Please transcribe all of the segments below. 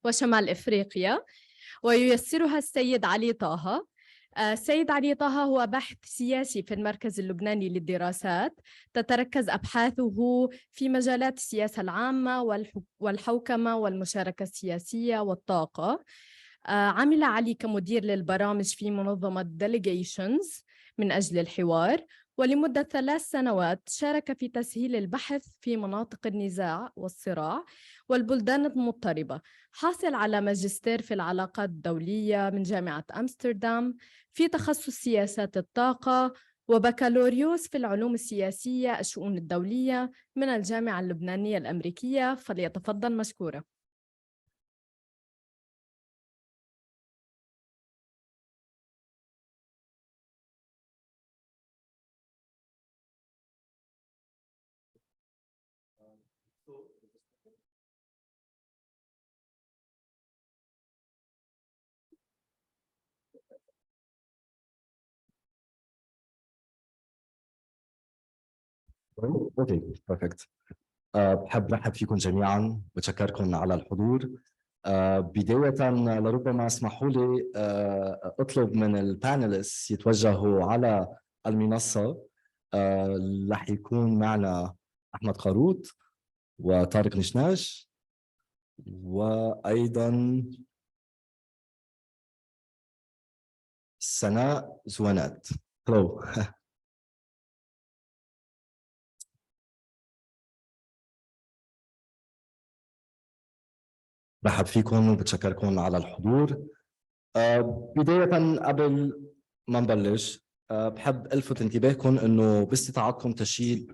وشمال إفريقيا، وييسرها السيد علي طه. السيد علي طه هو باحث سياسي في المركز اللبناني للدراسات، تتركز أبحاثه في مجالات السياسة العامة والحوكمة والمشاركة السياسية والطاقة. عمل علي كمدير للبرامج في منظمة Delegations من أجل الحوار، ولمدة 3 سنوات شارك في تسهيل البحث في مناطق النزاع والصراع والبلدان المضطربة. حاصل على ماجستير في العلاقات الدولية من جامعة أمستردام في تخصص سياسات الطاقة، وبكالوريوس في العلوم السياسية الشؤون الدولية من الجامعة اللبنانية الأمريكية. فليتفضل مشكورة. اوكي بيرفكت. بحب رحب فيكم جميعا، بتشكركم على الحضور. بداية لربما اسمحوا لي اطلب من البانلست يتوجهوا على المنصة. رح يكون معنا احمد قاروت وطارق نشناش وايضا سناء زوانات. هلو. رحب فيكم وبتشكركم على الحضور. بداية قبل ما نبلش بحب الفت انتباهكم انه باستطاعتكم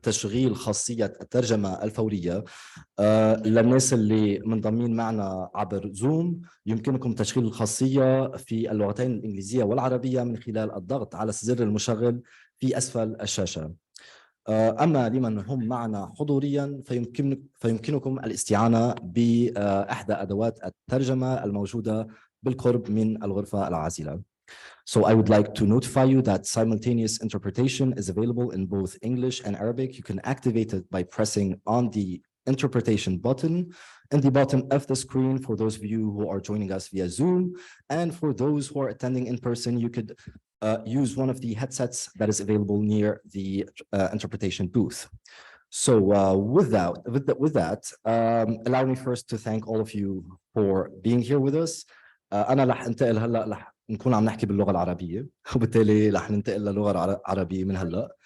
تشغيل خاصية الترجمة الفورية. للناس اللي منضمين معنا عبر زوم يمكنكم تشغيل الخاصية في اللغتين الإنجليزية والعربية من خلال الضغط على الزر المشغل في أسفل الشاشة. أما لمن هم معنا حضوريا فيمكنكم الاستعانة بإحدى أدوات الترجمة الموجودة بالقرب من الغرفة العازلة. So I would like to notify you that simultaneous interpretation is available in both English and Arabic. You can activate it by pressing on the interpretation button in the bottom of the screen for those of you who are joining us via Zoom. And for those who are attending in person, you could use one of the headsets that is available near the interpretation booth. So with that, allow me first to thank all of you for being here with us. أنا رح أنتقل هلأ نكون عم نحكي باللغة العربية وبالتالي رح ننتقل للغة العربية من هلأ.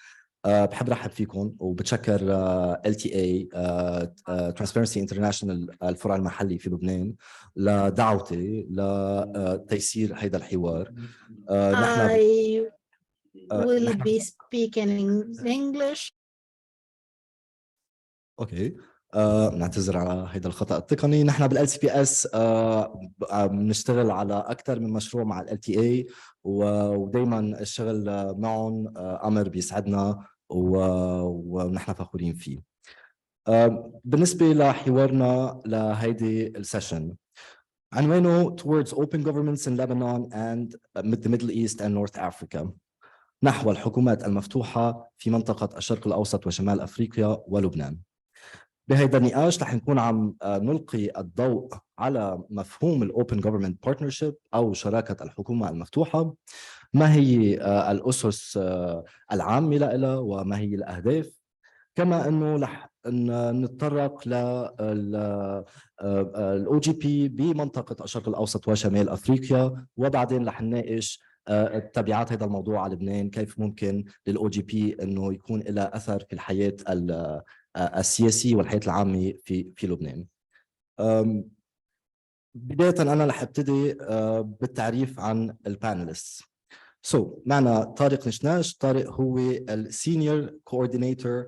بحب رحب فيكم وبتشكر LTA Transparency International الفرع المحلي في لبنان لدعوتي لتيسير هيدا الحوار. I will be speaking in English. اوكي. نعتذر على هيدا الخطأ التقني. نحن بالال سي بي اس بنشتغل على اكثر من مشروع مع ال تي اي، ودائما الشغل معهم امر بيسعدنا ونحن فخورين فيه. بالنسبه لحوارنا لهيدي السيشن عنوانه Towards Open Governments in Lebanon and the Middle East and North Africa، نحو الحكومات المفتوحة في منطقة الشرق الأوسط وشمال أفريقيا ولبنان. بهذا النقاش رح نكون عم نلقي الضوء على مفهوم الأوبن جوفرمنت بارتنرشيب أو شراكة الحكومة المفتوحة، ما هي الأسس العامة لها وما هي الأهداف، كما أنه رح نتطرق للأو جي بي بمنطقة الشرق الأوسط وشمال أفريقيا، وبعدين رح نناقش تبعات هذا الموضوع على لبنان، كيف ممكن للأو جي بي أنه يكون له أثر في الحياة السياسي والحياة العامة في لبنان. بداية أنا رح أبتدي بالتعريف عن البانلست. معنا طارق نشناش. طارق هو السينيور كوردينيتور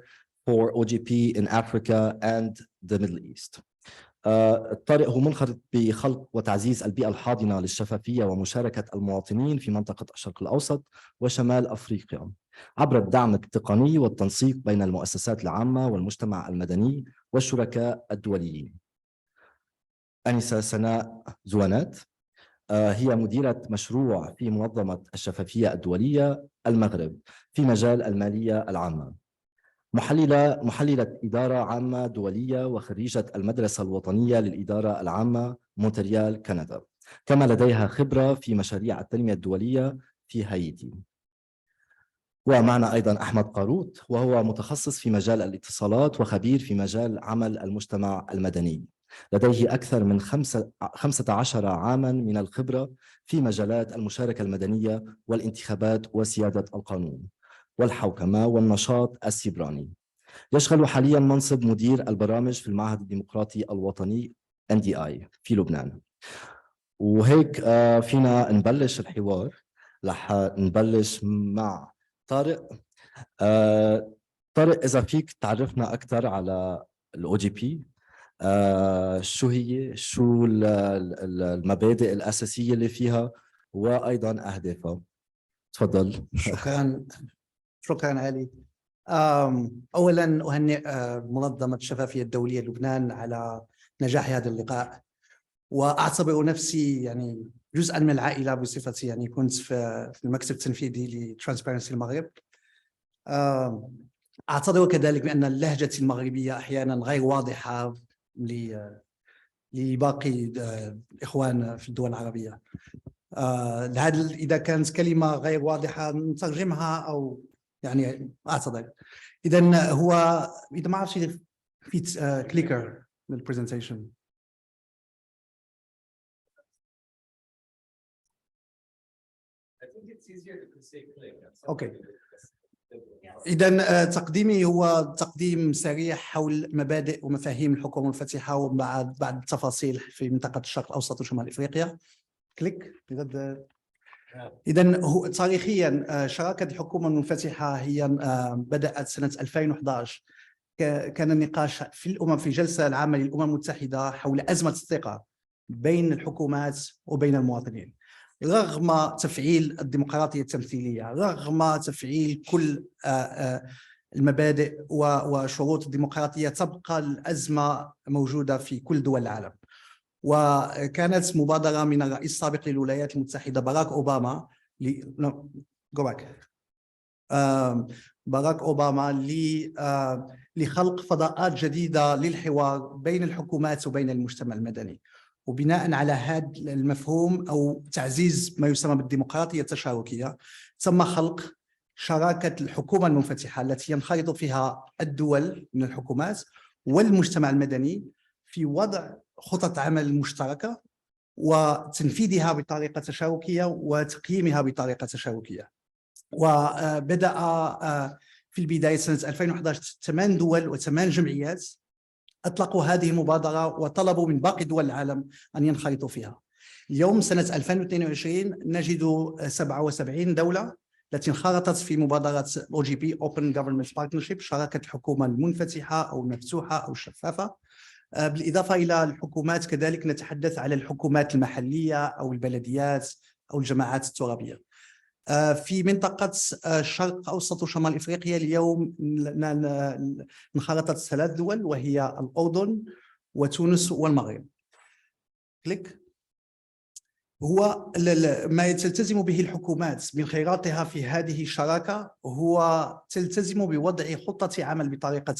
for OGP in Africa and the Middle East. طارق هو منخرط بخلق وتعزيز البيئة الحاضنة للشفافية ومشاركة المواطنين في منطقة الشرق الأوسط وشمال أفريقيا عبر الدعم التقني والتنسيق بين المؤسسات العامة والمجتمع المدني والشركاء الدوليين. أنسة سناء زوانات هي مديرة مشروع في منظمة الشفافية الدولية المغرب في مجال المالية العامة، محللة إدارة عامة دولية وخريجة المدرسة الوطنية للإدارة العامة مونتريال كندا، كما لديها خبرة في مشاريع التنمية الدولية في هايتي. ومعنا أيضا أحمد قاروت، وهو متخصص في مجال الاتصالات وخبير في مجال عمل المجتمع المدني، لديه أكثر من 15 عاما من الخبرة في مجالات المشاركة المدنية والانتخابات وسيادة القانون والحوكمة والنشاط السيبراني. يشغل حاليا منصب مدير البرامج في المعهد الديمقراطي الوطني NDI في لبنان. وهيك فينا نبلش الحوار. رح نبلش مع طارق. طارق، إذا فيك تعرفنا أكثر على الOGP، شو هي، شو المبادئ الأساسية اللي فيها، وأيضا أهدافها. تفضل. شكرا علي. أولا أهنئ منظمة الشفافية الدولية لبنان على نجاح هذا اللقاء، وأعتبر نفسي يعني جزءا من العائلة بصفتي يعني كنت في المكتب التنفيذي لترانسبيرنسي المغرب. أعتبر كذلك بأن اللهجة المغربية أحيانا غير واضحة لباقي الإخوان في الدول العربية. هذا إذا كانت كلمة غير واضحة نترجمها أو يعني أعتذر. إذا هو إذا ما عرفش في كليكر للبرزنتيشن. أوكي. إذا تقديمي هو تقديم سريع حول مبادئ ومفاهيم الحكومة المنفتحة، وبعد التفاصيل في منطقة الشرق الأوسط وشمال إفريقيا. كليك. إذا هو تاريخيا شراكة الحكومة المنفتحة هي بدأت سنة 2011. كان النقاش في الجلسة العامة للأمم المتحدة حول أزمة الثقة بين الحكومات وبين المواطنين، رغم تفعيل الديمقراطية التمثيلية، رغم تفعيل كل المبادئ وشروط الديمقراطية، تبقى الأزمة موجودة في كل دول العالم. وكانت مبادرة من الرئيس السابق للولايات المتحدة باراك أوباما لخلق فضاءات جديدة للحوار بين الحكومات وبين المجتمع المدني. وبناء على هذا المفهوم أو تعزيز ما يسمى بالديمقراطية التشاركية، تم خلق شراكة الحكومة المنفتحة التي ينخرط فيها الدول من الحكومات والمجتمع المدني في وضع خطط عمل مشتركة وتنفيذها بطريقة تشاركية وتقييمها بطريقة تشاركية. وبدأ في البداية سنة 2011 8 دول و8 جمعيات أطلقوا هذه المبادرة وطلبوا من باقي دول العالم أن ينخرطوا فيها. اليوم سنة 2022 نجد 77 دولة التي انخرطت في مبادرة OGP Open Government Partnership، شراكة الحكومة المنفتحة أو المفتوحة أو الشفافة. بالإضافة إلى الحكومات كذلك نتحدث على الحكومات المحلية أو البلديات أو الجماعات الترابية. في منطقة الشرق الأوسط وشمال إفريقيا اليوم انخرطت 3 دول، وهي الأردن وتونس والمغرب. كليك. هو ما تلتزم به الحكومات بانخراطها في هذه الشراكة هو تلتزم بوضع خطة عمل بطريقة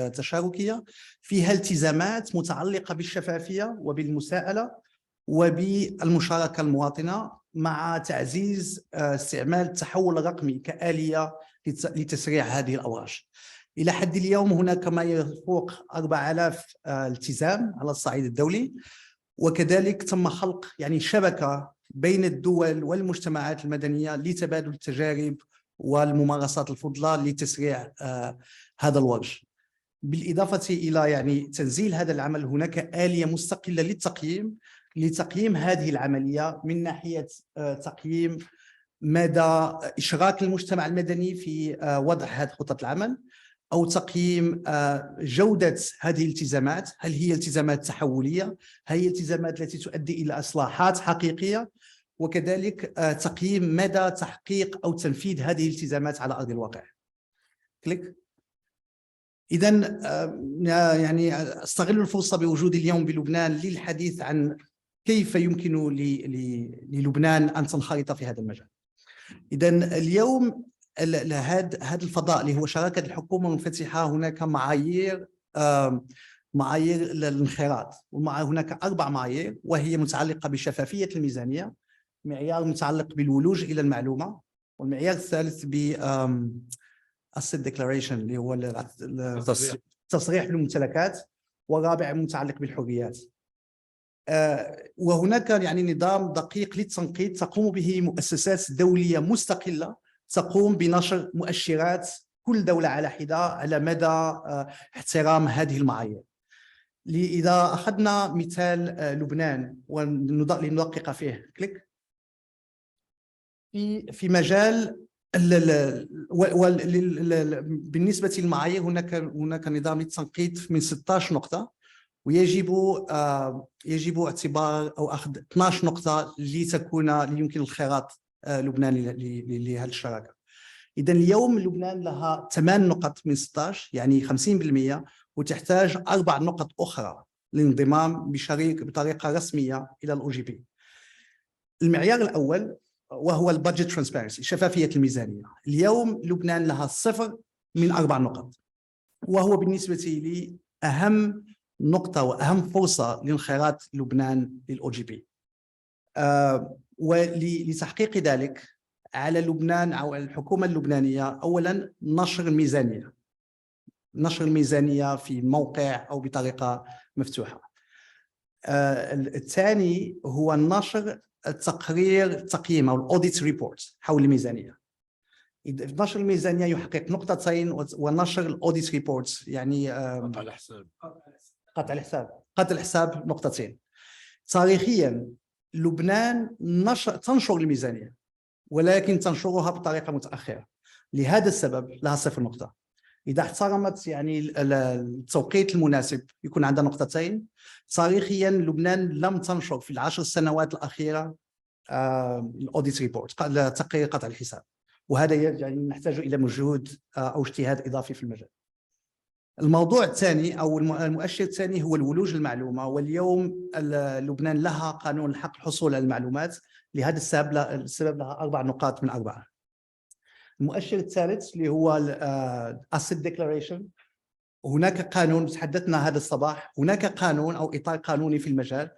تشاركية فيها التزامات متعلقة بالشفافية وبالمساءلة وبالمشاركة المواطنة، مع تعزيز استعمال التحول الرقمي كآلية لتسريع هذه الأوراق. إلى حد اليوم هناك ما يفوق 4000 التزام على الصعيد الدولي، وكذلك تم خلق يعني شبكة بين الدول والمجتمعات المدنية لتبادل التجارب والممارسات الفضلى لتسريع هذا الورش. بالإضافة إلى يعني تنزيل هذا العمل، هناك آلية مستقلة لتقييم هذه العملية من ناحية تقييم مدى إشراك المجتمع المدني في وضع هذه خطة العمل، أو تقييم جودة هذه الالتزامات، هل هي التزامات تحولية، هل هي التزامات التي تؤدي إلى إصلاحات حقيقية، وكذلك تقييم مدى تحقيق أو تنفيذ هذه الالتزامات على أرض الواقع. كليك. إذن يعني أستغل الفرصة بوجودي اليوم بلبنان للحديث عن كيف يمكن للبنان أن تنخرط في هذا المجال. إذن اليوم هذا الفضاء اللي هو شراكة الحكومة المنفتحة، هناك معايير معايير الانخراط، هناك 4 معايير، وهي متعلقة بشفافية الميزانية، معيار متعلق بالولوج إلى المعلومة، والمعيار الثالث ب asset declaration اللي هو التصريح بالممتلكات، والرابع متعلق بالحريات. وهناك يعني نظام دقيق للتنقيط تقوم به مؤسسات دولية مستقلة، تقوم بنشر مؤشرات كل دولة على حدة على مدى احترام هذه المعايير. إذا أخذنا مثال لبنان لندقق فيه كليك في مجال بالنسبة للمعايير، هناك نظام للتنقيط من 16 نقطة، ويجب يجب اعتبار أو أخذ 12 نقطة ليمكن الخيارات لبنان لهذه الشراكة. إذن اليوم لبنان لها 8 نقط من 16، يعني 50%، وتحتاج 4 نقط أخرى للانضمام بطريقة رسمية إلى الOGP. المعيار الأول وهو البادجت ترانسبيرنسي، شفافية الميزانية. اليوم لبنان لها 0 من 4 نقط، وهو بالنسبة لي أهم نقطة وأهم فرصة لانخراط لبنان للOGP. ولتحقيق ذلك على لبنان أو الحكومة اللبنانية أولا نشر الميزانية في موقع أو بطريقة مفتوحة. الثاني هو نشر التقييم أو الأوديت ريبورت حول الميزانية. نشر الميزانية يحقق نقطتين، ونشر الأوديت ريبورت يعني قطع الحساب نقطتين. تاريخيا لبنان تنشر الميزانية، ولكن تنشرها بطريقة متأخرة، لهذا السبب لها 0 نقطة. إذا احترمت يعني التوقيت المناسب يكون عندها نقطتين. تاريخيا لبنان لم تنشر في ال10 سنوات الأخيرة الأوديت ريبورت، تقرير قطع الحساب، وهذا يعني نحتاج إلى مجهود أو اجتهاد إضافي في المجال. الموضوع الثاني أو المؤشر الثاني هو الولوج المعلومة، واليوم لبنان لها قانون حق الحصول على المعلومات، لهذا السبب لها 4 نقاط من 4. المؤشر الثالث اللي هو asset declaration، هناك قانون تحدثنا هذا الصباح، هناك قانون أو إطار قانوني في المجال،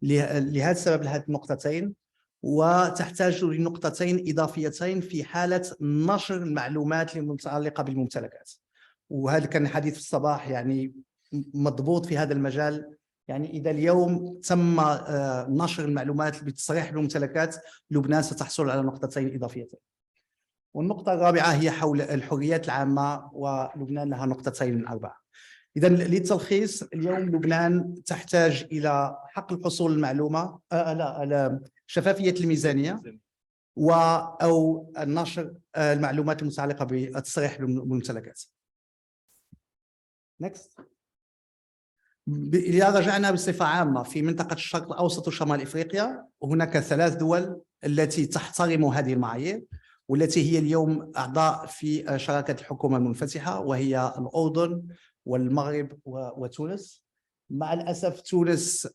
لهذا السبب لهذه النقطتين، وتحتاج لنقطتين إضافيتين في حالة نشر المعلومات المتعلقة بالممتلكات. وهذا كان حديث في الصباح يعني مضبوط في هذا المجال. يعني إذا اليوم تم نشر المعلومات بالتصريح بالممتلكات، لبنان ستحصل على نقطتين إضافيتين. والنقطة الرابعة هي حول الحريات العامة، ولبنان لها نقطتين من 4. إذن للتلخيص، اليوم لبنان تحتاج إلى حق الحصول المعلومة، لا شفافية الميزانية، أو النشر المعلومات المتعلقة بالتصريح بالممتلكات. Next. إذا رجعنا بصفة عامة في منطقة الشرق الأوسط وشمال إفريقيا، هناك 3 دول التي تحترم هذه المعايير، والتي هي اليوم أعضاء في شراكة الحكومة المنفتحة، وهي الأردن والمغرب وتونس. مع الأسف تونس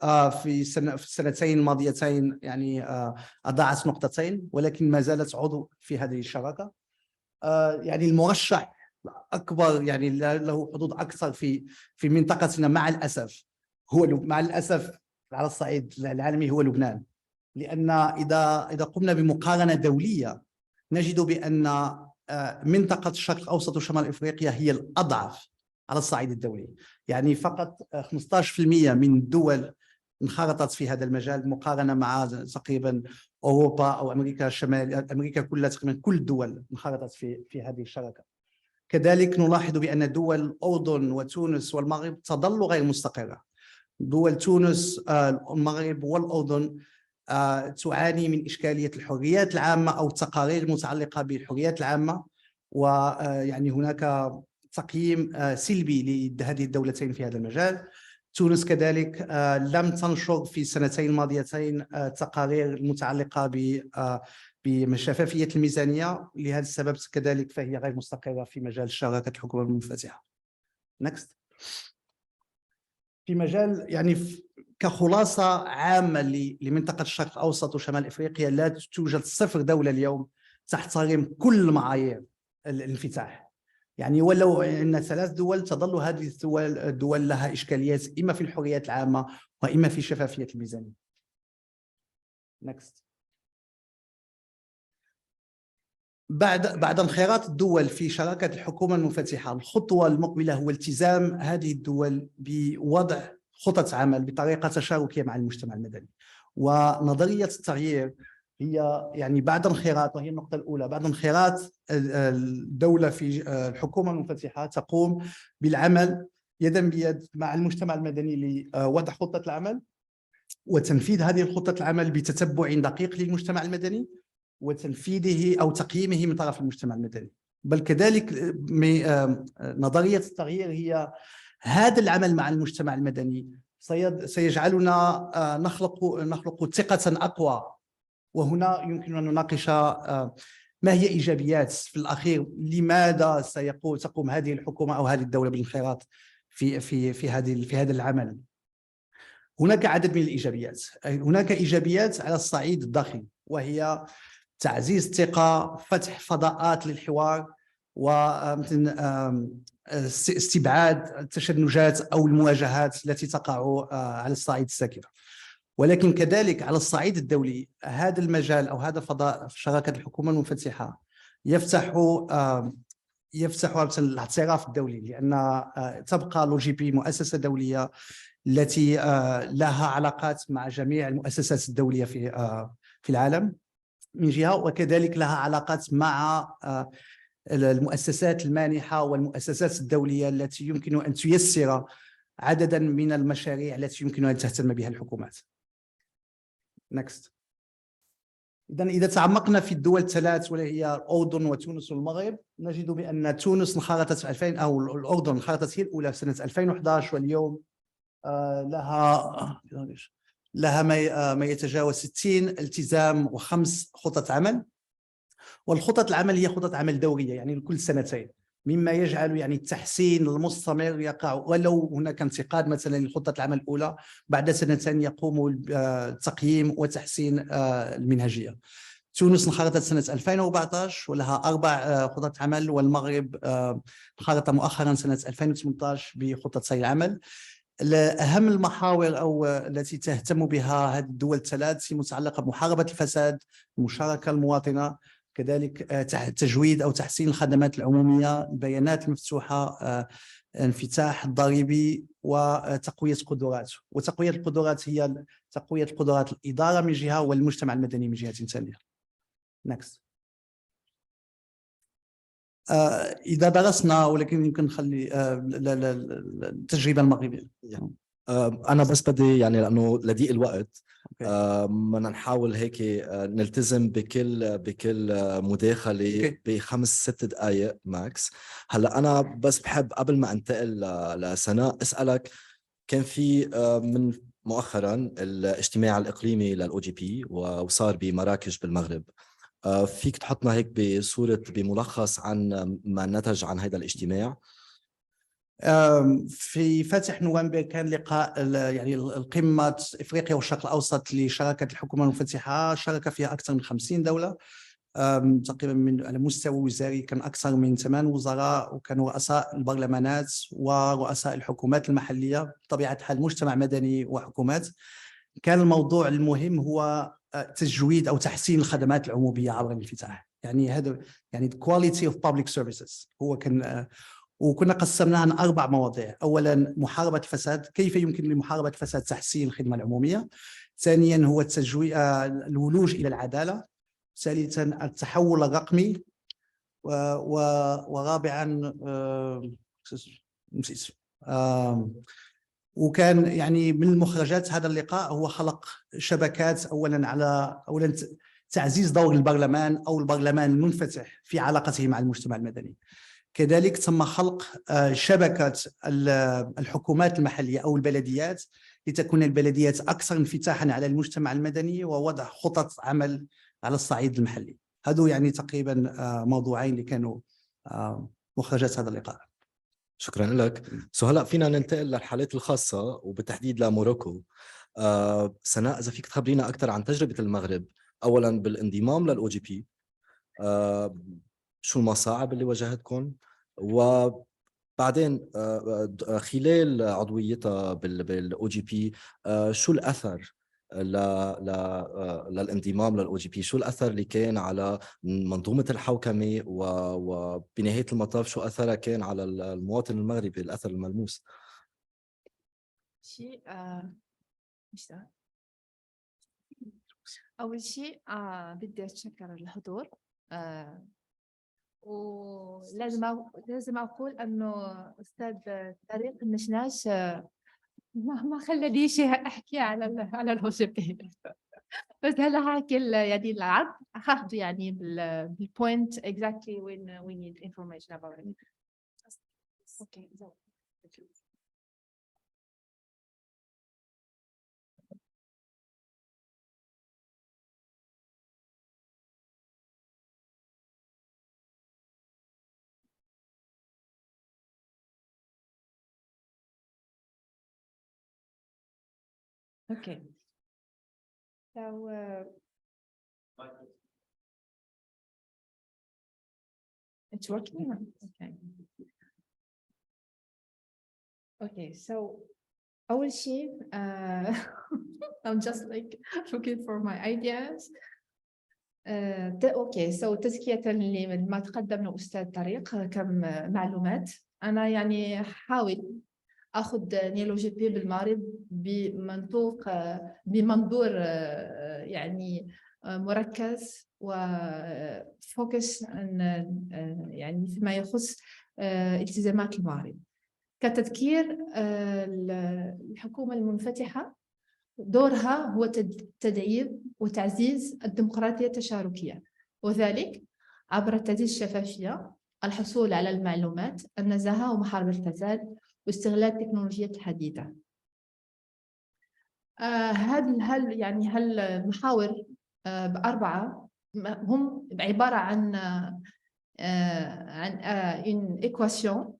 في السنتين الماضيتين يعني أضاعت نقطتين، ولكن ما زالت عضو في هذه الشراكة. يعني المرشح أكبر يعني له حظوظ أكثر في منطقتنا مع الأسف مع الأسف على الصعيد العالمي هو لبنان. لأن إذا قمنا بمقارنة دولية نجد بأن منطقة الشرق الأوسط وشمال إفريقيا هي الأضعف على الصعيد الدولي. يعني فقط 15% من الدول انخرطت في هذا المجال مقارنة مع تقريبا أوروبا أو أمريكا الشمال، أمريكا كلها تقريبا كل الدول انخرطت في هذه الشراكة. كذلك نلاحظ بأن دول الأردن وتونس والمغرب تظل غير مستقرة. دول تونس، المغرب والأردن تعاني من إشكالية الحريات العامة أو التقارير المتعلقة بالحريات العامة، ويعني هناك تقييم سلبي لهذه الدولتين في هذا المجال. تونس كذلك لم تنشر في السنتين الماضيتين تقارير المتعلقة بشفافية الميزانية، لهذا السبب كذلك فهي غير مستقرة في مجال شراكة الحكومة المنفتحة. Next. في مجال يعني كخلاصة عامة لمنطقة الشرق الأوسط وشمال إفريقيا، لا توجد 0 دولة اليوم تحترم كل معايير الانفتاح. يعني ولو أن 3 دول تظل هذه الدول لها إشكاليات إما في الحريات العامة وإما في شفافية الميزانية. Next. بعد انخراط الدول في شراكة الحكومة المنفتحة، الخطوة المقبلة هو التزام هذه الدول بوضع خطط عمل بطريقة تشاركية مع المجتمع المدني. ونظرية التغيير هي يعني بعد انخراط، وهي النقطة الأولى، بعد انخراط الدولة في الحكومة المنفتحة تقوم بالعمل يدا بيد مع المجتمع المدني لوضع خطة العمل وتنفيذ هذه الخطة العمل بتتبع دقيق للمجتمع المدني وتنفيذه أو تقييمه من طرف المجتمع المدني. بل كذلك نظرية التغيير هي هذا العمل مع المجتمع المدني سيجعلنا نخلق ثقة أقوى. وهنا يمكن أن نناقش ما هي إيجابيات في الأخير لماذا تقوم هذه الحكومة أو هذه الدولة بالانخراط في هذا العمل. هناك عدد من الإيجابيات. هناك إيجابيات على الصعيد الداخلي، وهي تعزيز الثقة، فتح فضاءات للحوار، ومثل استبعاد التشنجات أو المواجهات التي تقع على الصعيد الساكنة. ولكن كذلك على الصعيد الدولي هذا المجال أو هذا الفضاء في شراكة الحكومة المنفتحة يفتح الاعتراف الدولي، لأن تبقى الOGP مؤسسة دولية التي لها علاقات مع جميع المؤسسات الدولية في العالم من جهة، وكذلك لها علاقات مع المؤسسات المانحة والمؤسسات الدولية التي يمكن أن تيسر عددا من المشاريع التي يمكن أن تهتم بها الحكومات. Next. إذا تعمقنا في الدول الثلاث وهي الأردن وتونس والمغرب، نجد بأن تونس انخرطت في 2000 أو الأردن انخرطت هي الأولى في سنة 2011، واليوم لها ما يتجاوز 60 التزام و5 خطط عمل. والخطط العمل هي خطط عمل دورية، يعني لكل سنتين، مما يجعل يعني التحسين المستمر يقع. ولو هناك انتقاد مثلا لخطة العمل الأولى، بعد سنتين يقوم بالتقييم وتحسين المنهجية. تونس انخرطت سنة 2014 ولها 4 خطط عمل، والمغرب انخرط مؤخرا سنة 2018 بخطتي العمل. أهم المحاور أو التي تهتم بها هذه الدول الثلاث متعلقة بمحاربة الفساد، المشاركة المواطنة، كذلك تجويد أو تحسين الخدمات العمومية، البيانات المفتوحة، انفتاح الضريبي، وتقوية القدرات. وتقوية القدرات هي تقوية القدرات الإدارة من جهة والمجتمع المدني من جهة ثانية. Next. إذا درسنا، ولكن يمكن نخلي التجربة المغربية. أنا بس بدي يعني لأنه لضيق الوقت بدنا نحاول هيك نلتزم بكل مداخلة ب5 6 دقائق ماكس. هلا أنا بس بحب قبل ما أنتقل لسناء أسألك، كان في من مؤخرا الاجتماع الإقليمي للOGP وصار بمراكش بالمغرب، فيك تحطنا هيك بصورة بملخص عن ما نتج عن هذا الاجتماع؟ في فتح نوفمبر كان لقاء يعني القمة إفريقيا والشرق الأوسط لشراكة الحكومة المنفتحة، شارك فيها أكثر من 50 دولة تقريبا. من على مستوى وزاري كان أكثر من 8 وزراء، وكانوا رؤساء البرلمانات ورؤساء الحكومات المحلية، بطبيعة الحال مجتمع مدني وحكومات. كان الموضوع المهم هو تجويد أو تحسين الخدمات العمومية عبر الانفتاح. يعني هذا يعني quality of public services هو كان. وكنا قسمناها عن 4 مواضيع. أولا محاربة الفساد، كيف يمكن لمحاربة الفساد تحسين الخدمة العمومية. ثانيا هو الولوج إلى العدالة. ثالثا التحول الرقمي. ورابعا نسيت. وكان يعني من المخرجات هذا اللقاء هو خلق شبكات، أولا تعزيز دور البرلمان أو البرلمان المنفتح في علاقته مع المجتمع المدني. كذلك تم خلق شبكة الحكومات المحلية أو البلديات لتكون البلديات أكثر انفتاحا على المجتمع المدني ووضع خطط عمل على الصعيد المحلي. هذو يعني تقريبا موضوعين اللي كانوا مخرجات هذا اللقاء. شكرا لك. هلا فينا ننتقل للحالات الخاصة وبالتحديد لموروكو. سناء، إذا فيك تخبرينا أكثر عن تجربة المغرب أولا بالانضمام للOGP، شو المصاعب اللي واجهتكم؟ وبعدين خلال عضويتها بالاو جي بي شو الاثر للانضمام للاو جي بي؟ شو الاثر اللي كان على منظومه الحوكمه وبنهايه المطاف شو اثرها كان على المواطن المغربي، الاثر الملموس؟ شيء أول شيء بدي أتشكر الحضور، ولازم أقول إنه أستاذ طارق النشناش ما خلاني شيء أحكي على الهوجبي. بس هلا حاكي يعني العرض أخذته يعني بالpoint exactly when we need information about it. Okay. Okay. So it's working. Okay. Okay. So أول شيء I'm just like looking for my ideas. Okay. So تزكية لما تقدم الأستاذ طارق كم معلومات. أنا يعني حاول أخذ نيلو جي بي بالمعرض بمنظور يعني مركز وفوكس يعني فيما يخص التزامات المعرض. كتذكير الحكومة المنفتحة دورها هو تدعيم وتعزيز الديمقراطية التشاركية، وذلك عبر تعزيز الشفافية، الحصول على المعلومات، النزاهة ومحاربة الفساد، واستغلال التكنولوجيا الحديثة. هل المحاور بأربعة هم عبارة عن إيكواسيون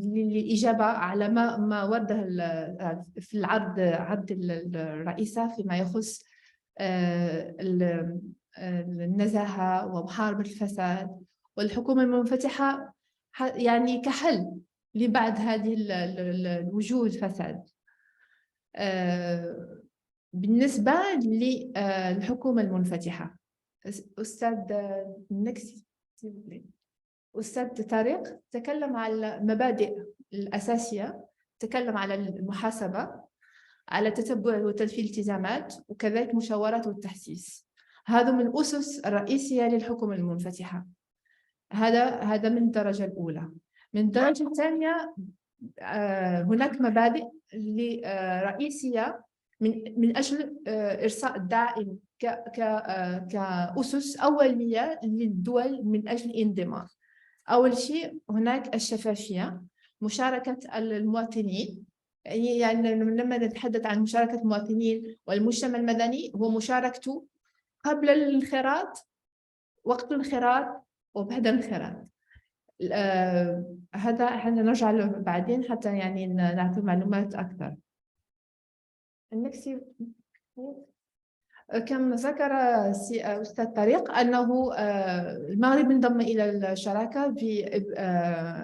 للإجابة على ما ورده في عرض الرئيسة فيما يخص النزاهة ومحاربة الفساد والحكومة المنفتحة يعني كحل لبعض هذه الوجوه الفساد. بالنسبة للحكومة المنفتحة، أستاذ طارق تكلم على المبادئ الأساسية، تكلم على المحاسبة، على تتبع وتلفي الالتزامات، وكذلك مشاورات والتحسيس. هذا من الأسس الرئيسية للحكومة المنفتحة. هذا من الدرجة الأولى. من الدرجة الثانية هناك مبادئ رئيسية من أجل إرساء الدعم كأسس أولية للدول من أجل الانضمام. أول شيء هناك الشفافية، مشاركة المواطنين. يعني لما نتحدث عن مشاركة المواطنين والمجتمع المدني، هو مشاركته قبل الانخراط، وقت الانخراط، وبعد الانخراط. هذا نرجع له بعدين حتى يعني نعطي معلومات أكثر. كما ذكر أستاذ طارق أنه المغرب انضم إلى الشراكة في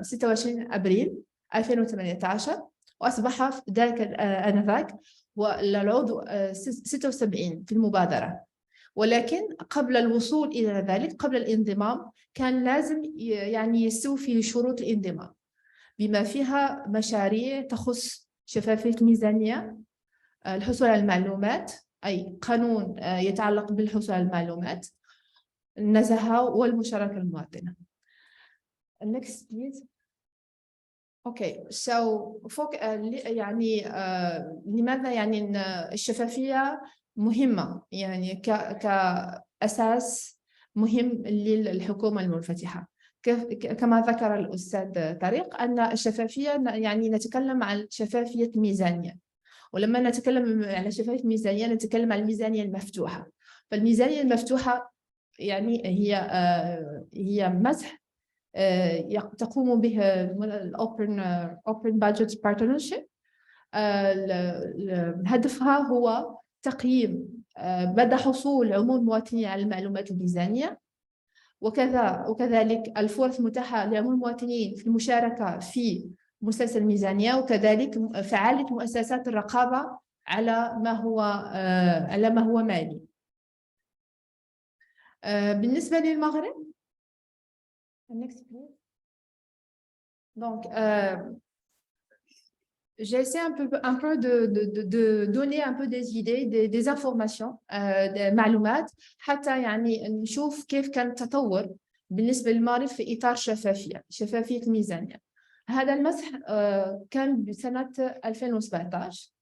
26 أبريل 2018، وأصبح في ذلك آنذاك والعضو 76 في المبادرة. ولكن قبل الوصول إلى ذلك، قبل الانضمام، كان لازم يعني يستوفي شروط الانضمام، بما فيها مشاريع تخص شفافية الميزانية، الحصول على المعلومات، أي قانون يتعلق بالحصول على المعلومات، النزاهة والمشاركة المواطنة. Next please. Okay, so يعني لماذا يعني الشفافية مهمة يعني كأساس مهم للحكومة المنفتحة؟ كما ذكر الأستاذ طارق أن الشفافية يعني نتكلم عن شفافية الميزانية، ولما نتكلم على شفافية الميزانية نتكلم عن الميزانية المفتوحة. فالميزانية المفتوحة يعني هي مسح تقوم به Open Budget Partnership. هدفها هو تقييم مدى حصول عموم المواطنين على المعلومات الميزانية، وكذلك الفرص المتاحة للمواطنين في المشاركة في مسلسل الميزانية، وكذلك فعالية مؤسسات الرقابة على ما هو مالي. بالنسبة للمغرب donc j'essaie un peu de donner un peu des idées, des informations, des معلومات حتى يعني نشوف كيف كان التطور بالنسبة للمغرب في إطار شفافية الميزانية. هذا المسح كان بسنة 2017.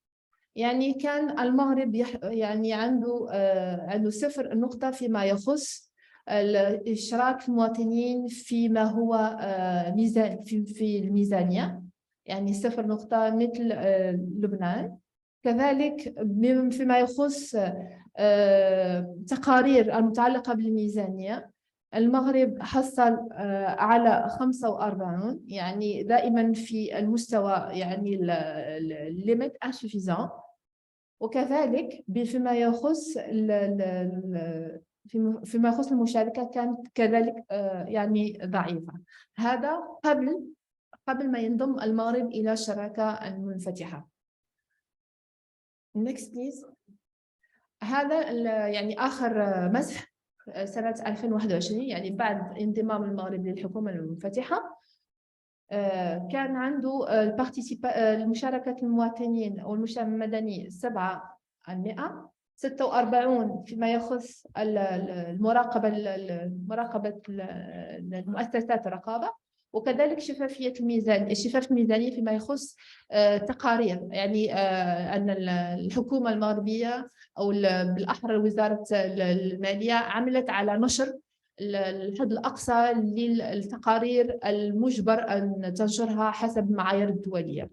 يعني كان المغرب يعني عنده 0 نقطة فيما يخص إشراك المواطنين فيما هو في الميزانية، يعني 0 نقطة مثل لبنان. كذلك فيما يخص تقارير المتعلقة بالميزانية، المغرب حصل على 45، يعني دائما في المستوى يعني الليميت انسوفيزون. وكذلك فيما يخص المشاركة كانت كذلك يعني ضعيفة. هذا قبل ما ينضم المغرب إلى الشراكة المنفتحة. Next please. هذا يعني آخر مسح سنة 2021، يعني بعد انضمام المغرب للحكومة المنفتحة. كان عنده المشاركة المواطنين أو المجتمع المدني 7%، 46 فيما يخص مراقبة المؤسسات الرقابة، وكذلك شفافية الميزانية فيما يخص تقارير، يعني أن الحكومة المغربية أو بالأحرى وزارة المالية عملت على نشر الحد الأقصى للتقارير المجبر أن تنشرها حسب المعايير الدولية.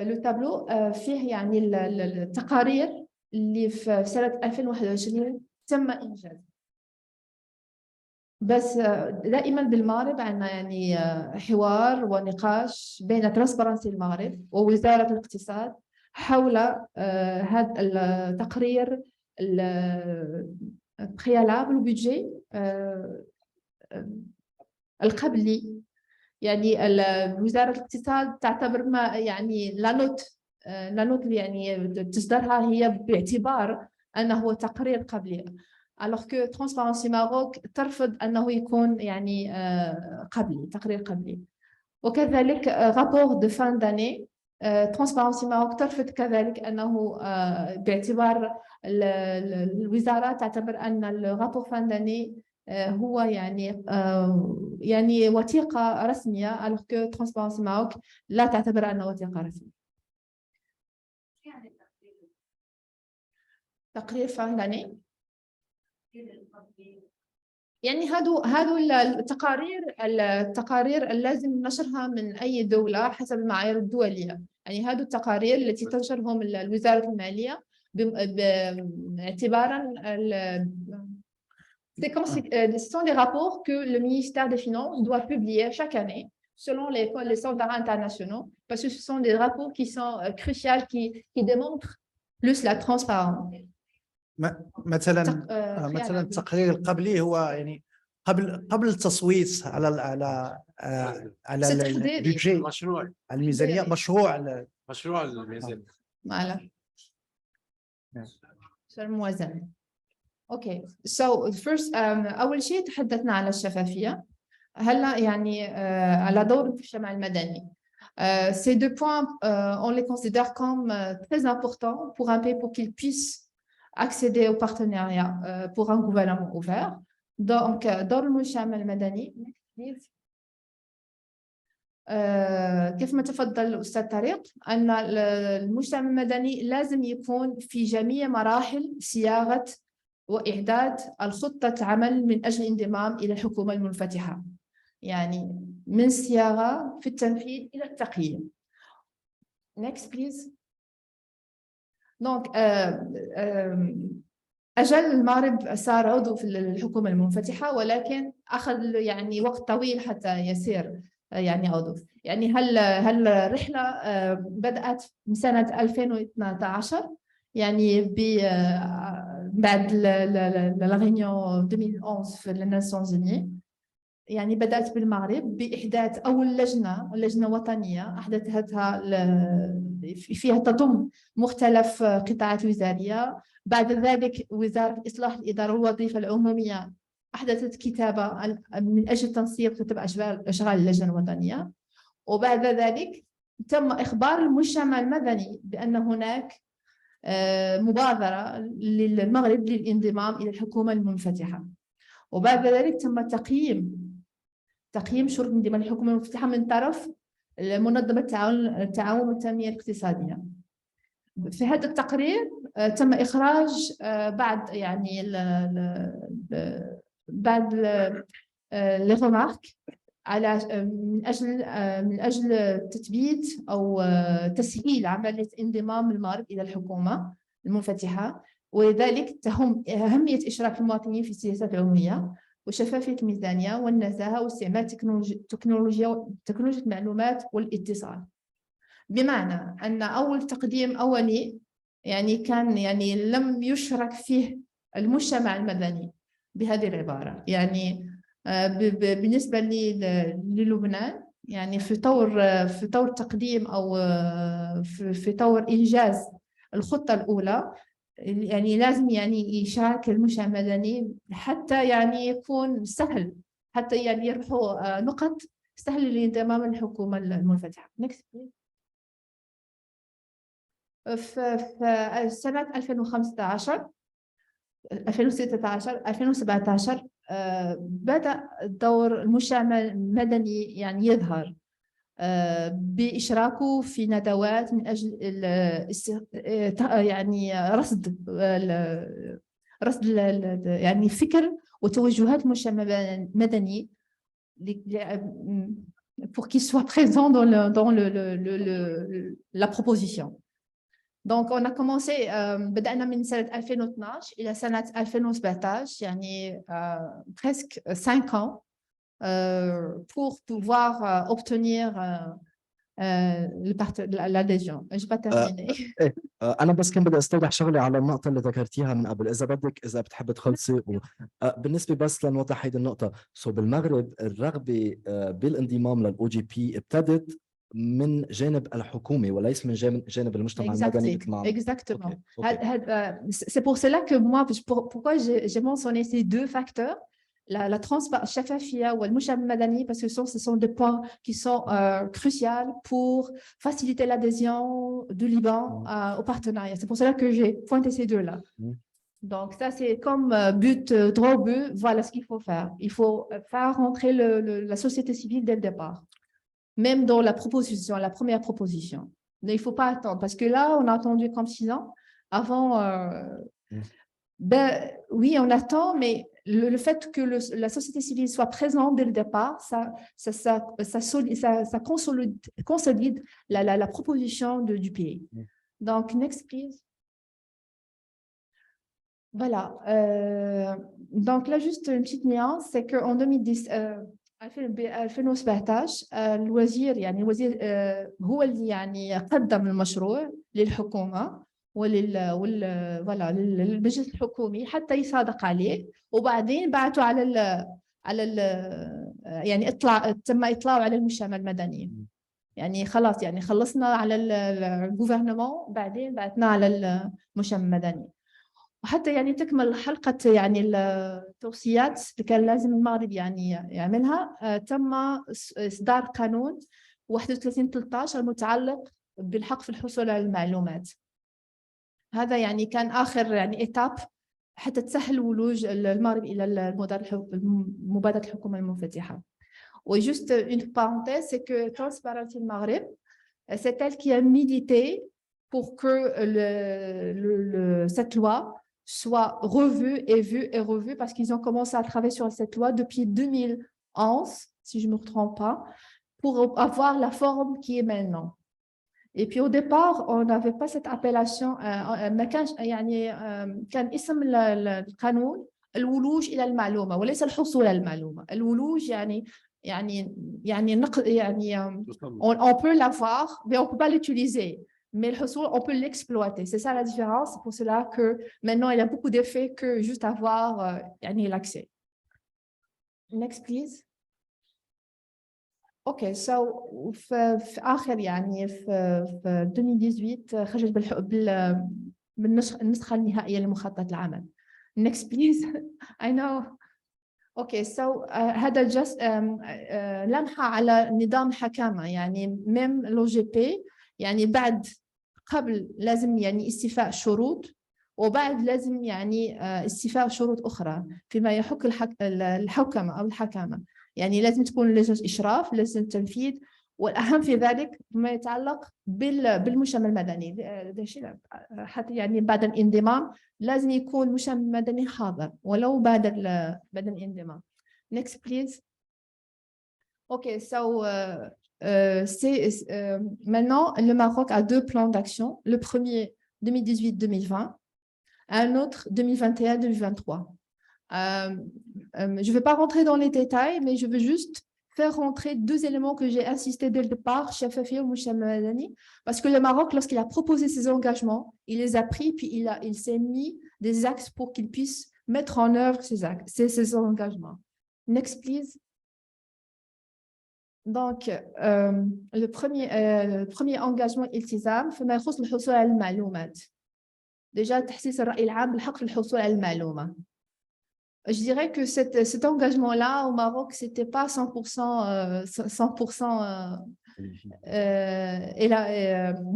لو تابلو فيه يعني التقارير اللي في سنة 2021 تم إنجازها. بس دائما بالمغرب عندنا يعني حوار ونقاش بين ترانسبرنسي المغرب ووزارة الاقتصاد حول هذا التقرير البريالابل بودجي القبلي. يعني وزارة الاقتصاد تعتبر ما يعني لا نوت اللي يعني تصدرها هي باعتبار أنه تقرير قبلي، alors que Transparency Maroc ترفض أنه يكون يعني تقرير قبلي. وكذلك rapport de fin d'année، Transparency Maroc ترفض كذلك أنه باعتبار الوزارات تعتبر أن الرابور fin d'année هو يعني وثيقة رسمية، alors que Transparency Maroc لا تعتبر أنه وثيقة رسمية. تقرير fin d'année يعني هادو التقارير اللازم نشرها من أي دولة حسب المعايير الدولية. يعني هادو التقارير التي تنشرهم وزارة المالية باعتبارا ce sont des rapports que le ministère des Finances doit publier chaque année selon les standards internationaux, parce que ce sont des rapports qui sont cruciaux, qui démontrent plus la transparence. مثلا التقرير القبلي هو يعني قبل التصويت على البيدجي، مشروع الميزانية، مشروع الميزانية. Voilà. الموازنة. اوكي so first اول شيء تحدثنا على الشفافيه. هلا يعني على دور المجتمع المدني. Ces deux points on les considère comme très importants pour un pays pour qu'il puisse accéder au partenariat pour un gouvernement ouvert. Donc دور المجتمع المدني كيف ما تفضل الأستاذ طارق أن المجتمع المدني لازم يكون في جميع مراحل صياغة وإعداد الخطة عمل من أجل الانضمام إلى الحكومة المنفتحة، يعني من الصياغة في التنفيذ إلى التقييم. Next please. Donc أجل المغرب صار عضو في الحكومة المنفتحة، ولكن أخذ يعني وقت طويل حتى يصير يعني عضو. يعني هالرحلة بدأت من سنة 2012، يعني بعد لا ريونيون 2011 في الناسيونز أوني. يعني بدأت بالمغرب بإحداث أول لجنة وطنية أحدثتها فيها تضم مختلف قطاعات وزارية. بعد ذلك وزارة إصلاح الإدارة والوظيفة العمومية أحدثت كتابة من أجل تنسيق وتتبع أشغال اللجنة الوطنية. وبعد ذلك تم إخبار المجتمع المدني بأن هناك مبادرة للمغرب للانضمام إلى الحكومة المنفتحة. وبعد ذلك تم تقييم شروط انضمام الحكومة المنفتحة من طرف منظمة التعاون والتنمية الاقتصادية. في هذا التقرير تم إخراج بعض يعني بعض لي ريمارك على من أجل تثبيت أو تسهيل عملية انضمام المغرب إلى الحكومة المنفتحة، ولذلك تهم أهمية إشراك المواطنين في السياسات العمومية وشفافية الميزانية والنزاهة واستعمال تكنولوجيا المعلومات والاتصال. بمعنى أن أول تقديم أولي يعني كان يعني لم يشرك فيه المجتمع المدني بهذه العبارة. يعني بالنسبة للبنان يعني في طور تقديم أو في طور إنجاز الخطة الأولى يعني لازم يعني يشارك المجتمع المدني حتى يعني يكون سهل، حتى يعني يربحوا نقط سهل لانضمام الحكومة المنفتحة. في سنة 2015 2016 2017 بدأ دور المجتمع المدني يعني يظهر بإشراكه في ندوات من أجل يعني رصد يعني فكر وتوجهات المجتمع المدني pour qu'il soit présent dans la proposition. Donc, on a commencé, بدأنا من سنة 2012 إلى سنة 2017 يعني presque 5 ans pour pouvoir obtenir l'adhésion. Je vais terminer. أنا بس كنت بدي أستوضح شغلة على النقطة اللي ذكرتيها من قبل، إذا بدك إذا بتحب تخلصي بالنسبة بس لنوضح هيدي النقطة. بالمغرب الرغبة بالانضمام للOGP ابتدت من جانب الحكومة وليس من جانب المجتمع المدني مثل ما Exactement. C'est pour cela que moi, pourquoi j'ai mentionné ces deux facteurs, la transparence, الشفافية والمجتمع المدني, parce que ce sont des points qui sont cruciaux pour faciliter l'adhésion du Liban au partenariat. C'est pour cela que j'ai pointé ces deux-là. Donc ça, c'est comme but, droit au but, voilà ce qu'il faut faire. Il faut faire rentrer la société civile dès le départ. Même dans la proposition, la première proposition. Mais il ne faut pas attendre, parce que là, on a attendu comme 6 ans. Avant, ben, oui, on attend, mais le fait que la société civile soit présente dès le départ, ça consolide la proposition du pays. Donc, next, please. Voilà. Donc là, juste une petite nuance, c'est qu'en 2010, 2017 الوزير يعني الوزير هو اللي يعني قدم المشروع للحكومة للمجلس الحكومي حتى يصادق عليه، وبعدين بعثوا يعني تم إطلاعه على المجتمع المدني. يعني خلاص يعني خلصنا على الجوفرنمون، بعدين بعثنا على المجتمع المدني. وحتى يعني تكمل حلقة يعني التوصيات اللي كان لازم المغرب يعني يعملها، تم إصدار قانون 31/13 المتعلق بالحق في الحصول على المعلومات. هذا يعني كان آخر يعني إيتاب حتى تسهل ولوج المغرب إلى مبادرة الحكومة المنفتحة. وجست une parenthèse, c'est que Transparency Maghreb, c'est elle qui a milité pour que cette loi soit revue et revue, parce qu'ils ont commencé à travailler sur cette loi depuis 2011, si je ne me trompe pas, pour avoir la forme qui est maintenant. Et puis au départ, on n'avait pas cette appellation, كان اسم القانون الولوج إلى المعلومة وليس الحصول على المعلومة. الولوج on peut l'avoir, mais on ne peut pas l'utiliser. Mais le Hussoul, on peut l'exploiter. C'est ça la différence. C'est pour cela que maintenant, il y a beaucoup d'effets que juste avoir l'accès. Next, please. اوكي سو في اخر يعني في 2018 خرجت بالنسخه النهائيه لمخطط العمل. Next please. I know. اوكي سو هذا جست لمحه على نظام الحكامه يعني ميم لو جي بي يعني قبل لازم يعني استيفاء شروط وبعد لازم يعني استيفاء شروط اخرى فيما يحك الحوكمه او الحكامه. يعني لازم تكون لجنة إشراف، لجنة تنفيذ، والأهم في ذلك ما يتعلق بالمجتمع المدني. حتى يعني بعد الانضمام لازم يكون المجتمع المدني حاضر ولو بعد الانضمام. Next please. Okay, so maintenant le Maroc a deux plans d'action. Le premier 2018-2020, un autre 2021-2023. Je ne vais pas rentrer dans les détails, mais je veux juste faire rentrer deux éléments que j'ai insisté dès le départ, Chafafi ou Moucham Madani, parce que le Maroc, lorsqu'il a proposé ses engagements, il les a pris, puis il s'est mis des axes pour qu'il puisse mettre en œuvre ces engagements. Next, please. Donc, le premier engagement التزام فيما يخص الحصول على المعلومات. Déjà, تحسيس الرأي العام بالحق في الحصول على المعلومة. Je dirais que cet engagement-là au Maroc, ce n'était pas 100%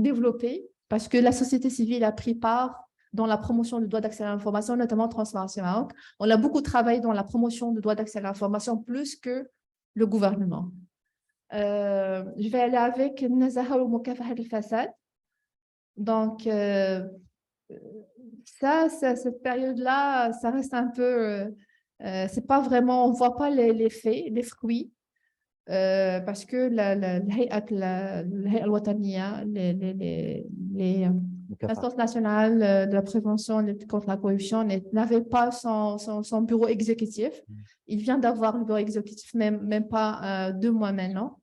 développé parce que la société civile a pris part dans la promotion du droit d'accès à l'information, notamment Transparency Maroc. On a beaucoup travaillé dans la promotion du droit d'accès à l'information plus que le gouvernement. Je vais aller avec Nazaha ou Mukafahat al-Fassad. Donc, cette période-là, ça reste un peu, c'est pas vraiment, on voit pas les faits, les fruits, parce que l'instance nationale de la prévention et de lutte contre la corruption n'avait pas son bureau exécutif. Il vient d'avoir le bureau exécutif, même pas 2 mois maintenant.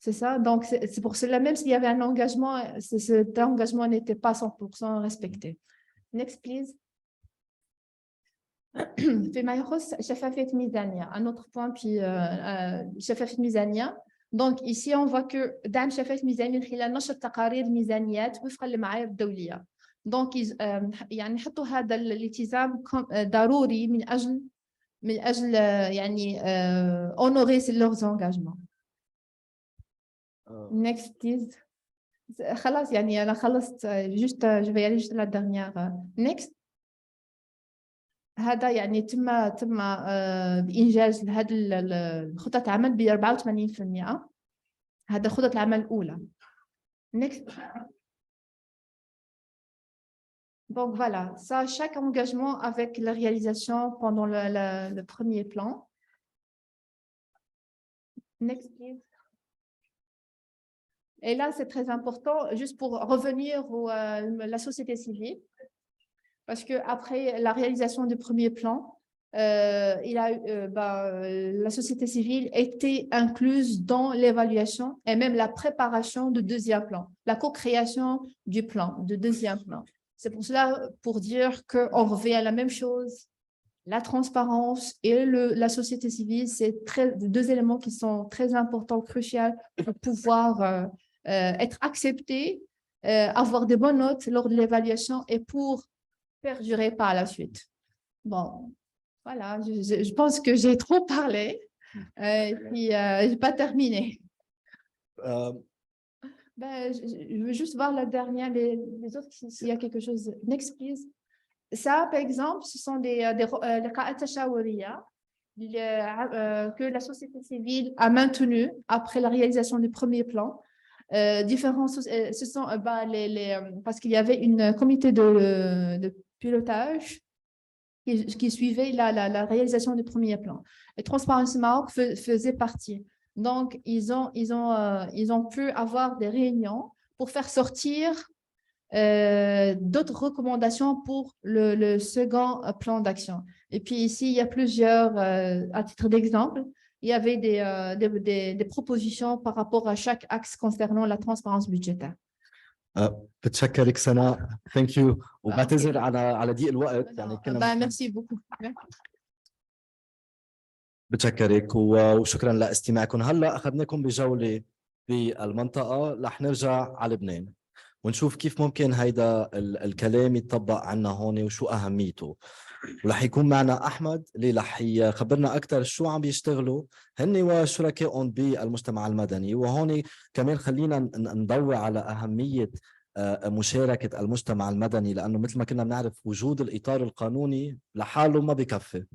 C'est ça, donc c'est pour cela, même s'il y avait un engagement, cet engagement n'était pas 100% respecté. Next, please. فيما يخص شفافية ميزانية, un autre point, puis شفافية ميزانية. Donc ici on voit que دعم شفافية ميزانية من خلال نشر تقارير الميزانيات وفقا للمعايير الدولية. Donc يعني حطوا هذا الالتزام ضروري من أجل يعني honorer leurs engagements. Next please. خلاص يعني أنا خلصت juste je vais aller juste la dernière. Next. هذا يعني تم بإنجاز هذه الخطط العمل ب 84%. هذا خطط العمل الأولى. Next. Donc voilà, ça, chaque engagement avec la réalisation pendant le premier plan. Next, please. Et là, c'est très important, juste pour revenir à la société civile, parce qu'après la réalisation du premier plan, la société civile était incluse dans l'évaluation et même la préparation du deuxième plan, la co-création du plan, du deuxième plan. C'est pour cela, pour dire qu'on revient à la même chose, la transparence et la société civile, c'est deux éléments qui sont très importants, cruciaux pour pouvoir être acceptés, avoir des bonnes notes lors de l'évaluation et pour perdurer par la suite. Bon, voilà, je pense que j'ai trop parlé et puis je n'ai pas terminé. Je veux juste voir la dernière, les autres, s'il y a quelque chose. Next, please. Ça, par exemple, ce sont des لقاءات تشاورية que la société civile a maintenu après la réalisation du premier plan. Ce sont parce qu'il y avait une comité de pilotage qui suivait la réalisation du premier plan. Et Transparency Maroc faisait partie. Donc, ils ont pu avoir des réunions pour faire sortir d'autres recommandations pour le second plan d'action. Et puis ici, il y a plusieurs, à titre d'exemple, il y avait des propositions par rapport à chaque axe concernant la transparence budgétaire. بتشكرك سناء، ثانك يو، وبعتذر على ضيق الوقت يعني كنا ميرسي بوكو. بتشكرك وشكرا لاستماعكم. هلا اخذناكم بجوله بالمنطقه، رح نرجع على لبنان ونشوف كيف ممكن هيدا الكلام يتطبق عنا هون وشو اهميته. ورح يكون معنا احمد اللي رح يخبرنا اكثر شو عم بيشتغلوا هن وشركائهم بالمجتمع المدني. وهون كمان خلينا نضوي على اهميه مشاركه المجتمع المدني، لانه مثل ما كنا بنعرف وجود الاطار القانوني لحاله ما بكفي،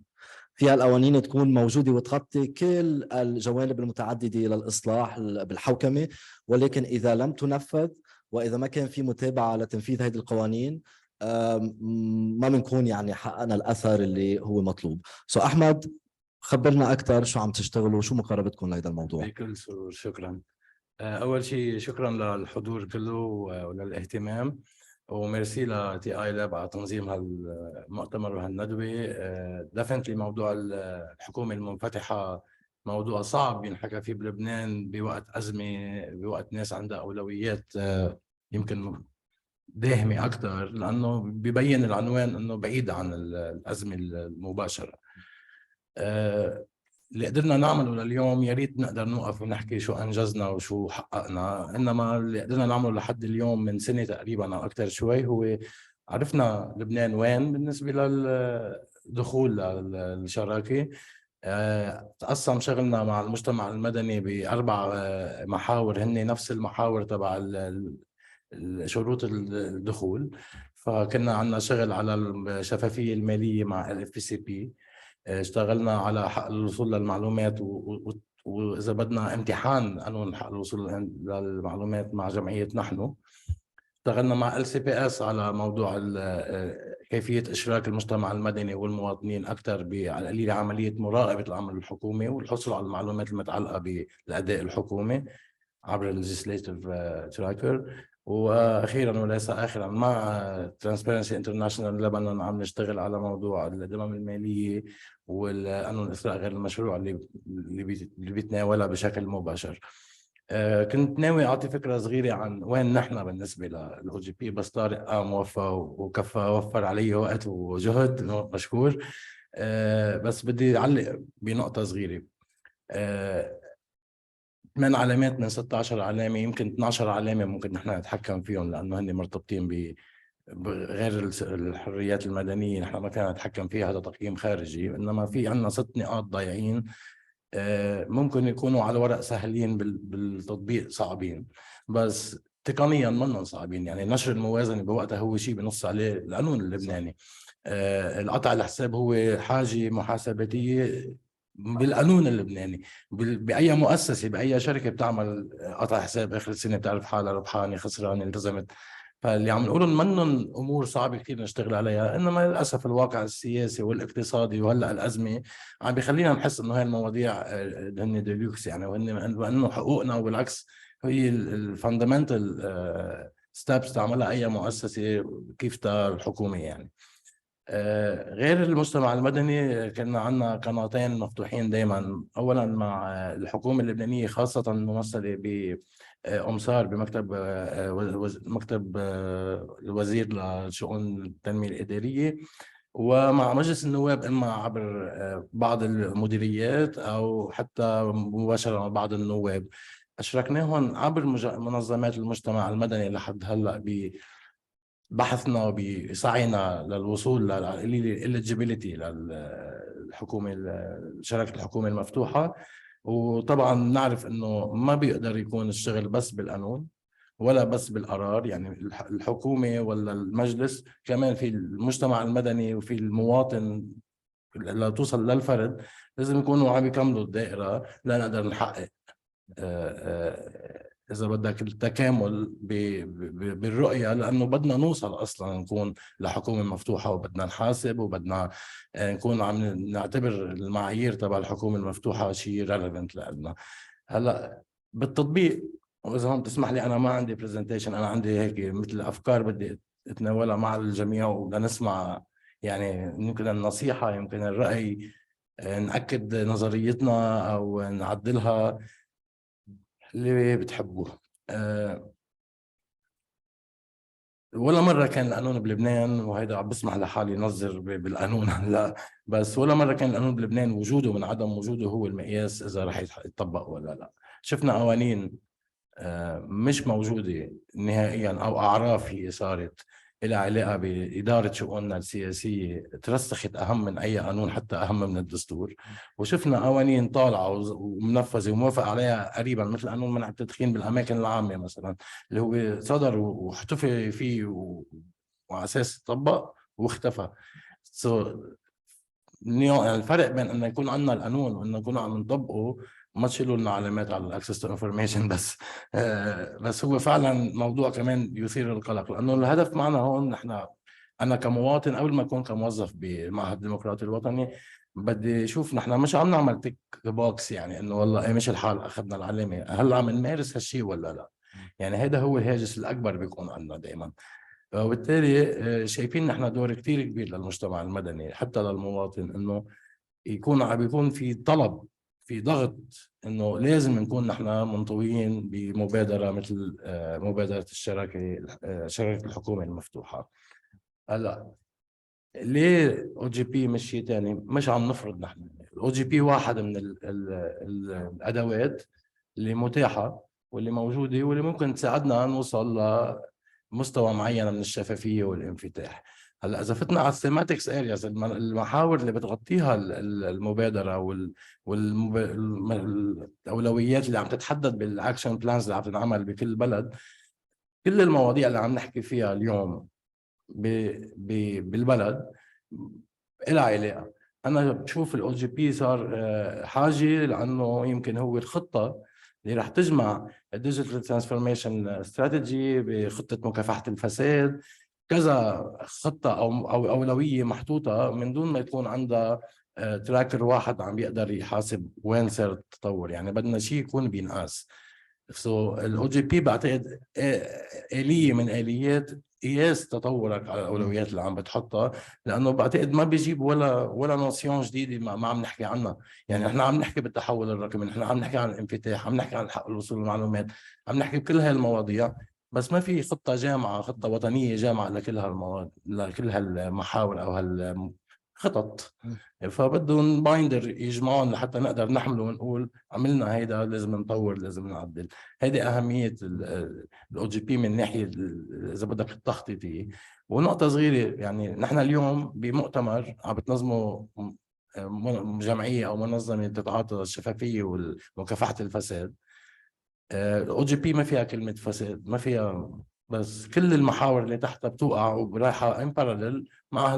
فيها القوانين تكون موجودة وتغطي كل الجوانب المتعددة للإصلاح بالحوكمة، ولكن إذا لم تنفذ وإذا ما كان في متابعة لتنفيذ هذه القوانين ما بنكون يعني حققنا الأثر اللي هو مطلوب. أحمد، خبرنا أكثر شو عم تشتغلوا وشو مقاربتكم لهذا الموضوع. بكل سرور، شكرا. أول شيء شكرا للحضور كله وللاهتمام، وميرسي لتي اي لاب على تنظيم هالمؤتمر وهالندوة. دفنتلي موضوع الحكومة المنفتحة موضوع صعب ينحكى فيه بلبنان بوقت أزمة، بوقت ناس عندها أولويات يمكن داهمة أكثر، لأنه ببين العنوان أنه بعيد عن الأزمة المباشرة. اللي قدرنا نعمله لليوم يا ريت نقدر نوقف ونحكي شو انجزنا وشو حققنا، انما اللي قدرنا نعمله لحد اليوم من سنه تقريبا او اكثر شوي هو عرفنا لبنان وين بالنسبه للدخول للشراكه. تقسم شغلنا مع المجتمع المدني باربع محاور، هن نفس المحاور تبع شروط الدخول. فكنا عندنا شغل على الشفافيه الماليه مع LFPCP، اشتغلنا على حق الوصول للمعلومات وإذا بدنا امتحان قانون حق الوصول للمعلومات مع جمعية نحن. اشتغلنا مع LCPS على موضوع كيفية إشراك المجتمع المدني والمواطنين أكثر على القليل عملية مراقبة العمل الحكومي والحصول على المعلومات المتعلقة بالأداء الحكومي عبر الليجيسليتيف تراكر. واخيرا وليس اخرا مع ترانسبيرنسي انترناشونال لبنان عم نشتغل على موضوع الذمم الماليه والقانون الاثراء غير المشروع اللي بيتناولها بشكل مباشر. كنت ناوي اعطي فكره صغيره عن وين نحن بالنسبه للاو جي بي، بس طارق قام وفى وكفى وفر علي وقت وجهد، مشكور. بس بدي اعلق بنقطه صغيره. 8 علامات من 16 علامة، يمكن 12 علامة ممكن نحن نتحكم فيهم لأنه هن مرتبطين بغير الحريات المدنية، نحن ما فينا نتحكم فيها، هذا تقييم خارجي. إنما في عنا 6 نقاط ضايعين ممكن يكونوا على الورق سهلين، بالتطبيق صعبين، بس تقنيا منهم صعبين. يعني نشر الموازنة بوقتها هو شيء بنص عليه القانون اللبناني. القطع الحساب هو حاجة محاسباتية بالقانون اللبناني. باي مؤسسه باي شركه بتعمل قطع حساب اخر السنه بتعرف حالها ربحانه خسرانه التزمت. فاللي عم نقوله منهم امور صعبه كثير نشتغل عليها، انما للاسف الواقع السياسي والاقتصادي وهلا الازمه عم بيخلينا نحس انه هاي المواضيع هن ديلوكس يعني، وانه حقوقنا، وبالعكس هي الفاندمنتال ستابس تعملها اي مؤسسه كيف الحكومه يعني. غير المجتمع المدني كنا عندنا قناتين مفتوحين دائما، اولا مع الحكومه اللبنانيه خاصه ممثله بأمصار بمكتب مكتب الوزير لشؤون التنميه الاداريه، ومع مجلس النواب اما عبر بعض المديريات او حتى مباشره مع بعض النواب. اشركناهم عبر منظمات المجتمع المدني لحد هلا بحثنا وبسعينا للوصول للإليجيبيليتي للحكومة، شركة الحكومة المفتوحة. وطبعا نعرف انه ما بيقدر يكون الشغل بس بالقانون ولا بس بالقرار، يعني الحكومة ولا المجلس، كمان في المجتمع المدني وفي المواطن لتوصل للفرد، لازم يكونوا عم يكملوا الدائرة لنقدر نحقق إذا بدك التكامل بالرؤية، لأنه بدنا نوصل أصلا نكون لحكومة مفتوحة، وبدنا نحاسب، وبدنا نكون عم نعتبر المعايير تبع الحكومة المفتوحة شيء ريليفنت لنا. هلا بالتطبيق، وإذا هم تسمح لي أنا ما عندي برزنتيشن، أنا عندي هيك مثل أفكار بدي أتناولها مع الجميع ولنسمع يعني يمكن النصيحة يمكن الرأي، نأكد نظريتنا أو نعدلها اللي بتحبوه. ولا مرة كان القانون بلبنان، وهيدا عم بسمح لحالي نظر بالقانون هلا، بس ولا مرة كان القانون بلبنان وجوده من عدم وجوده هو المقياس إذا رح يتطبق ولا لا. شفنا قوانين مش موجودة نهائيا، أو أعراف هي صارت إلها علاقة بإدارة شؤوننا السياسية ترسخت أهم من أي قانون، حتى أهم من الدستور. وشفنا قوانين طالعة ومنفذة وموافق عليها قريبا، مثل قانون منع التدخين بالأماكن العامة مثلا، اللي هو صدر واحتفي فيه وعلى أساس طبق واختفى. يعني الفرق بين انه يكون عندنا القانون وانه نكون عم نطبقه، ما تشيلوا لنا علامات على الاكسس تو انفورميشن بس. بس هو فعلا موضوع كمان يثير القلق، لانه الهدف معنا هون نحن، انا كمواطن قبل ما اكون كموظف بالمعهد الديمقراطي الوطني، بدي اشوف نحن مش عم نعمل تيك بوكس، يعني انه والله مش الحال اخذنا العلامه، هل عم نمارس هالشيء ولا لا؟ يعني هذا هو الهاجس الاكبر بيكون عندنا دائما. وبالتالي شايفين نحن دور كثير كبير للمجتمع المدني حتى للمواطن، انه بيكون في طلب، في ضغط، انه لازم نكون نحن منطويين بمبادره مثل مبادره شراكه الحكومه المفتوحه. هلا ليه او جي بي مش شيء ثاني؟ مش عم نفرض نحن، الاو جي بي واحد من الادوات اللي متاحه واللي موجوده واللي ممكن تساعدنا نوصل لمستوى معين من الشفافيه والانفتاح. هلا اذا فتنا على الثيماتكس ارياز، المحاور اللي بتغطيها المبادره والاولويات اللي عم تتحدد بالاكشن بلانز اللي عم تنعمل بكل بلد، كل المواضيع اللي عم نحكي فيها اليوم بالبلد إلها علاقه. انا بشوف الاو جي بي صار حاجه، لانه يمكن هو الخطه اللي رح تجمع الديجيتال ترانسفورميشن استراتيجي بخطه مكافحه الفساد، كذا خطه او اولويه محطوطه من دون ما يكون عندها تراكر واحد عم بيقدر يحاسب وين صار التطور. يعني بدنا شيء يكون بينقاس. الاو جي بي بعتقد آلية من آليات قياس تطورك على الأولويات اللي عم بتحطها، لأنه بعتقد ما بيجيب ولا نوسيون جديدة ما عم نحكي عنها. يعني نحن عم نحكي بالتحول الرقمي، نحن عم نحكي عن الانفتاح، عم نحكي عن الحق الوصول للمعلومات، عم نحكي بكل هاي المواضيع، بس ما في خطة جامعة، خطة وطنية جامعة لكل هالمواد، لكل هالمحاور أو هالخطط. فبدهم بايندر يجمعون لحتى نقدر نحمله ونقول عملنا هيدا، لازم نطور، لازم نعدل. هيدي أهمية الاو جي بي من ناحية إذا بدك التخطيطية. ونقطة صغيرة، يعني نحن اليوم بمؤتمر عم بتنظمه جمعية أو منظمة تتعاطى الشفافية ومكافحة الفساد. الاو جي بي ما فيها كلمة فساد، ما فيها، بس كل المحاور اللي تحتها بتوقع ورايحة ان باراليل مع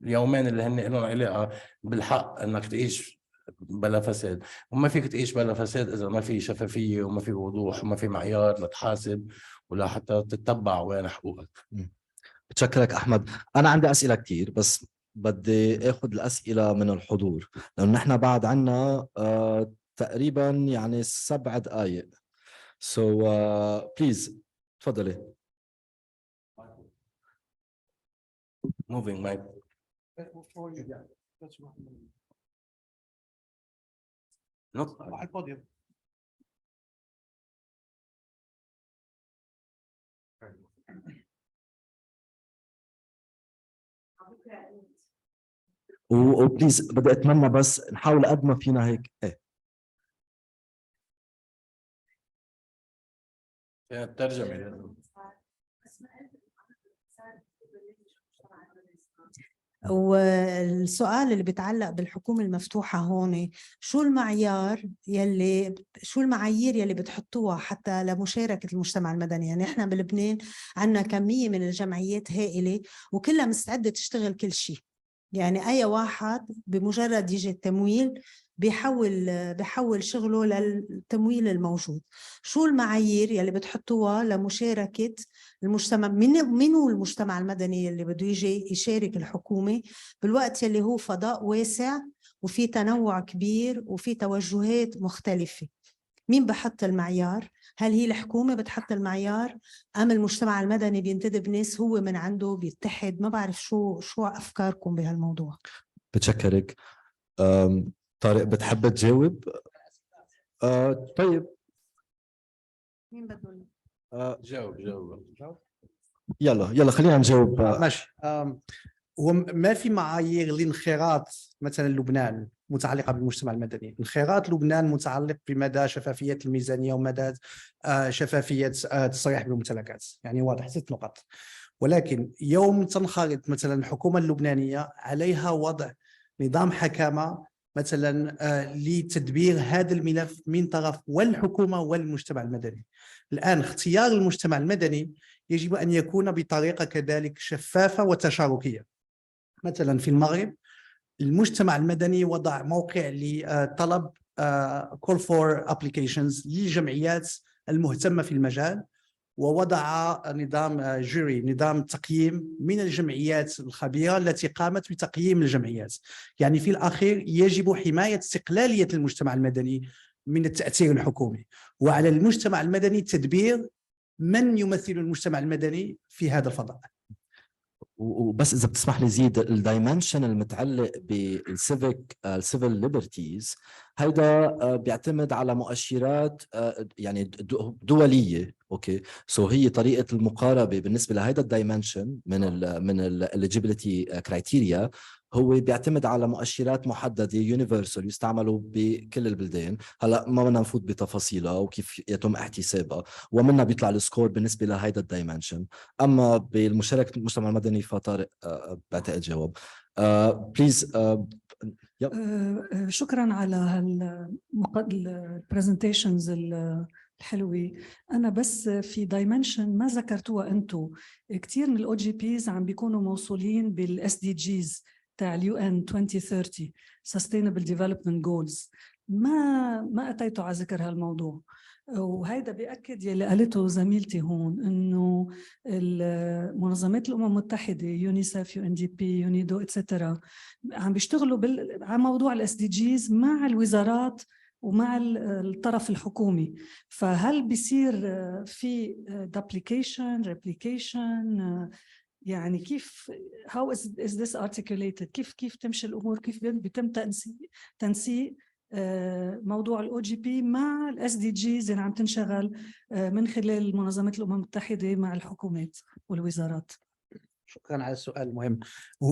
اليومين اللي هن لهم علاقة بالحق انك تعيش بلا فساد. وما فيك تعيش بلا فساد اذا ما في شفافية وما في وضوح وما في معيار لتحاسب ولا حتى تتبع وين حقوقك. بتشكرك أحمد. أنا عندي أسئلة كتير، بس بدي أخذ الأسئلة من الحضور، لأنه نحن بعد عنا تقريبا يعني 7 دقائق. So please تفضلي. Moving mic. على البوديوم. وبليز بدي اتمنى بس نحاول قد ما فينا هيك الترجمة لازم. والسؤال اللي بيتعلق بالحكومة المفتوحة هون، شو المعايير يلي بتحطوها حتى لمشاركة المجتمع المدني؟ يعني احنا بلبنان عنا كمية من الجمعيات هائلة وكلها مستعدة تشتغل كل شيء، يعني أي واحد بمجرد يجي التمويل بيحول شغله للتمويل الموجود. شو المعايير يلي بتحطوها لمشاركة المجتمع؟ منو المجتمع المدني اللي بده يجي يشارك الحكومة بالوقت يلي هو فضاء واسع وفي تنوع كبير وفي توجهات مختلفة؟ مين بحط المعيار؟ هل هي الحكومة بتحط المعيار أم المجتمع المدني بينتدب ناس هو من عنده بيتحد؟ ما بعرف شو أفكاركم بهالموضوع. بتشكرك. طارق بتحب تجاوب؟ طيب مين بده جاوب. يلا خلينا نجاوب. ماشي. هو ما في معايير لانخراط مثلا لبنان متعلقه بالمجتمع المدني. انخراط لبنان متعلق بمدى شفافيه الميزانيه ومدى شفافيه التصريح بالممتلكات، يعني واضح 6 نقط. ولكن يوم تنخرط مثلا الحكومه اللبنانيه عليها وضع نظام حكامه مثلا لتدبير هذا الملف من طرف والحكومه والمجتمع المدني. الان اختيار المجتمع المدني يجب ان يكون بطريقه كذلك شفافه وتشاركيه. مثلا في المغرب المجتمع المدني وضع موقع لطلب call for applications للجمعيات المهتمة في المجال، ووضع نظام جوري، نظام تقييم من الجمعيات الخبيرة التي قامت بتقييم الجمعيات. يعني في الأخير يجب حماية استقلالية المجتمع المدني من التأثير الحكومي، وعلى المجتمع المدني تدبير من يمثل المجتمع المدني في هذا الفضاء. وبس اذا بتسمح لي زيد، الدايمنشن المتعلق بالسيفل ليبرتيز هيدا بيعتمد على مؤشرات يعني دوليه. اوكي، هي طريقه المقاربه بالنسبه لهيدا الدايمنشن من الاليجيبيليتي كرايتيريا هو بيعتمد على مؤشرات محدده يونيفرسال يستعملوا بكل البلدان. هلا ما بدنا نفوت بتفاصيلها وكيف يتم احتسابها، ومنها بيطلع السكور بالنسبه لهيدا الدايمنشن. اما بالمشاركه المجتمع المدني فطارق بعتقد جواب. بليز. شكرا على البرزنتيشنز الحلوة. أنا بس في دايمنشن ما ذكرتوها أنتو، كتير من الأو جي بيز عم بيكونوا موصولين بالاس دي جيز تاع اليو ان 2030 Sustainable Development Goals. ما أتيتوا على ذكر هالموضوع، وهيدا بيأكد يلي قالته زميلتي هون إنه منظمات الأمم المتحدة يونيسف UNDP يونيدو اتسترا عم بيشتغلوا على موضوع الاس دي جيز مع الوزارات ومع الطرف الحكومي. فهل بيصير في duplication replication؟ يعني كيف how is this articulated؟ كيف تمشي الأمور؟ كيف بيتم تنسيق موضوع الاو جي بي مع الاس دي جيز اللي عم تنشغل من خلال منظمات الأمم المتحدة مع الحكومات والوزارات؟ شكرا على السؤال المهم.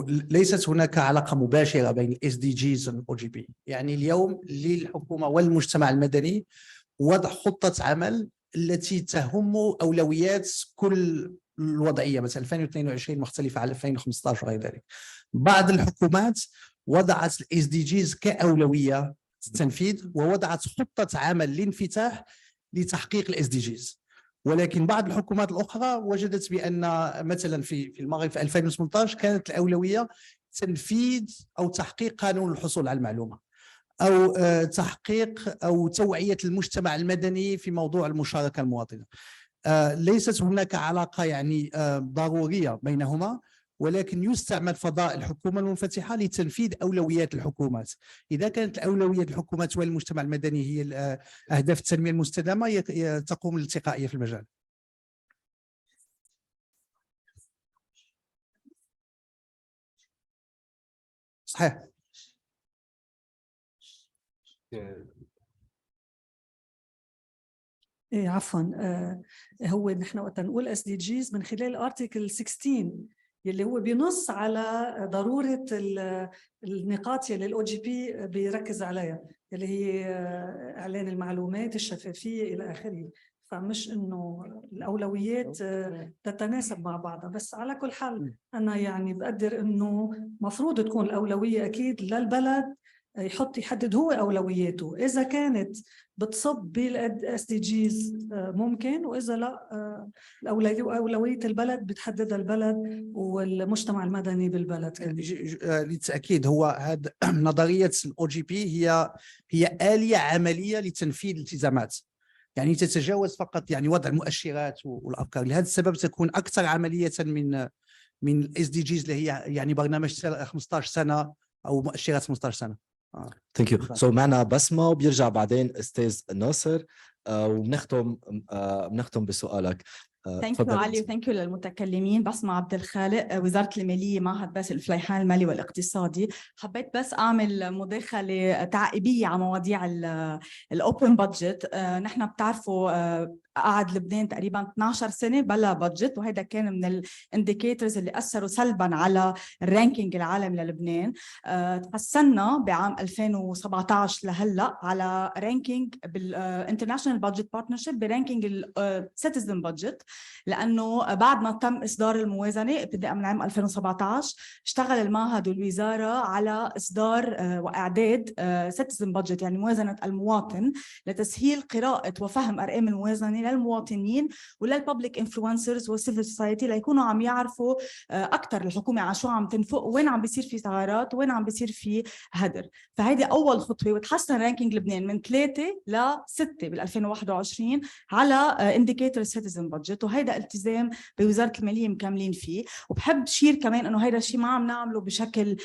ليست هناك علاقة مباشرة بين الاس دي جيز والاو جي بي. يعني اليوم للحكومة والمجتمع المدني وضع خطة عمل التي تهم أولويات كل الوضعية، مثلا 2022 مختلفة على 2015 وغير ذلك. بعض الحكومات وضعت الاس دي جيز كأولوية التنفيذ ووضعت خطة عمل لانفتاح لتحقيق الاس دي جيز. ولكن بعض الحكومات الأخرى وجدت بأن مثلا في المغرب في 2018 كانت الأولوية تنفيذ أو تحقيق قانون الحصول على المعلومة، أو تحقيق أو توعية المجتمع المدني في موضوع المشاركة المواطنة. ليست هناك علاقة يعني ضرورية بينهما، ولكن يستعمل فضاء الحكومة المنفتحة لتنفيذ أولويات الحكومات. إذا كانت الأولويات الحكومات والمجتمع المدني هي أهداف التنمية المستدامة تقوم الالتقائية في المجال. صحيح. إيه عفوا، هو نحن وقت نقول اس دي جيز من خلال ارتيكل 16 يلي هو بينص على ضرورة النقاط يلي الاو جي بي بيركز عليها، يلي هي اعلان المعلومات، الشفافية الى اخره. فمش انه الاولويات تتناسب مع بعضها. بس على كل حال انا يعني بقدر انه مفروض تكون الاولوية اكيد للبلد يحدد هو اولوياته. اذا كانت بتصب بالاس دي جيز ممكن، واذا لا اولويه البلد بتحددها البلد والمجتمع المدني بالبلد. للتاكيد هو هذا نظريه الاو جي بي هي اليه عمليه لتنفيذ الالتزامات، يعني تتجاوز فقط يعني وضع المؤشرات والافكار. لهذا السبب تكون اكثر عمليه من الاس دي جيز اللي هي يعني برنامج 15 سنه او مؤشرات 15 سنه. ثانك يو. معنا بسمة وبيرجع بعدين استاذ ناصر وبنختم بسؤالك. ثانك يو علي، وثانك يو للمتكلمين. بسمة عبد الخالق، وزارة المالية، معهد باسل الفليحان المالي والاقتصادي. حبيت بس أعمل مداخلة تعقيبية على مواضيع الأوبن بادجت. نحن بتعرفوا قعد لبنان تقريبا 12 سنة بلا بادجت، وهذا كان من الانديكيتورز اللي أثروا سلبا على الرانكينج العالمي للبنان. تحسنا بعام 2017 لهلا على رانكينج بالانترناشونال بادجت بارتنرشيب برانكينج السيتيزن بادجت، لأنه بعد ما تم إصدار الموازنة ابتداء من عام 2017 اشتغل المعهد والوزارة على إصدار وإعداد سيتيزن بادجت، يعني موازنة المواطن، لتسهيل قراءة وفهم أرقام الموازنة للمواطنين وللببليك انفلونسرز والسيفل سوسايتي، ليكونوا عم يعرفوا أكثر الحكومة على شو عم تنفق، وين عم بيصير في ثغرات، وين عم بيصير في هدر. فهيدي أول خطوة، وتحسن رانكينج لبنان من 3 ل 6 بال 2021 على انديكيتور سيتيزن بادجت، وهيدا التزام بوزارة المالية مكملين فيه. وبحب شير كمان إنه هيدا الشيء ما عم نعمله بشكل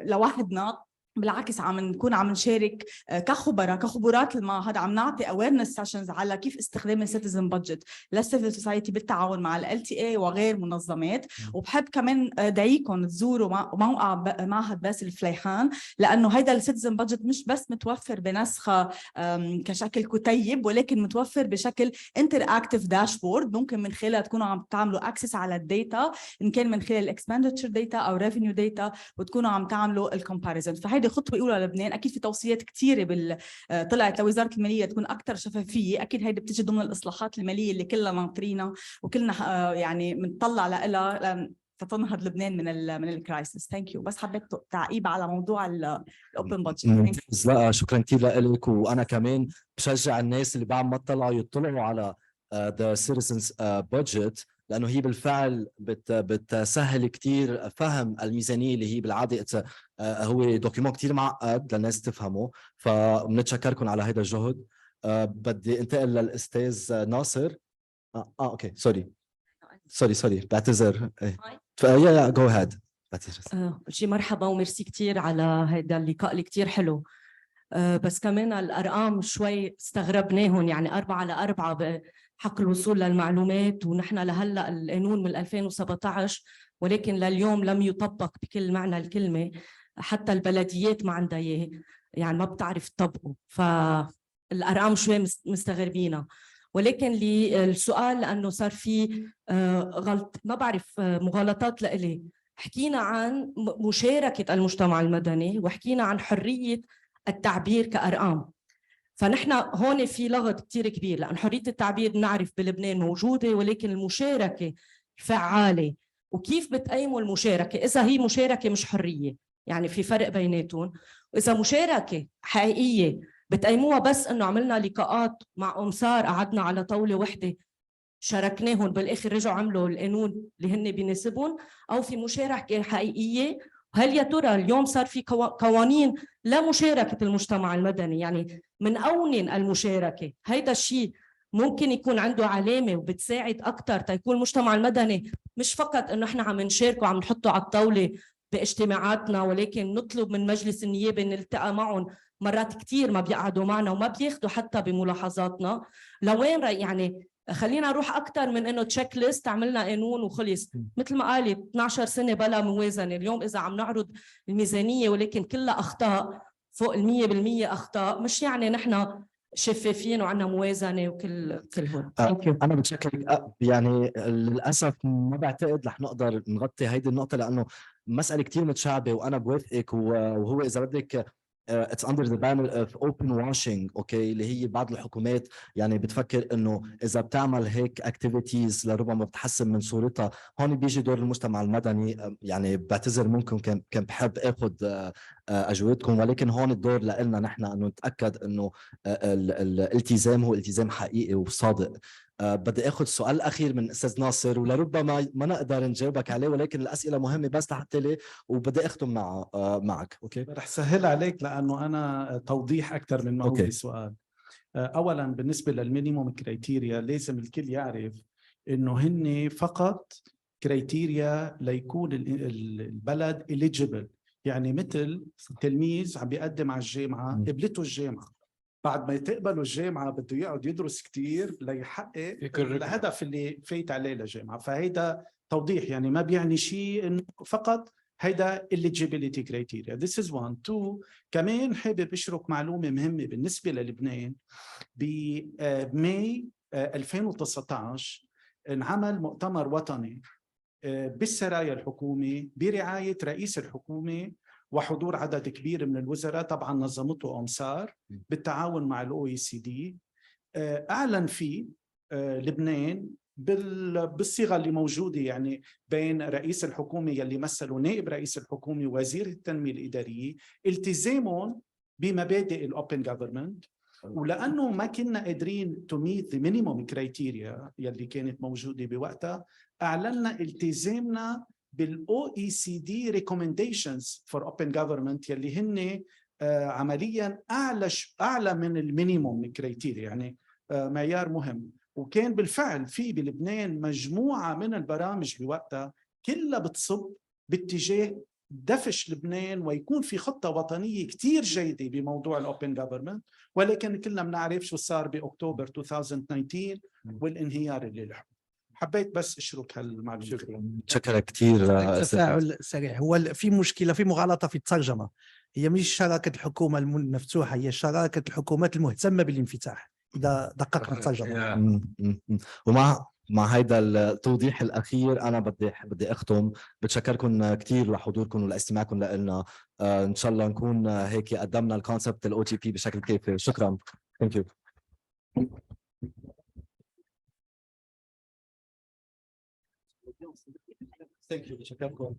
لوحدنا، بالعكس عم نكون عم نشارك كخبرات المعهد، عم نعطي awareness sessions على كيف استخدام السيتيزن بادجت للسيفل سوسايتي بالتعاون مع LTA وغير منظمات. وبحب كمان دعيكم تزوروا موقع معهد باسل الفليحان، لأنه هيدا السيتيزن بادجت مش بس متوفر بنسخة كشكل كتيب، ولكن متوفر بشكل interactive dashboard ممكن من خلالها تكونوا عم تعملوا access على الداتا، إن كان من خلال expenditure data أو revenue data، وتكونوا عم تعملوا الكومباريزن. فهيدي خطوة أولى لبنان. أكيد في توصيات كثيرة طلعت لوزارة المالية تكون أكثر شفافية، أكيد هيدي بتيجي ضمن الإصلاحات المالية اللي كلنا ناطرينها وكلنا يعني بنطلع لها تنهض لبنان من الكرايسيس. ثانك يو. بس حبيت تعقيب على موضوع الاوبن بادجت. لا شكرا كثير لك، وانا كمان بشجع الناس اللي بعد ما يطلعوا على the citizens budget، لانه هي بالفعل بتسهل كثير فهم الميزانيه اللي هي بالعاده هو دوكيومون كثير معقد للناس تفهمه. فبنتشكركم على هذا الجهد. بدي انتقل للاستاذ ناصر. اوكي سوري بعتذر. يا جو هاد. شي مرحبا وميرسي كتير على هذا اللقاء اللي كتير حلو. بس كمان الأرقام شوي استغربناهم، يعني 4/4 بحق الوصول للمعلومات، ونحن لهلأ القانون من 2017 ولكن لليوم لم يطبق بكل معنى الكلمة، حتى البلديات ما عندها إياه، يعني ما بتعرف تطبقه، فالأرقام شوي مستغربينها. ولكن السؤال لأنه صار في غلط، ما بعرف مغالطات لإلي. حكينا عن مشاركة المجتمع المدني وحكينا عن حرية التعبير كأرقام، فنحن هون في لغط كتير كبير، لأن حرية التعبير نعرف بلبنان موجودة، ولكن المشاركة فعالة. وكيف بتقيموا المشاركة؟ إذا هي مشاركة مش حرية، يعني في فرق بيناتهم. وإذا مشاركة حقيقية بتقيموها بس إنه عملنا لقاءات مع أمصار، قعدنا على طاولة وحدة شاركناهم بالآخر رجعوا عملوا القانون اللي هن بيناسبهم، أو في مشاركة حقيقية؟ هل يا ترى اليوم صار في قوانين لمشاركة المجتمع المدني، يعني من أونن المشاركة؟ هيدا الشيء ممكن يكون عنده علامة وبتساعد أكتر تيكون المجتمع المدني مش فقط إنه إحنا عم نشاركه وعم نحطه على الطاولة باجتماعاتنا، ولكن نطلب من مجلس النيابة نلتقى معهم. مرات كتير ما بيقعدوا معنا وما بياخدوا حتى بملاحظاتنا. لوين يعني خلينا نروح أكتر من إنه تشيك ليست عملنا قانون وخلص. مثل ما قالت 12 سنة بلا موازنة، اليوم إذا عم نعرض الميزانية ولكن كلها أخطاء فوق 100% أخطاء، مش يعني نحن شفافين وعنا موازنة وكل هون. أنا بشكل يعني للأسف ما بعتقد رح نقدر نغطي هيدي النقطة، لأنه مسألة كتير متشعبة، وأنا بوافقك. وهو إذا بدك it's under the banner of open washing، اوكي، اللي هي بعض الحكومات يعني بتفكر انه اذا بتعمل هيك activities لربما بتحسن من صورتها. هون بيجي دور المجتمع المدني. يعني بعتذر منكم، كان بحب اخذ اجوبتكم، ولكن هون الدور لنا نحن انه نتاكد انه الالتزام هو التزام حقيقي وصادق. بدي اخذ سؤال اخير من استاذ ناصر، ولربما ما نقدر نجاوبك عليه، ولكن الاسئله مهمه بس لحتى لي، وبدي اختم معك. اوكي رح سهل عليك لانه انا توضيح اكثر من ما هو بسؤال. اولا بالنسبه للمينيموم كرايتيريا، لازم الكل يعرف انه هن فقط كرايتيريا ليكون البلد eligible. يعني مثل تلميذ عم بيقدم على الجامعه، قبلته الجامعه، بعد ما يتقبلوا الجامعة بده يقعد يدرس كتير ليحقق الهدف اللي فايت عليه للجامعة. فهيدا توضيح، يعني ما بيعني شيء، إنه فقط هيدا eligibility criteria. This is one. Two, كمان حابب أشرك معلومة مهمة بالنسبة للبنان. بماي 2019 انعمل مؤتمر وطني بالسرايا الحكومي برعاية رئيس الحكومة وحضور عدد كبير من الوزراء، طبعا نظمته أمصار بالتعاون مع الOECD. أعلن فيه لبنان بالصيغة اللي موجودة، يعني بين رئيس الحكومة يلي مثلوا نائب رئيس الحكومة ووزير التنمية الإدارية، التزامهم بمبادئ الأوبن جوفرمنت. ولأنه ما كنا قادرين to meet the minimum criteria يلي كانت موجودة بوقتها، أعلنا التزامنا بالOECD recommendations for open government يلي هن عمليا أعلى من المينيموم كريتيريا، يعني معيار مهم. وكان بالفعل في بلبنان مجموعة من البرامج بوقتها كلها بتصب باتجاه دفش لبنان ويكون في خطة وطنية كتير جيدة بموضوع الأوبن جوفرمنت، ولكن كلنا بنعرف شو صار بأكتوبر 2019 والانهيار اللي لحق. حبيت بس اشرك هالمعلومة. شكرا كثير. تفاعل سريع. هو في مشكلة، في مغالطة في الترجمة. هي مش شراكة الحكومة المفتوحة، هي شراكة الحكومات المهتمة بالانفتاح إذا دققنا الترجمة. مع هيدا التوضيح الأخير أنا بدي أختم. بتشكركم كثير لحضوركم ولاستماعكم لنا. إن شاء الله نكون هيك قدمنا الكونسبت الOGP بشكل كافي. شكرا. Thank you. Thank you. شكرا.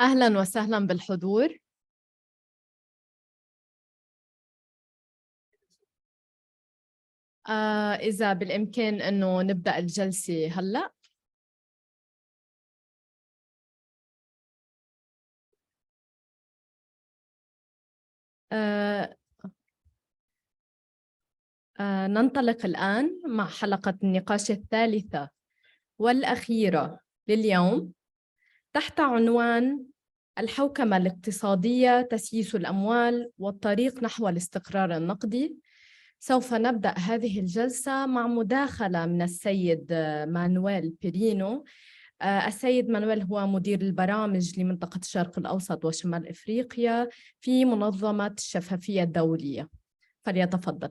أهلاً وسهلاً بالحضور. إذا بالإمكان إنه نبدأ الجلسة هلأ. ننطلق الآن مع حلقة النقاش الثالثة والأخيرة لليوم تحت عنوان الحوكمة الاقتصادية، تسييس الأموال والطريق نحو الاستقرار النقدي. سوف نبدأ هذه الجلسة مع مداخلة من السيد مانويل بيرينو. السيد مانويل هو مدير البرامج لمنطقة الشرق الأوسط وشمال إفريقيا في منظمة الشفافية الدولية، فليتفضل.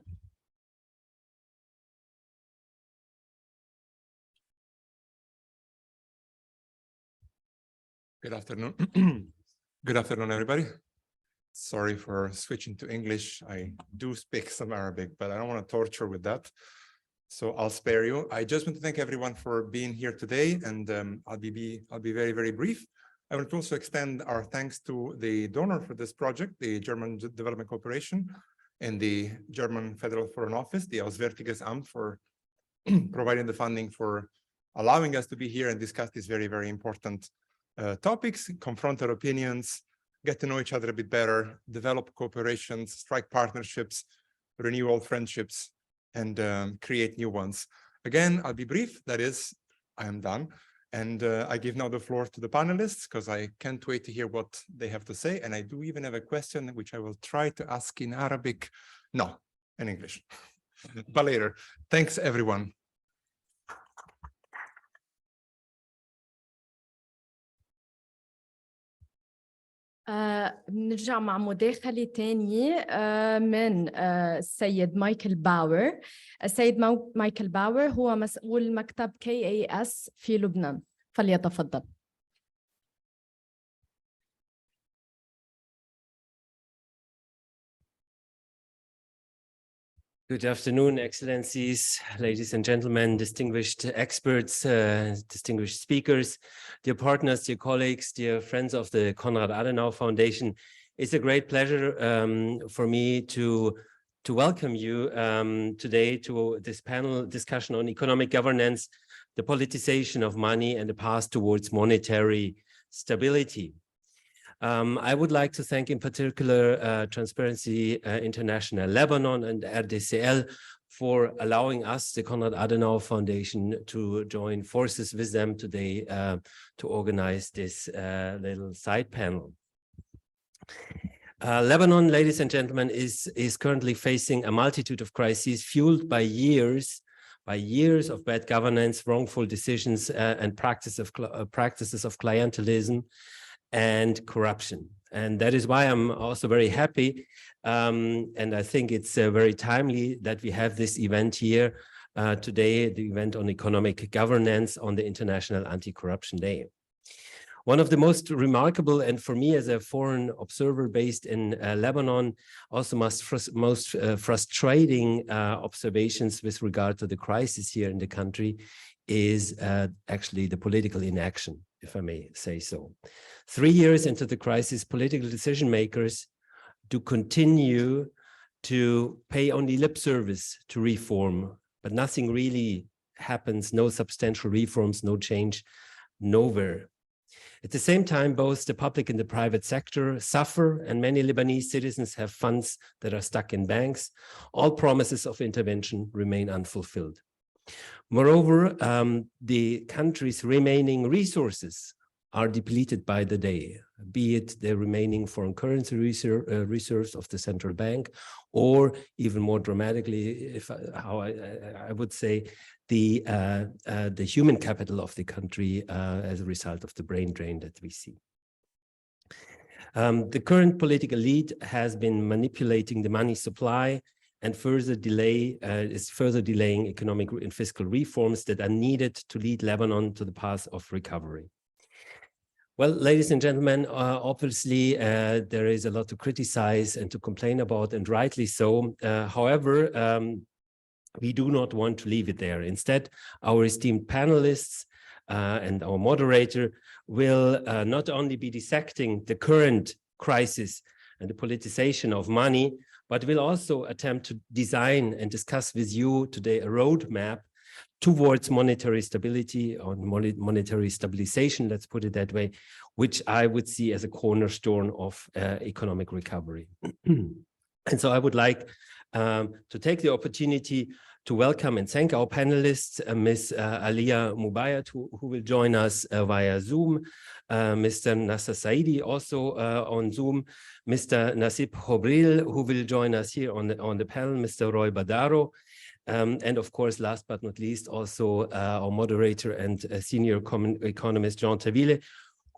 Good afternoon. Good afternoon, everybody. Sorry for switching to English. I do speak some Arabic, but I don't want to torture with that. So I'll spare you. I just want to thank everyone for being here today, and I'll be very, very brief. I want to also extend our thanks to the donor for this project, the German Development Corporation and the German Federal Foreign Office, the Auswärtiges Amt, for providing the funding for allowing us to be here and discuss these very, very important topics, confront our opinions, get to know each other a bit better, develop cooperations, strike partnerships, renew old friendships, and create new ones. Again, I'll be brief. That is, I am done. And I give now the floor to the panelists because I can't wait to hear what they have to say. And I do even have a question which I will try to ask in Arabic. No, in English, but later. Thanks, everyone. نرجع مع مداخلة تانية من السيد مايكل باور. السيد مايكل باور هو مسؤول مكتب KAS في لبنان، فليتفضل. Good afternoon, Excellencies, ladies and gentlemen, distinguished experts, distinguished speakers, dear partners, dear colleagues, dear friends of the Konrad Adenauer Foundation. It's a great pleasure for me to welcome you today to this panel discussion on economic governance, the politicization of money, and the path towards monetary stability. I would like to thank in particular Transparency International Lebanon and RDCL for allowing us, the Konrad Adenauer Foundation, to join forces with them today to organize this little side panel. Lebanon, ladies and gentlemen, is currently facing a multitude of crises fueled by years of bad governance, wrongful decisions, and practices of clientelism and corruption. And that is why I'm also very happy, and I think it's very timely that we have this event here today, the event on economic governance on the International Anti-Corruption Day. One of the most remarkable, and for me as a foreign observer based in Lebanon, also most frustrating observations with regard to the crisis here in the country is actually the political inaction, if I may say so. 3 years into the crisis, political decision makers do continue to pay only lip service to reform, but nothing really happens, no substantial reforms, no change, nowhere. At the same time, both the public and the private sector suffer, and many Lebanese citizens have funds that are stuck in banks. All promises of intervention remain unfulfilled. Moreover, the country's remaining resources are depleted by the day, be it the remaining foreign currency reserves of the central bank, or even more dramatically, I would say, the human capital of the country as a result of the brain drain that we see. The current political elite has been manipulating the money supply and is further delaying economic and fiscal reforms that are needed to lead Lebanon to the path of recovery. Well, ladies and gentlemen, obviously there is a lot to criticize and to complain about, and rightly so. However, we do not want to leave it there. Instead, our esteemed panelists and our moderator will not only be dissecting the current crisis and the politicization of money, but will also attempt to design and discuss with you today a roadmap towards monetary stability or monetary stabilization, let's put it that way, which I would see as a cornerstone of economic recovery. And so I would like to take the opportunity to welcome and thank our panelists, Ms. Alia Mubayat, who will join us via Zoom, Mr. Nasser Saidi also on Zoom, Mr. Nasib Hobril, who will join us here on the panel, Mr. Roy Badaro, and of course, last but not least, also our moderator and senior economist, Jean Taville,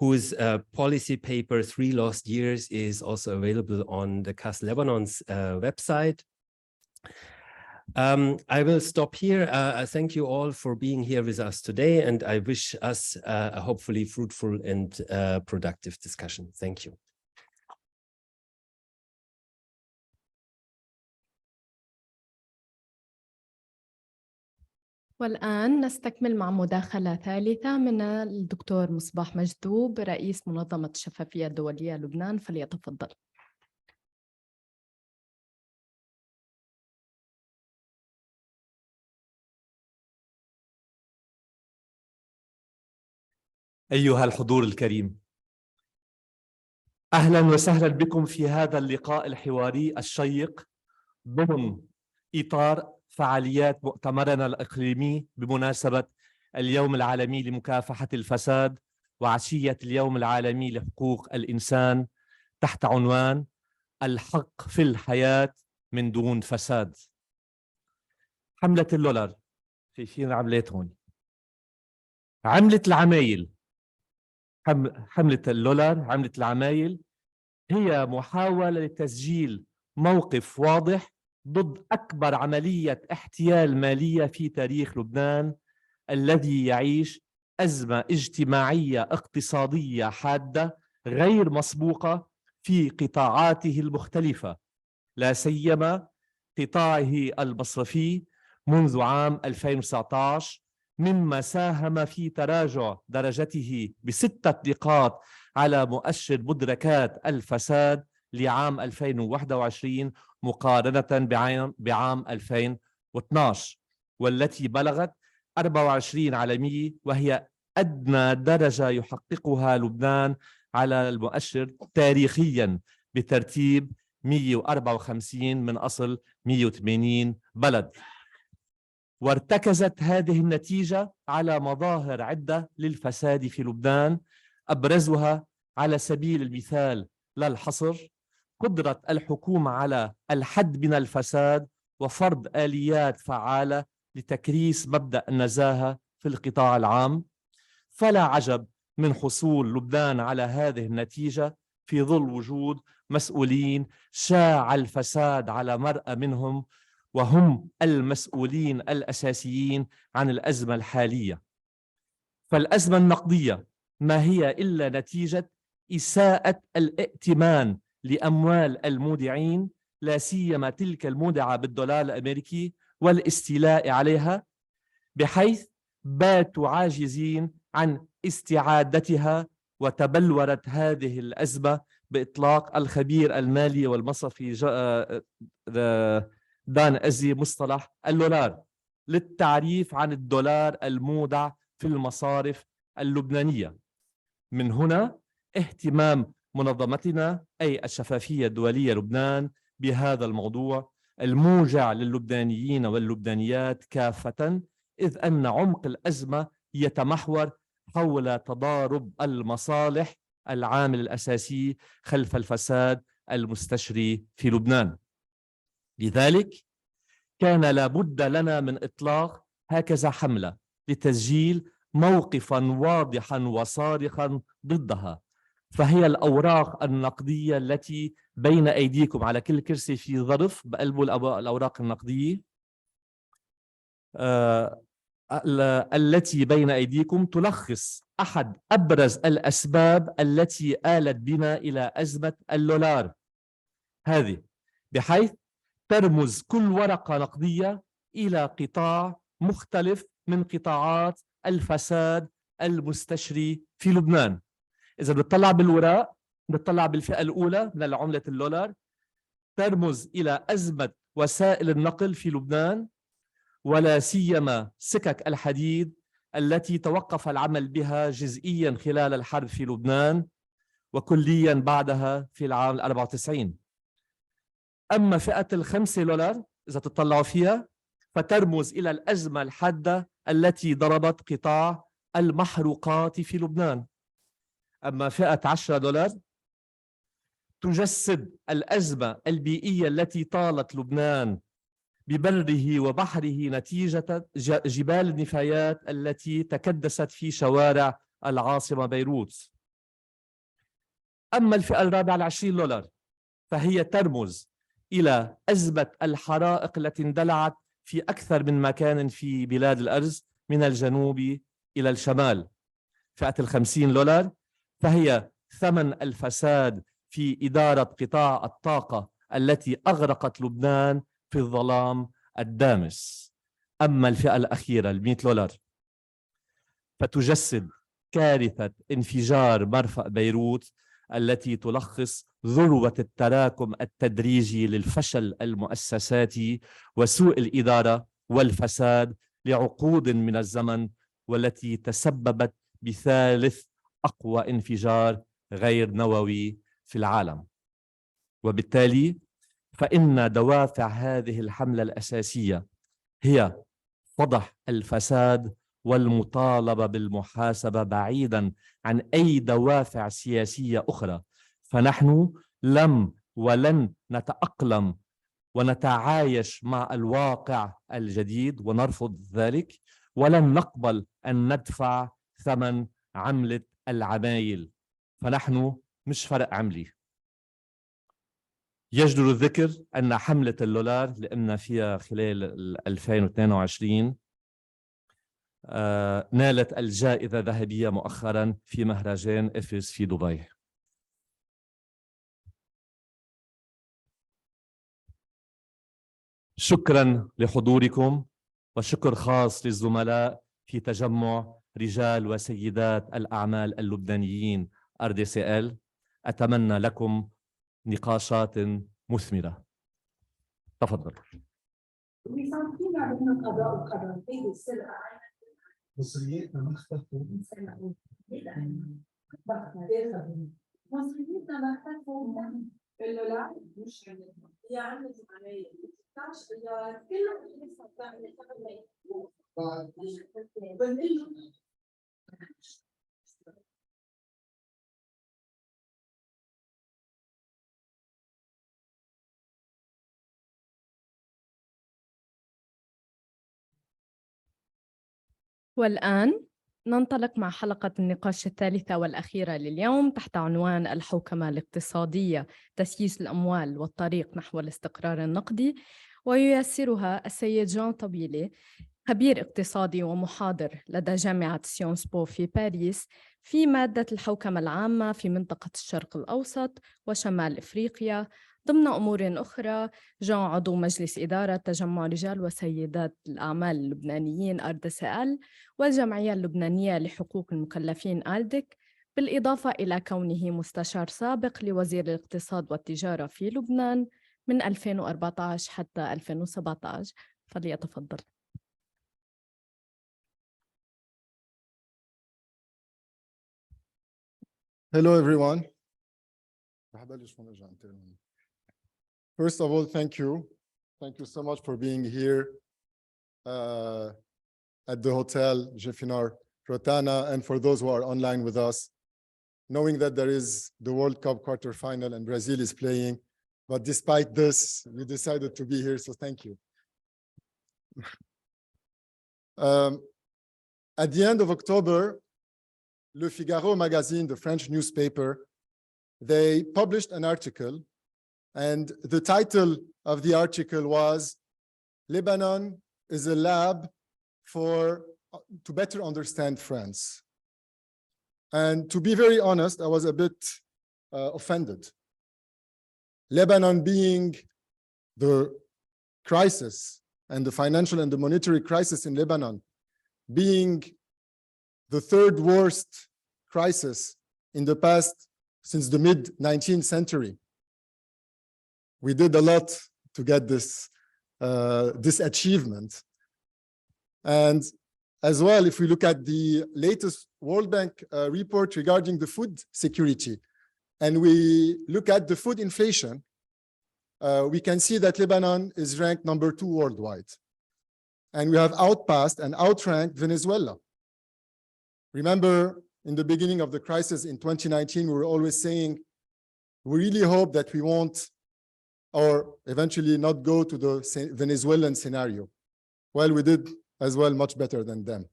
whose policy paper, 3 Lost Years, is also available on the CAS Lebanon's website. I will stop here. I thank you all for being here with us today, and I wish us a hopefully fruitful and productive discussion. Thank you. والآن نستكمل مع مداخلة ثالثة من الدكتور مصباح مجذوب رئيس منظمة الشفافية الدولية لبنان، فليتفضل. أيها الحضور الكريم، أهلا وسهلا بكم في هذا اللقاء الحواري الشيق ضمن إطار فعاليات مؤتمرنا الإقليمي بمناسبة اليوم العالمي لمكافحة الفساد وعشية اليوم العالمي لحقوق الإنسان تحت عنوان الحق في الحياة من دون فساد. حملة اللولار، شايفين عملات هون، عملة العمايل، حملة اللولار، عملة العمايل هي محاولة لتسجيل موقف واضح ضد أكبر عملية احتيال مالية في تاريخ لبنان الذي يعيش أزمة اجتماعية اقتصادية حادة غير مسبوقة في قطاعاته المختلفة، لا سيما قطاعه المصرفي منذ عام 2019، مما ساهم في تراجع درجته ب6 نقاط على مؤشر مدركات الفساد لعام 2021 مقارنة بعام 2012، والتي بلغت 24 على 100، وهي أدنى درجة يحققها لبنان على المؤشر تاريخيا بترتيب 154 من أصل 180 بلد. وارتكزت هذه النتيجة على مظاهر عدة للفساد في لبنان، أبرزها على سبيل المثال لا الحصر قدرة الحكومة على الحد من الفساد وفرض آليات فعالة لتكريس مبدأ النزاهة في القطاع العام. فلا عجب من حصول لبنان على هذه النتيجة في ظل وجود مسؤولين شاع الفساد على مرأى منهم، وهم المسؤولين الأساسيين عن الأزمة الحالية. فالأزمة النقدية ما هي إلا نتيجة إساءة الائتمان لأموال المودعين، لا سيما تلك المودعة بالدولار الأمريكي، والاستيلاء عليها، بحيث باتوا عاجزين عن استعادتها. وتبلورت هذه الأزمة بإطلاق الخبير المالي والمصرفي دان أزي مصطلح اللولار للتعريف عن الدولار المودع في المصارف اللبنانية. من هنا اهتمام منظمتنا أي الشفافية الدولية لبنان بهذا الموضوع الموجع للبنانيين واللبنانيات كافة، إذ أن عمق الأزمة يتمحور حول تضارب المصالح العامل الأساسي خلف الفساد المستشري في لبنان. لذلك كان لابد لنا من إطلاق هكذا حملة لتسجيل موقفا واضحا وصارخا ضدها، فهي الأوراق النقدية التي بين أيديكم على كل كرسي في ظرف بقلبه الأوراق النقدية. التي بين أيديكم تلخص أحد أبرز الأسباب التي آلت بنا إلى أزمة اللولار هذه، بحيث ترمز كل ورقة نقدية إلى قطاع مختلف من قطاعات الفساد المستشري في لبنان. إذا بنطلع بالوراق، بنطلع بالفئة الأولى من العملة اللولار، ترمز إلى أزمة وسائل النقل في لبنان، ولا سيما سكك الحديد التي توقف العمل بها جزئيا خلال الحرب في لبنان وكليا بعدها في العام 94. أما فئة $5 إذا تطلعوا فيها فترمز إلى الأزمة الحادة التي ضربت قطاع المحروقات في لبنان. أما فئة $10 تجسد الأزمة البيئية التي طالت لبنان ببره وبحره نتيجة جبال النفايات التي تكدست في شوارع العاصمة بيروت. أما الفئة الرابعة $20 فهي ترمز إلى أزمة الحرائق التي اندلعت في أكثر من مكان في بلاد الأرز من الجنوب إلى الشمال. فئة $50 فهي ثمن الفساد في إدارة قطاع الطاقة التي أغرقت لبنان في الظلام الدامس. أما الفئة الأخيرة $100 فتجسد كارثة انفجار مرفأ بيروت التي تلخص ذروة التراكم التدريجي للفشل المؤسساتي وسوء الإدارة والفساد لعقود من الزمن، والتي تسببت بثالث أقوى انفجار غير نووي في العالم. وبالتالي فإن دوافع هذه الحملة الأساسية هي فضح الفساد والمطالبة بالمحاسبة بعيدا عن أي دوافع سياسية أخرى. فنحن لم ولن نتأقلم ونتعايش مع الواقع الجديد ونرفض ذلك، ولن نقبل أن ندفع ثمن عملة العمايل. فنحن مش فرق عملي. يجدر الذكر أن حملة اللولار لأن فيها خلال 2022 نالت الجائزة الذهبية مؤخرا في مهرجان إفس في دبي. شكرا لحضوركم، وشكر خاص للزملاء في تجمع رجال وسيدات الأعمال اللبنانيين RDCL. أتمنى لكم نقاشات مثمرة. تفضل. مصريتنا ما اختفوا. مصريتنا ما اختفوا. اللولار مش هي عملت عملية 16 دولار كله لسه بتعمل والآن ننطلق مع حلقة النقاش الثالثة والأخيرة لليوم تحت عنوان الحوكمة الاقتصادية، تسييس الأموال والطريق نحو الاستقرار النقدي، وييسرها السيد جان طبيلي، خبير اقتصادي ومحاضر لدى جامعة سيونس بو في باريس في مادة الحوكمة العامة في منطقة الشرق الأوسط وشمال إفريقيا. ضمن أمور أخرى، جان عضو مجلس إدارة تجمع رجال وسيدات الأعمال اللبنانيين RDCL والجمعية اللبنانية لحقوق المكلفين آلدك، بالإضافة إلى كونه مستشار سابق لوزير الاقتصاد والتجارة في لبنان من 2014 حتى 2017. فليتفضل. Hello everyone. First of all, thank you. Thank you so much for being here at the Hotel Jeffinar Rotana, and for those who are online with us, knowing that there is the World Cup quarterfinal and Brazil is playing, but despite this, we decided to be here, so thank you. At the end of October, Le Figaro magazine, the French newspaper, they published an article, and the title of the article was "Lebanon is a lab for to better understand France. And to be very honest, I was a bit offended. Lebanon being the crisis and the financial and the monetary crisis in Lebanon being the third worst crisis in the past since the mid-19th century. We did a lot to get this achievement. And as well, if we look at the latest World Bank report regarding the food security, and we look at the food inflation, we can see that Lebanon is ranked number 2 worldwide. And we have outpassed and outranked Venezuela. Remember, in the beginning of the crisis in 2019, we were always saying, we really hope that we won't, or eventually not go to the Venezuelan scenario. Well, we did as well much better than them.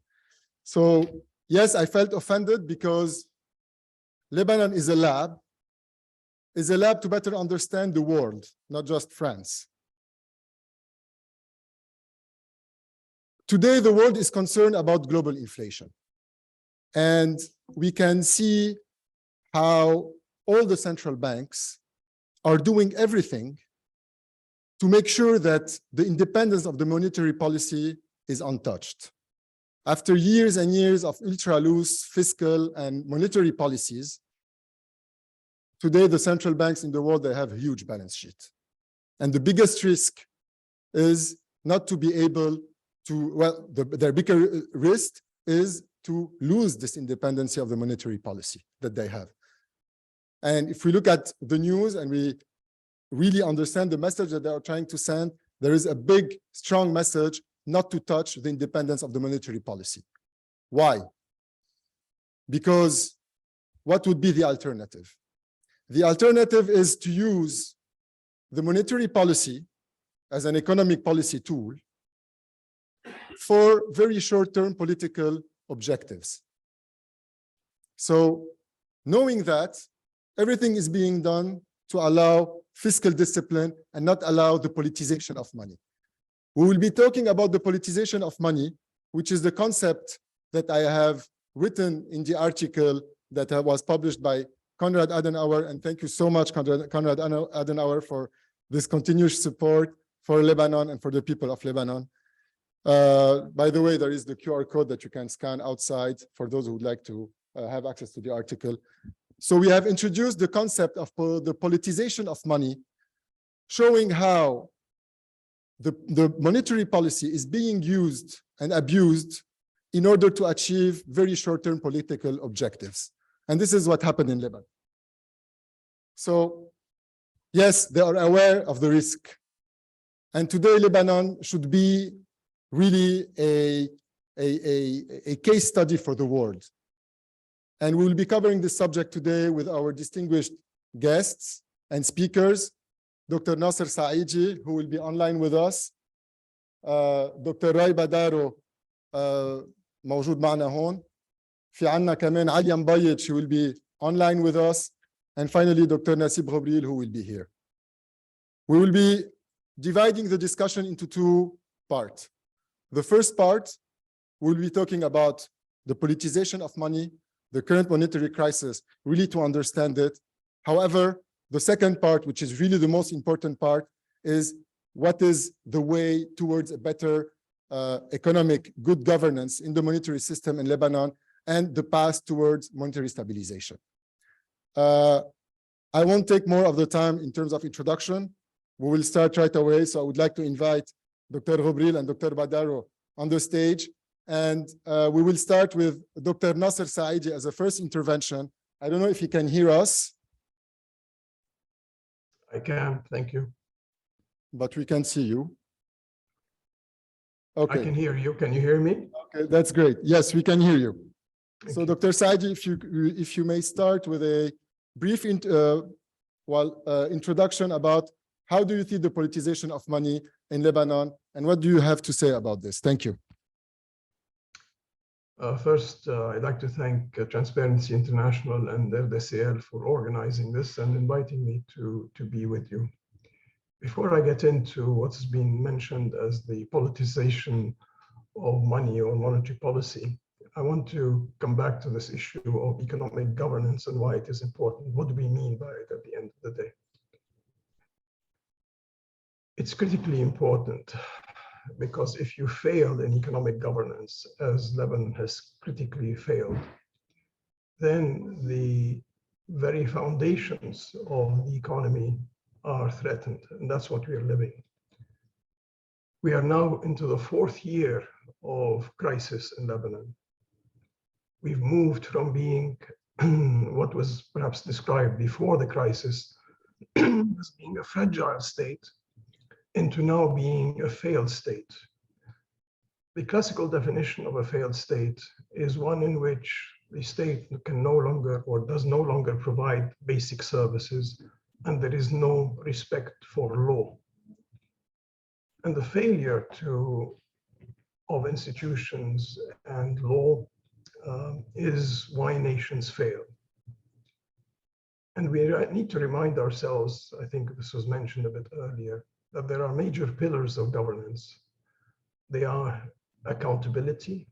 So yes, I felt offended because Lebanon is a lab to better understand the world, not just France. Today, the world is concerned about global inflation. And we can see how all the central banks are doing everything to make sure that the independence of the monetary policy is untouched. After years and years of ultra-loose fiscal and monetary policies, today the central banks in the world, they have a huge balance sheet. And the biggest risk is not to be able to, well, their bigger risk is to lose this independence of the monetary policy that they have. And if we look at the news and we really understand the message that they are trying to send, there is a big, strong message not to touch the independence of the monetary policy. Why? Because what would be the alternative? The alternative is to use the monetary policy as an economic policy tool for very short-term political objectives. So knowing that, everything is being done to allow fiscal discipline and not allow the politicization of money. We will be talking about the politicization of money, which is the concept that I have written in the article that was published by Konrad Adenauer, and thank you so much, Konrad Adenauer, for this continuous support for Lebanon and for the people of Lebanon. By the way, there is the QR code that you can scan outside for those who would like to have access to the article. So we have introduced the concept of the politicization of money, showing how the monetary policy is being used and abused in order to achieve very short-term political objectives. And this is what happened in Lebanon. So yes, they are aware of the risk. And today, Lebanon should be really a case study for the world. And we will be covering this subject today with our distinguished guests and speakers, Dr. Nasser Saidi, who will be online with us, Dr. Ray Badaro, موجود معنا هون. في عنا كمان عليا مبيض, she will be online with us. And finally, Dr. Nasib Ghobril, who will be here. We will be dividing the discussion into 2 parts. The first part, we'll be talking about the politicization of money, the current monetary crisis, really to understand it. However, the second part, which is really the most important part, is what is the way towards a better economic good governance in the monetary system in Lebanon and the path towards monetary stabilization. I won't take more of the time in terms of introduction. We will start right away. So I would like to invite Dr. Ghobril and Dr. Badaro on the stage. And we will start with Dr. Nasser Saidi as a first intervention. I don't know if you can hear us. I can, thank you. But we can see you. Okay. I can hear you. Can you hear me? Okay, that's great. Yes, we can hear you. Thank so, you. Dr. Saidi, if you may start with a brief introduction about how do you see the politicization of money in Lebanon, and what do you have to say about this? Thank you. First, I'd like to thank Transparency International and RDCL for organizing this and inviting me to be with you. Before I get into what's been mentioned as the politicization of money or monetary policy, I want to come back to this issue of economic governance and why it is important. What do we mean by it at the end of the day? It's critically important because if you fail in economic governance, as Lebanon has critically failed, then the very foundations of the economy are threatened, and that's what we are living. We are now into the 4th year of crisis in Lebanon. We've moved from being what was perhaps described before the crisis as being a fragile state into now being a failed state. The classical definition of a failed state is one in which the state can no longer or does no longer provide basic services, and there is no respect for law. And the failure of institutions and law is why nations fail. And we need to remind ourselves, I think this was mentioned a bit earlier, that there are major pillars of governance. They are accountability,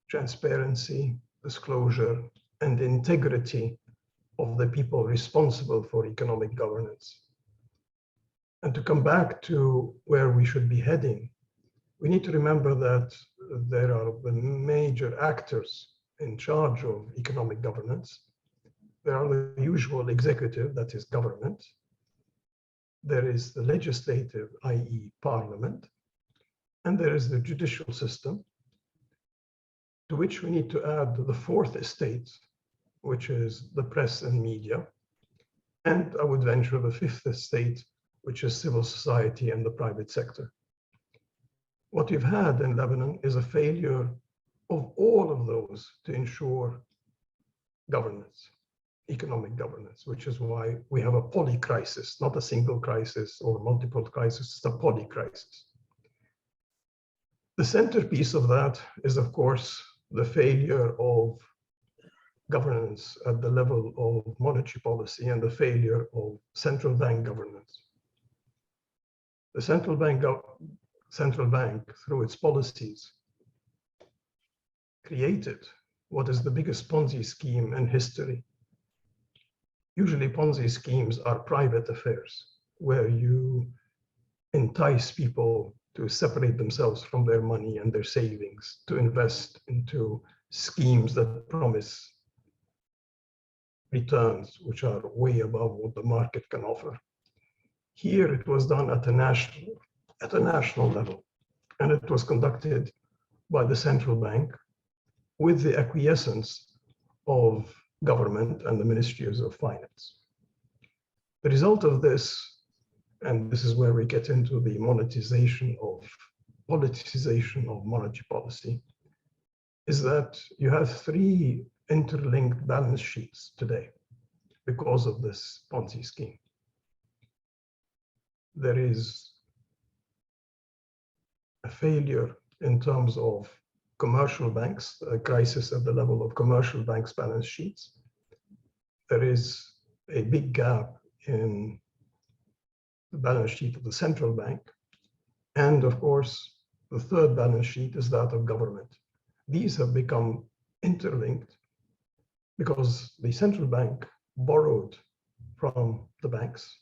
transparency, disclosure, and integrity of the people responsible for economic governance. And to come back to where we should be heading, we need to remember that there are the major actors in charge of economic governance. There are the usual executive, that is government. There is the legislative, i.e. parliament, and there is the judicial system, to which we need to add the 4th estate, which is the press and media, and I would venture the 5th estate, which is civil society and the private sector. What we've had in Lebanon is a failure of all of those to ensure governance, economic governance, which is why we have a polycrisis, not a single crisis or multiple crises, it's a polycrisis. The centerpiece of that is, of course, the failure of governance at the level of monetary policy and the failure of central bank governance. The central bank, through its policies, created what is the biggest Ponzi scheme in history. Usually Ponzi schemes are private affairs where you entice people to separate themselves from their money and their savings, to invest into schemes that promise returns which are way above what the market can offer. Here it was done at a national level, and it was conducted by the central bank with the acquiescence of government and the ministries of finance. The result of this, and this is where we get into the politicization of monetary policy, is that you have 3 interlinked balance sheets today because of this Ponzi scheme. There is a failure in terms of commercial banks, a crisis at the level of commercial banks' balance sheets. There is a big gap in the balance sheet of the central bank. And of course, the 3rd balance sheet is that of government. These have become interlinked because the central bank borrowed from the banks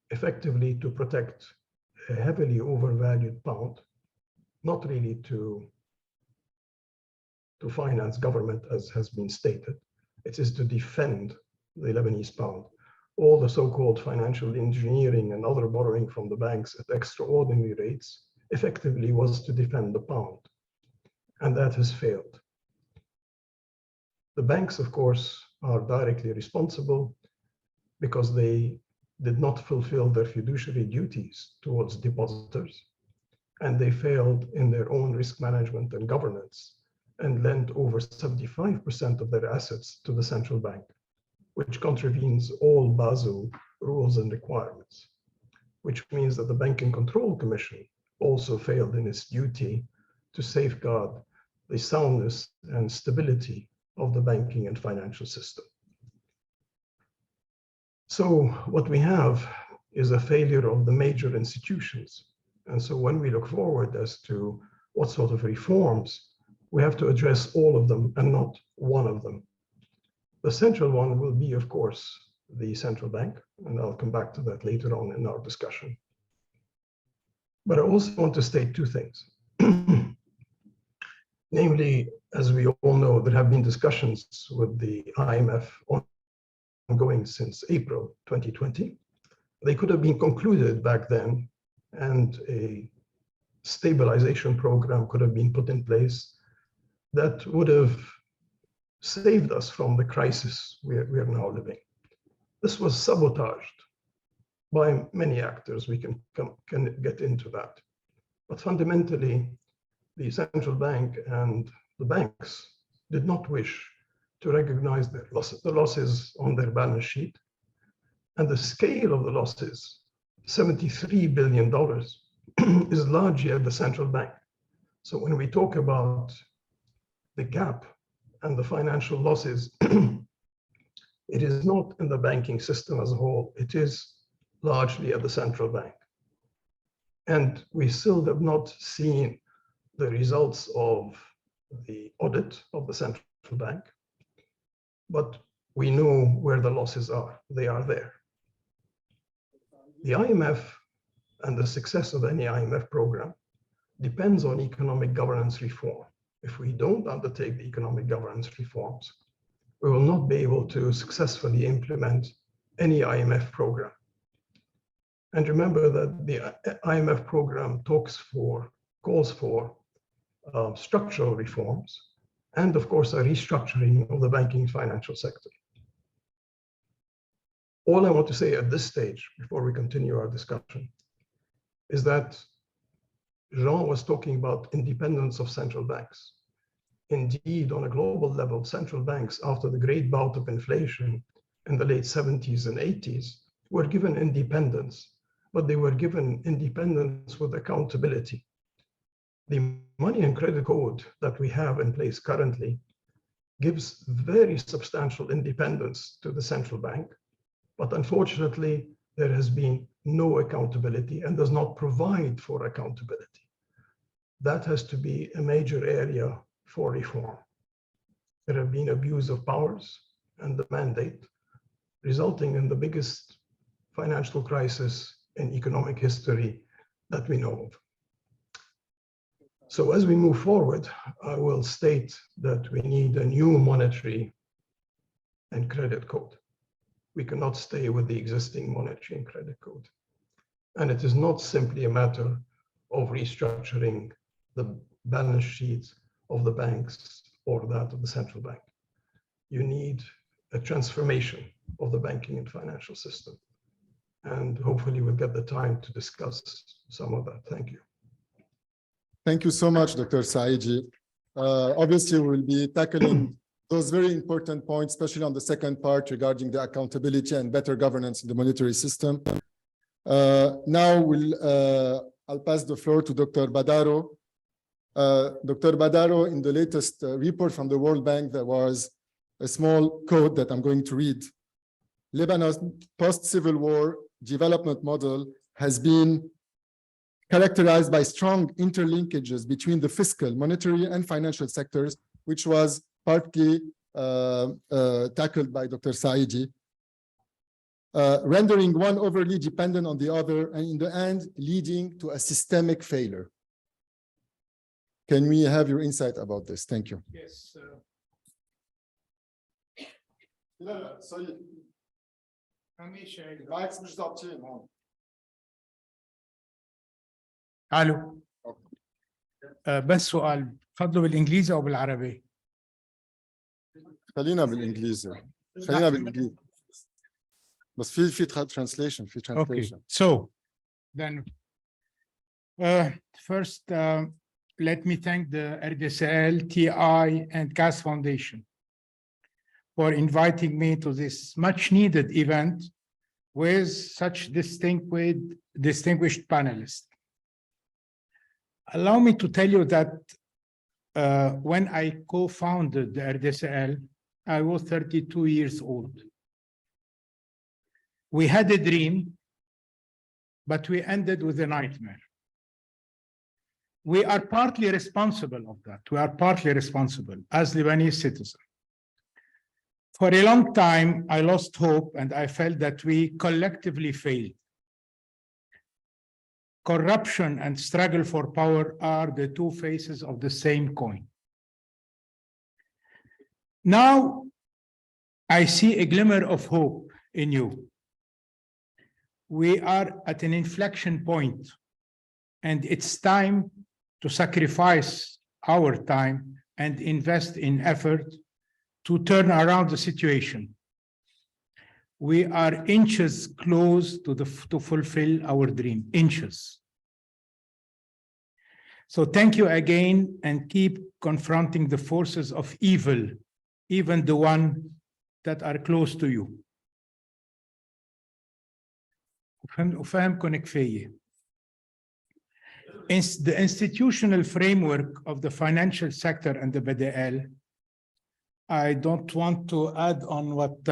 effectively to protect a heavily overvalued pound, not really to finance government as has been stated. It is to defend the Lebanese pound. All the so-called financial engineering and other borrowing from the banks at extraordinary rates effectively was to defend the pound, and that has failed. The banks, of course, are directly responsible because they did not fulfill their fiduciary duties towards depositors, and they failed in their own risk management and governance and lent over 75% of their assets to the central bank, which contravenes all Basel rules and requirements, which means that the Banking Control Commission also failed in its duty to safeguard the soundness and stability of the banking and financial system. So what we have is a failure of the major institutions. And so when we look forward as to what sort of reforms, we have to address all of them and not one of them. The central one will be, of course, the central bank, and I'll come back to that later on in our discussion. But I also want to state two things. Namely, as we all know, there have been discussions with the IMF ongoing since April 2020. They could have been concluded back then, and a stabilization program could have been put in place that would have saved us from the crisis we are now living. This was sabotaged by many actors. We can get into that. But fundamentally, the central bank and the banks did not wish to recognize their losses, the losses on their balance sheet. And the scale of the losses, $73 billion, is largely at the central bank. So when we talk about the gap and the financial losses, it is not in the banking system as a whole. It is largely at the central bank. And we still have not seen the results of the audit of the central bank, but we know where the losses are. They are there. The IMF and the success of any IMF program depends on economic governance reform. If we don't undertake the economic governance reforms, we will not be able to successfully implement any IMF program. And remember that the IMF program calls for structural reforms and, of course, a restructuring of the banking and financial sector. All I want to say at this stage, before we continue our discussion, is that Jean was talking about independence of central banks. Indeed, on a global level, central banks, after the great bout of inflation in the late 70s and 80s, were given independence, but they were given independence with accountability. The money and credit code that we have in place currently gives very substantial independence to the central bank, but unfortunately, there has been no accountability and does not provide for accountability. That has to be a major area for reform. There have been abuse of powers and the mandate, resulting in the biggest financial crisis in economic history that we know of. So as we move forward, I will state that we need a new monetary and credit code. We cannot stay with the existing monetary and credit code. And it is not simply a matter of restructuring the balance sheets of the banks or that of the central bank. You need a transformation of the banking and financial system. And hopefully we'll get the time to discuss some of that. Thank you. Thank you so much, Dr. Saidi. Obviously, we'll be tackling those very important points, especially on the second part regarding the accountability and better governance in the monetary system. Now I'll pass the floor to Dr. Badaro. Dr. Badaro, in the latest report from the World Bank, there was a small quote that I'm going to read. Lebanon's post-civil war development model has been characterized by strong interlinkages between the fiscal, monetary, and financial sectors, which was partly tackled by Dr. Saidi, rendering one overly dependent on the other, and in the end, leading to a systemic failure. Can we have your insight about this? Thank you. Yes. Sorry. الو بس سؤال تفضلوا بالانجليزي او بالعربي؟ خلينا بالانجليزي. خلينا بالانجليزي. بس في translation. Okay. So then first let me thank the RDSL, TI, and CAS Foundation for inviting me to this much needed event with such distinguished panelists. Allow me to tell you that when I co-founded the RDSL, I was 32 years old. We had a dream, but we ended with a nightmare. We are partly responsible of that. We are partly responsible as Lebanese citizens. For a long time, I lost hope and I felt that we collectively failed. Corruption and struggle for power are the two faces of the same coin. Now, I see a glimmer of hope in you. We are at an inflection point, and it's time to sacrifice our time and invest in effort to turn around the situation. We are inches close to fulfill our dream, inches. So thank you again, and keep confronting the forces of evil, even the ones that are close to you. وفهمكم كفاية. The institutional framework of the financial sector and the BDL, I don't want to add on what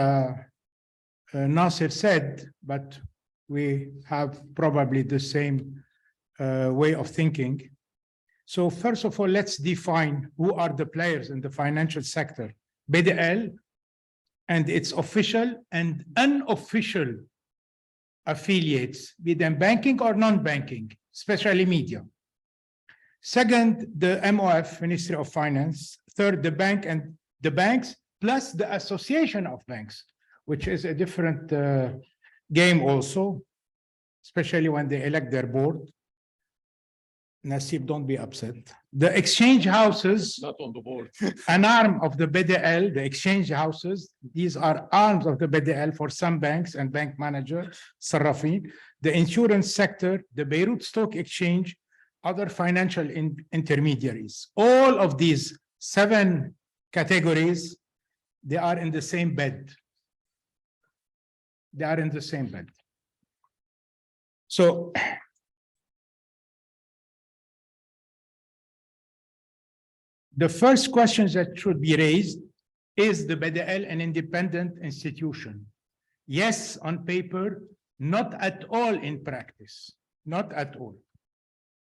Nasser said, but we have probably the same way of thinking. So first of all, let's define who are the players in the financial sector. BDL and its official and unofficial affiliates, be them banking or non-banking, especially media. Second, the MOF, Ministry of Finance. Third, the bank and the banks, plus the Association of Banks, which is a different game also, especially when they elect their board. Nasib, don't be upset. The exchange houses, not on the board, an arm of the BDL, the exchange houses, these are arms of the BDL for some banks and bank managers, Sarrafin, the insurance sector, the Beirut Stock Exchange, other financial intermediaries. All of these 7 categories, they are in the same bed. They are in the same bed. So, the first question that should be raised is the BDL an independent institution? Yes, on paper, not at all in practice, not at all.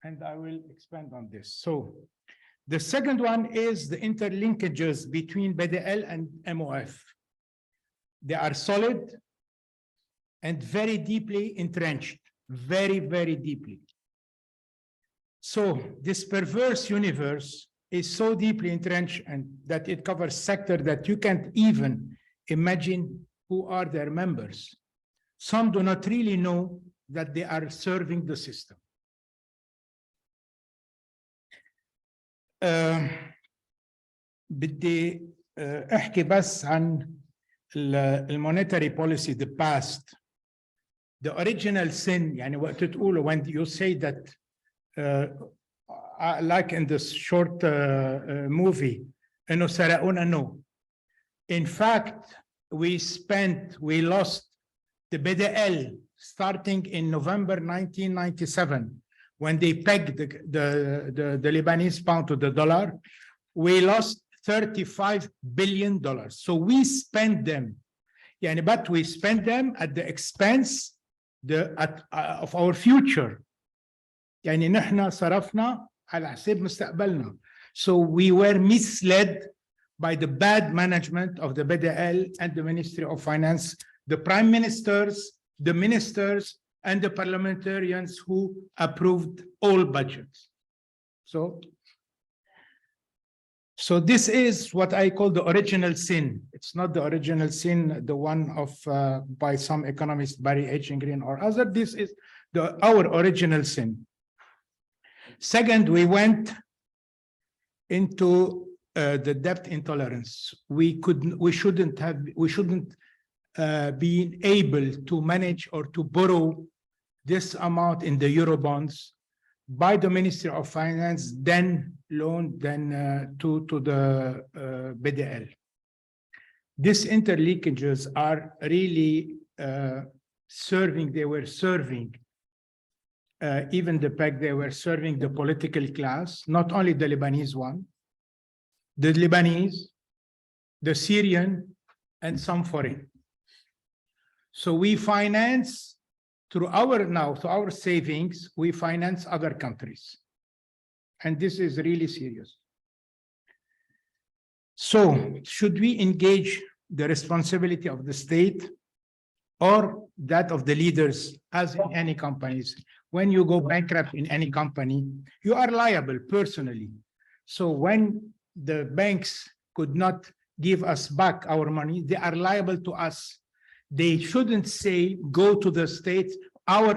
And I will expand on this. So the second one is the interlinkages between BDL and MOF. They are solid and very deeply entrenched, very, very deeply. So this perverse universe is so deeply entrenched and that it covers sectors that you can't even imagine who are their members. Some do not really know that they are serving the system. بدي احكي بس عن monetary policy, the past. The original sin, يعني وقت تقوله, when you say that like in this short movie, إنه سرقونا, no. In fact, we lost the BDL starting in November 1997, when they pegged the Lebanese pound to the dollar. We lost $35 billion. So we spent them, but we spent them at the expense of our future. نحن صرفنا على حساب مستقبلنا. So we were misled by the bad management of the BDL and the Ministry of Finance, the prime ministers, the ministers, and the parliamentarians who approved all budgets. So this is what I call the original sin. It's not the original sin, the one of by some economist, Barry H. Green or other. This is our original sin. Second, we went into the debt intolerance. We shouldn't be able to manage or to borrow this amount in the Euro bonds by the Ministry of Finance, then loaned to the BDL. These interlinkages are really serving, even the PEG, they were serving the political class, not only the Lebanese one, the Lebanese, the Syrian, and some foreign. So we finance through our savings, we finance other countries. And this is really serious. So should we engage the responsibility of the state or that of the leaders, as in any companies? When you go bankrupt in any company, you are liable personally. So when the banks could not give us back our money, they are liable to us. They shouldn't say, go to the state,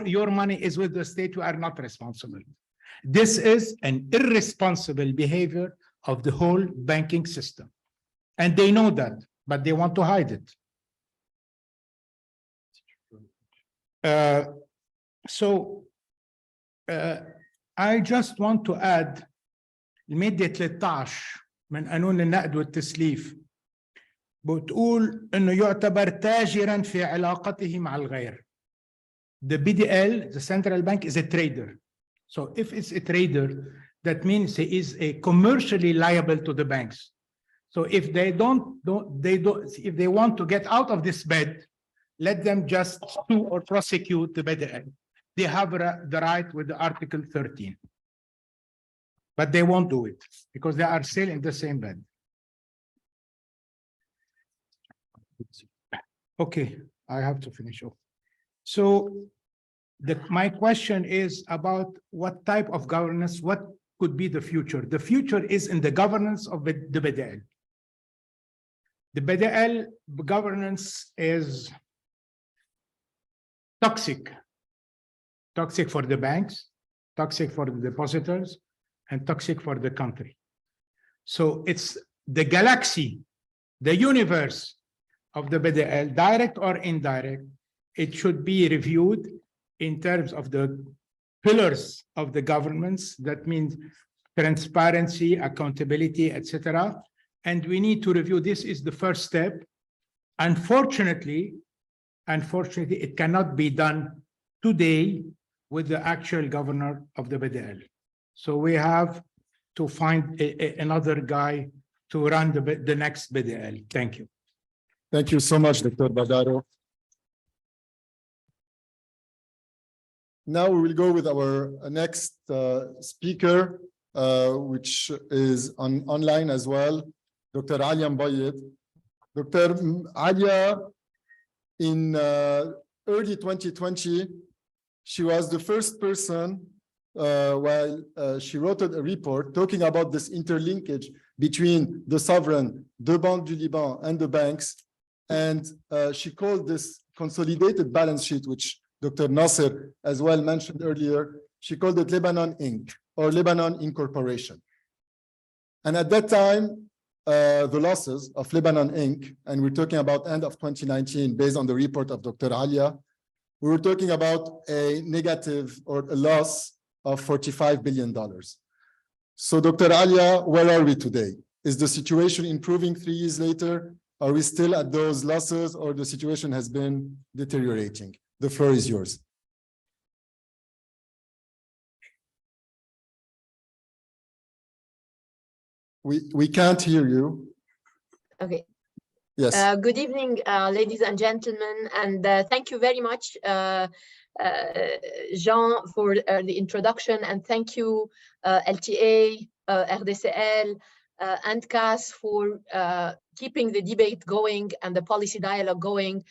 your money is with the state, you are not responsible. This is an irresponsible behavior of the whole banking system. And they know that, but they want to hide it. I just want to add المادة 13 من قانون النقد والتسليف بتقول انه يعتبر تاجرا في علاقته مع الغير. The BDL, the central bank, is a trader. So if it's a trader, that means he is a commercially liable to the banks. So if they if they want to get out of this bed, let them just sue or prosecute the BDL. They have the right with the Article 13. But they won't do it because they are still in the same bed. Okay, I have to finish off. So my question is about what type of governance, what could be the future? The future is in the governance of the BDL. The BDL governance is toxic. Toxic for the banks, toxic for the depositors, and toxic for the country. So it's the galaxy, the universe of the BDL, direct or indirect. It should be reviewed in terms of the pillars of the governments. That means transparency, accountability, etc. And we need to review. This is the first step. Unfortunately, it cannot be done today with the actual governor of the BDL. So we have to find another guy to run the next BDL. Thank you. Thank you so much, Dr. Badaro. Now we will go with our next speaker, which is online as well, Dr. Alia Mbayed. Dr. Alia, in early 2020, she was the first person she wrote a report talking about this interlinkage between the sovereign, the Banque du Liban, and the banks. And she called this consolidated balance sheet, which Dr. Nasser as well mentioned earlier, she called it Lebanon Inc. or Lebanon Incorporation. And at that time, the losses of Lebanon Inc., and we're talking about end of 2019, based on the report of Dr. Alia, we were talking about a negative or a loss of $45 billion. So Dr. Alia, where are we today? Is the situation improving 3 years later? Are we still at those losses, or the situation has been deteriorating? The floor is yours. We can't hear you. Okay. Yes. Good evening, ladies and gentlemen, and thank you very much, Jean, for the introduction, and thank you, LTA, RDCL, and CAS for keeping the debate going and the policy dialogue going,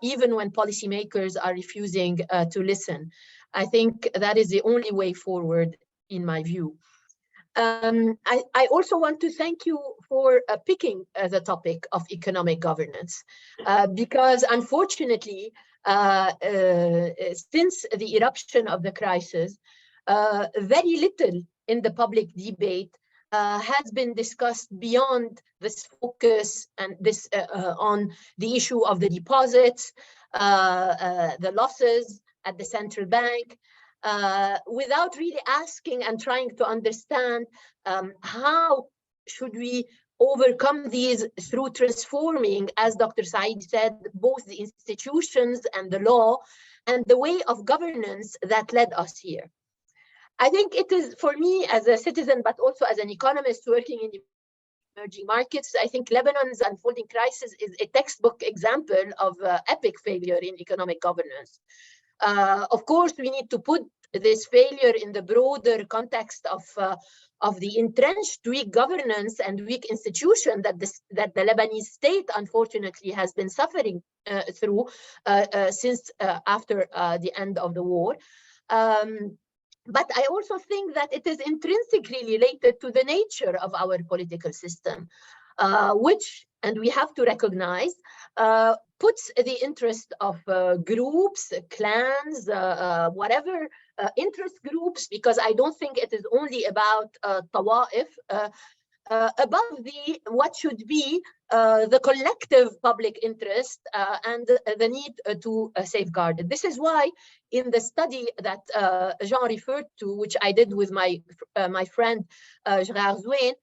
even when policymakers are refusing to listen. I think that is the only way forward, in my view. I also want to thank you for picking the topic of economic governance, because unfortunately, since the eruption of the crisis, very little in the public debate has been discussed beyond this focus and this on the issue of the deposits, the losses at the central bank, without really asking and trying to understand how should we overcome these through transforming, as Dr. Said said, both the institutions and the law and the way of governance that led us here. I think it is, for me as a citizen, but also as an economist working in emerging markets, I think Lebanon's unfolding crisis is a textbook example of epic failure in economic governance. Of course, we need to put this failure in the broader context of the entrenched weak governance and weak institution that the Lebanese state unfortunately has been suffering through since after the end of the war. But I also think that it is intrinsically related to the nature of our political system, which, and we have to recognize, puts the interest of groups, clans, whatever interest groups, because I don't think it is only about tawa'if, above what should be the collective public interest and the need to safeguard it. This is why in the study that Jean referred to, which I did with my friend Gérard Zouane,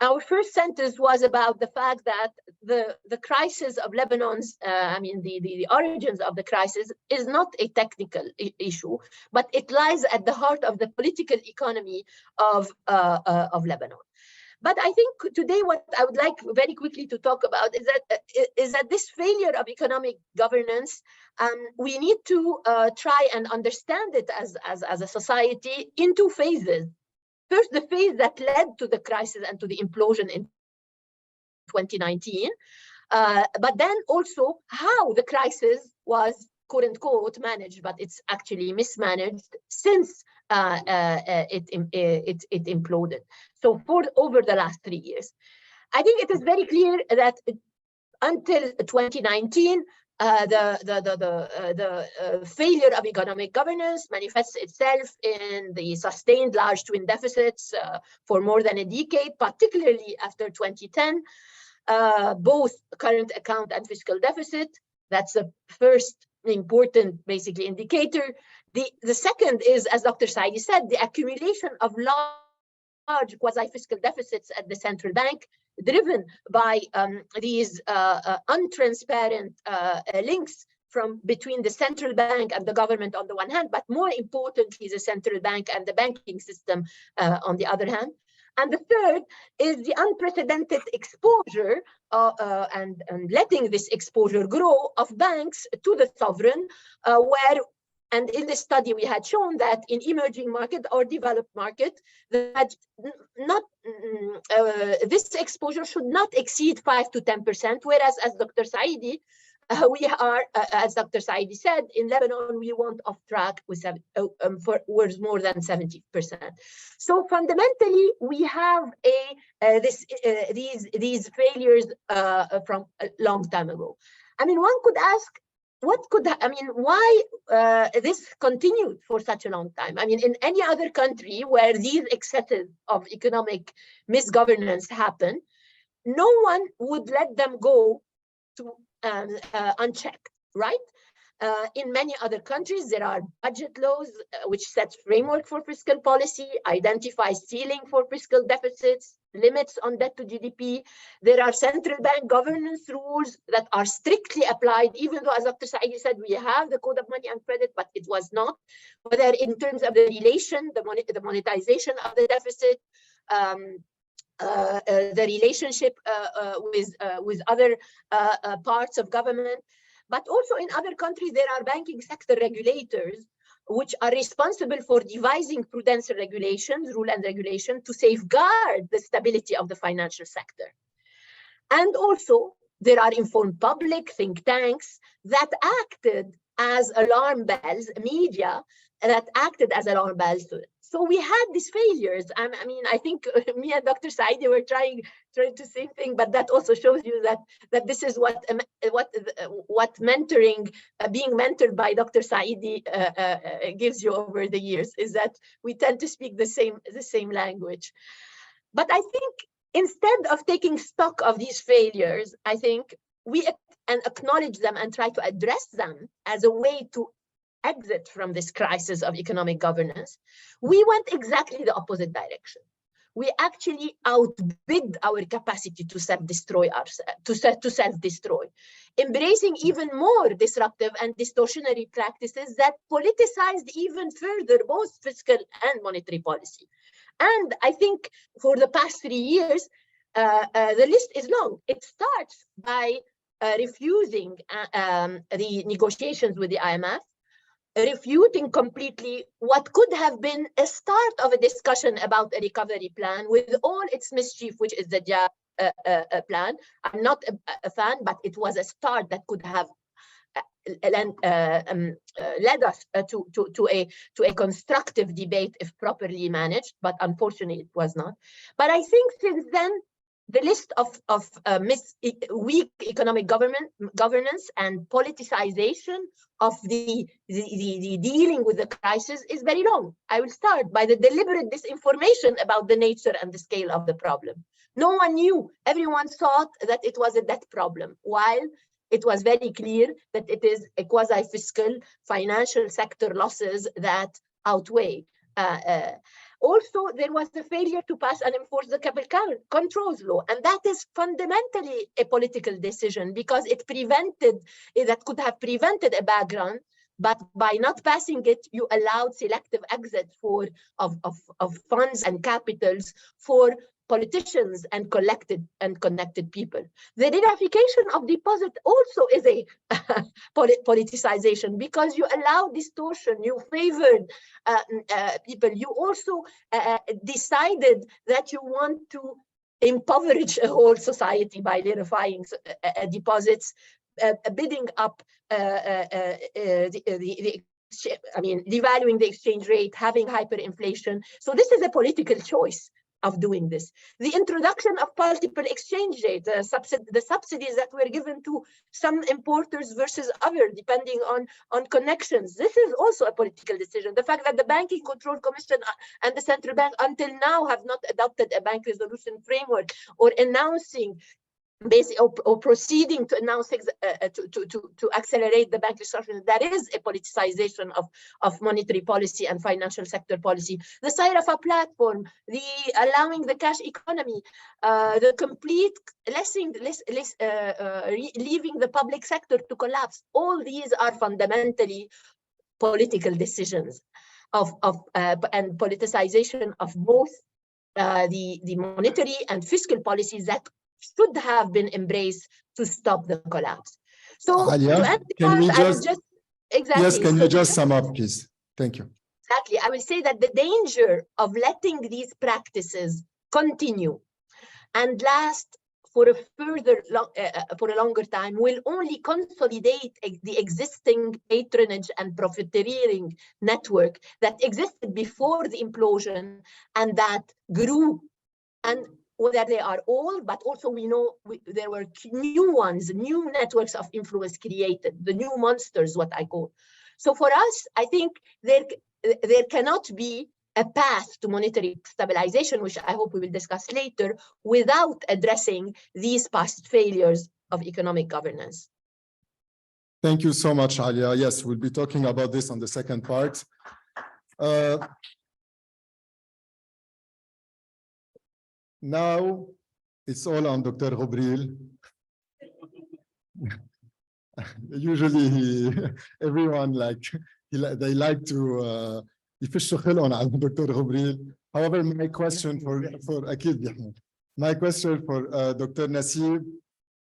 our first sentence was about the fact that the crisis of Lebanon's, the origins of the crisis is not a technical issue, but it lies at the heart of the political economy of Lebanon. But I think today what I would like very quickly to talk about is that this failure of economic governance, we need to try and understand it as a society in two phases. First, the phase that led to the crisis and to the implosion in 2019, but then also how the crisis was, quote unquote, managed, but it's actually mismanaged since it imploded. So over the last 3 years, I think it is very clear that until 2019, the failure of economic governance manifests itself in the sustained large twin deficits for more than a decade, particularly after 2010, both current account and fiscal deficit. That's the first important, basically, indicator. The second is, as Dr. Saidi said, the accumulation of large quasi-fiscal deficits at the central bank, driven by these untransparent links between the central bank and the government on the one hand, but more importantly, the central bank and the banking system on the other hand. And the third is the unprecedented exposure and letting this exposure grow of banks to the sovereign, and in this study, we had shown that in emerging market or developed market, that this exposure should not exceed 5 to 10%, whereas as Dr. Saidi, we are, as Dr. Saidi said, in Lebanon, we want off track with more than 70%. So fundamentally, we have these failures from a long time ago. I mean, one could ask, why this continued for such a long time? I mean, in any other country where these excesses of economic misgovernance happen, no one would let them go to unchecked, right? In many other countries, there are budget laws which set framework for fiscal policy, identify ceiling for fiscal deficits, limits on debt to GDP. There are central bank governance rules that are strictly applied, even though, as Dr. Saidi said, we have the Code of Money and Credit, but it was not. Whether in terms of the relation, the monetization of the deficit, the relationship with other parts of government. But also in other countries, there are banking sector regulators which are responsible for devising prudential regulations, rule and regulation, to safeguard the stability of the financial sector. And also, there are informed public think tanks that acted as alarm bells, media that acted as alarm bells. So we had these failures. I mean, I think me and Dr. Saidi were trying to same thing, but that also shows you that this is what mentoring, being mentored by Dr. Saidi gives you over the years, is that we tend to speak the same language. But I think instead of taking stock of these failures, I think we acknowledge them and try to address them as a way to exit from this crisis of economic governance, we went exactly the opposite direction. We actually outbid our capacity to self-destroy embracing even more disruptive and distortionary practices that politicized even further both fiscal and monetary policy. And I think for the past 3 years, the list is long. It starts by refusing the negotiations with the IMF, refuting completely what could have been a start of a discussion about a recovery plan with all its mischief, which is the JAB plan. I'm not a fan, but it was a start that could have led us to a constructive debate if properly managed, but unfortunately it was not. But I think since then, the list of weak economic governance and politicization of the dealing with the crisis is very long. I will start by the deliberate disinformation about the nature and the scale of the problem. No one knew. Everyone thought that it was a debt problem, while it was very clear that it is a quasi-fiscal financial sector losses that outweigh. Also, there was the failure to pass and enforce the capital controls law, and that is fundamentally a political decision because it could have prevented a bad run, but by not passing it, you allowed selective exit of funds and capitals for politicians and connected people. The deregulation of deposit also is a politicization because you allow distortion, you favored people. You also decided that you want to impoverish a whole society by verifying deposits, bidding up devaluing the exchange rate, having hyperinflation. So this is a political choice of doing this. The introduction of multiple exchange rates, the subsidies that were given to some importers versus others, depending on connections. This is also a political decision. The fact that the Banking Control Commission and the central bank until now have not adopted a bank resolution framework or announcing or proceeding to announce to accelerate the bank restructuring, that is a politicization of monetary policy and financial sector policy. The Sairafa platform, the allowing the cash economy, the complete leaving the public sector to collapse. All these are fundamentally political decisions and politicization of both the monetary and fiscal policies that should have been embraced to stop the collapse. So, Alia, can we just exactly. Yes, can you just sum up, please? Thank you. Exactly. I will say that the danger of letting these practices continue and last for a longer time will only consolidate the existing patronage and profiteering network that existed before the implosion and that grew. And whether they are old, but also we know there were new ones, new networks of influence created, the new monsters, what I call. So for us, I think there cannot be a path to monetary stabilization, which I hope we will discuss later, without addressing these past failures of economic governance. Thank you so much, Alia. Yes, we'll be talking about this on the second part. Now, it's all on Dr. Ghobril. Usually, everyone they like to يفشوا خلقهم على Dr. Ghobril. However, my question for Dr. Nassib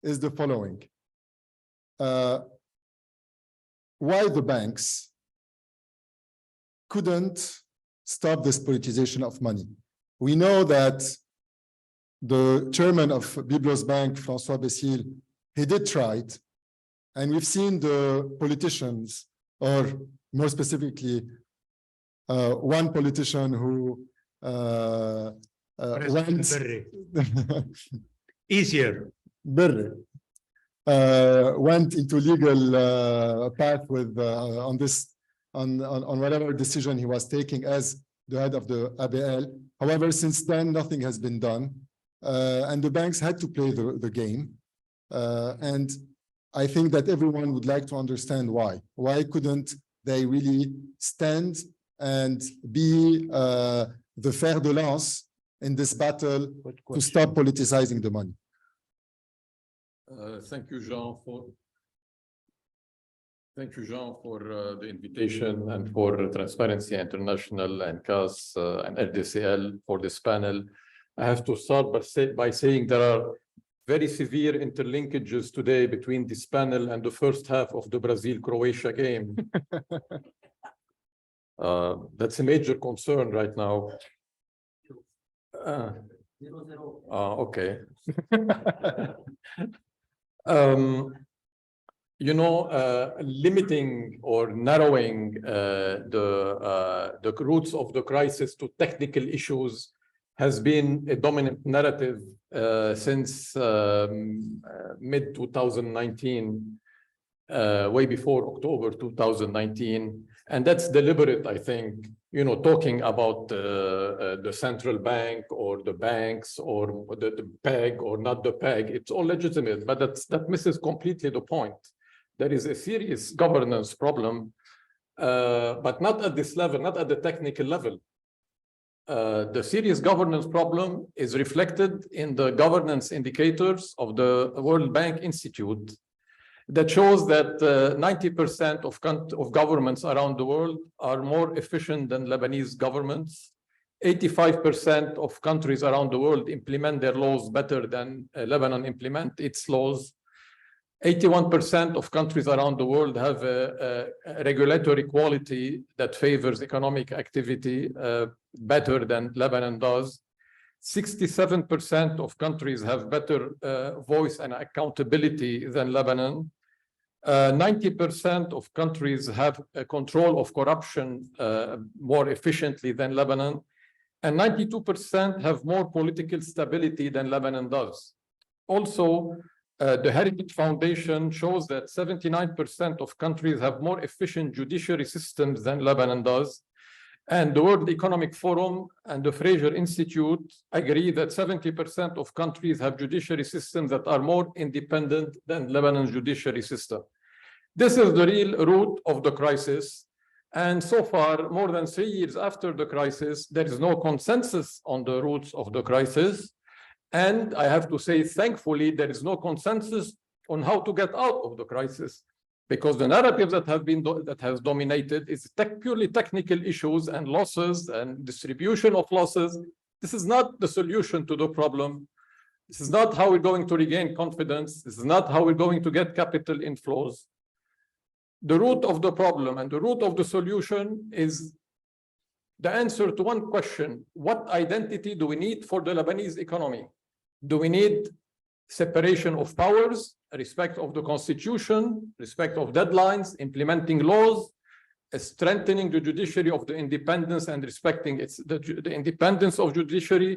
is the following: why the banks couldn't stop this politicization of money? We know that the chairman of Byblos Bank, François Bessil, he did try it. And we've seen the politicians, or more specifically, one politician who went easier. Went into legal path with on whatever decision he was taking as the head of the ABL. However, since then, nothing has been done. And the banks had to play the game. And I think that everyone would like to understand why. Why couldn't they really stand and be the fer de lance in this battle to stop politicizing the money? Thank you, Jean, for the invitation and for Transparency International and CAS and RDCL for this panel. I have to start by saying there are very severe interlinkages today between this panel and the first half of the Brazil-Croatia game. That's a major concern right now. Okay. You know, limiting or narrowing the roots of the crisis to technical issues has been a dominant narrative since mid-2019, way before October 2019. And that's deliberate, I think, you know, talking about the central bank or the banks or the peg or not the peg. It's all legitimate, but that misses completely the point. There is a serious governance problem, but not at this level, not at the technical level. The serious governance problem is reflected in the governance indicators of the World Bank Institute that shows that 90% of governments around the world are more efficient than Lebanese governments. 85% of countries around the world implement their laws better than Lebanon implement its laws. 81% of countries around the world have a regulatory quality that favors economic activity better than Lebanon does. 67% of countries have better voice and accountability than Lebanon. 90% of countries have a control of corruption more efficiently than Lebanon. And 92% have more political stability than Lebanon does. Also, the Heritage Foundation shows that 79% of countries have more efficient judiciary systems than Lebanon does. And the World Economic Forum and the Fraser Institute agree that 70% of countries have judiciary systems that are more independent than Lebanon's judiciary system. This is the real root of the crisis. And so far, more than 3 years after the crisis, there is no consensus on the roots of the crisis. And I have to say, thankfully, there is no consensus on how to get out of the crisis, because the narrative that has dominated is purely technical issues and losses and distribution of losses. This is not the solution to the problem. This is not how we're going to regain confidence. This is not how we're going to get capital inflows. The root of the problem and the root of the solution is the answer to one question: what identity do we need for the Lebanese economy? Do we need separation of powers, respect of the constitution, respect of deadlines, implementing laws, strengthening the judiciary of the independence and respecting the independence of judiciary,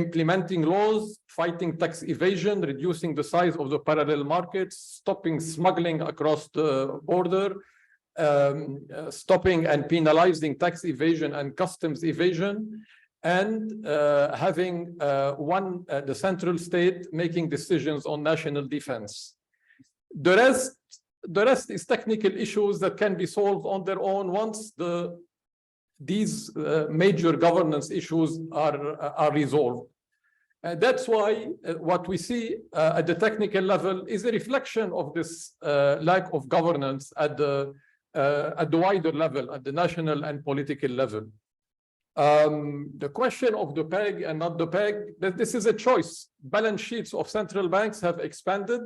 implementing laws, fighting tax evasion, reducing the size of the parallel markets, stopping smuggling across the border, stopping and penalizing tax evasion and customs evasion, and having the central state making decisions on national defense. The rest is technical issues that can be solved on their own once these major governance issues are resolved. And that's why what we see at the technical level is a reflection of this lack of governance at the wider level, at the national and political level. The question of the peg and not the peg, this is a choice. Balance sheets of central banks have expanded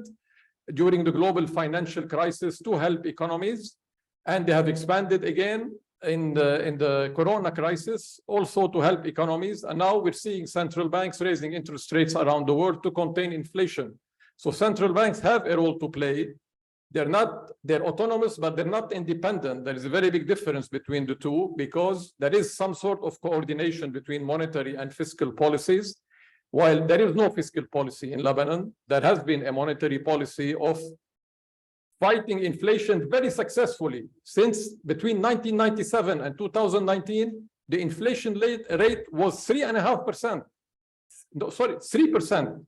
during the global financial crisis to help economies, and they have expanded again in the corona crisis also to help economies. And now we're seeing central banks raising interest rates around the world to contain inflation. So central banks have a role to play. They're autonomous, but they're not independent. There is a very big difference between the two, because there is some sort of coordination between monetary and fiscal policies. While there is no fiscal policy in Lebanon, there has been a monetary policy of fighting inflation very successfully. Since between 1997 and 2019, the inflation rate was 3.5%. No, sorry, 3%.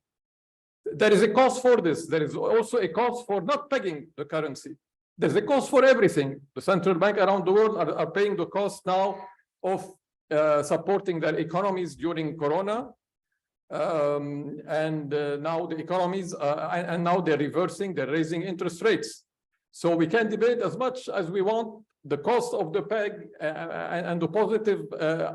There is a cost for this. There is also a cost for not pegging the currency. There's a cost for everything. The central bank around the world are paying the cost now of supporting their economies during Corona. Now the economies, and now they're reversing, they're raising interest rates. So we can debate as much as we want the cost of the peg and the positive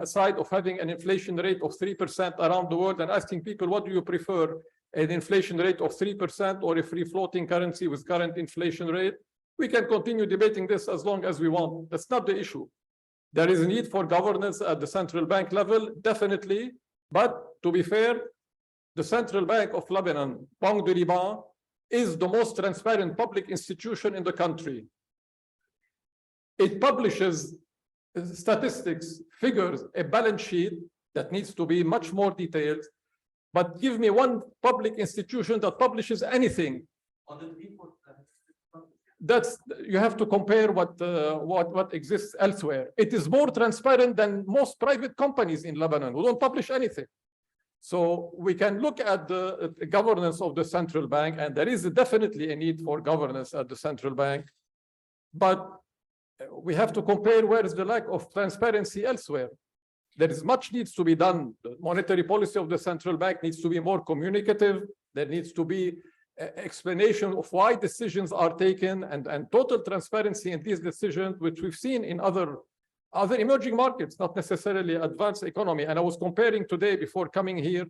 side of having an inflation rate of 3% around the world, and asking people, what do you prefer? an inflation rate of 3% or a free floating currency with current inflation rate. We can continue debating this as long as we want. That's not the issue. There is a need for governance at the central bank level, definitely. But to be fair, the Central Bank of Lebanon, Banque de Liban, is the most transparent public institution in the country. It publishes statistics, figures, a balance sheet that needs to be much more detailed. But give me one public institution that publishes anything. That's, you have to compare what exists elsewhere. It is more transparent than most private companies in Lebanon who don't publish anything. So we can look at the governance of the central bank, and there is definitely a need for governance at the central bank. But we have to compare where is the lack of transparency elsewhere. There is much needs to be done. The monetary policy of the central bank needs to be more communicative. There needs to be explanation of why decisions are taken and total transparency in these decisions, which we've seen in other emerging markets, not necessarily advanced economy. And I was comparing today before coming here,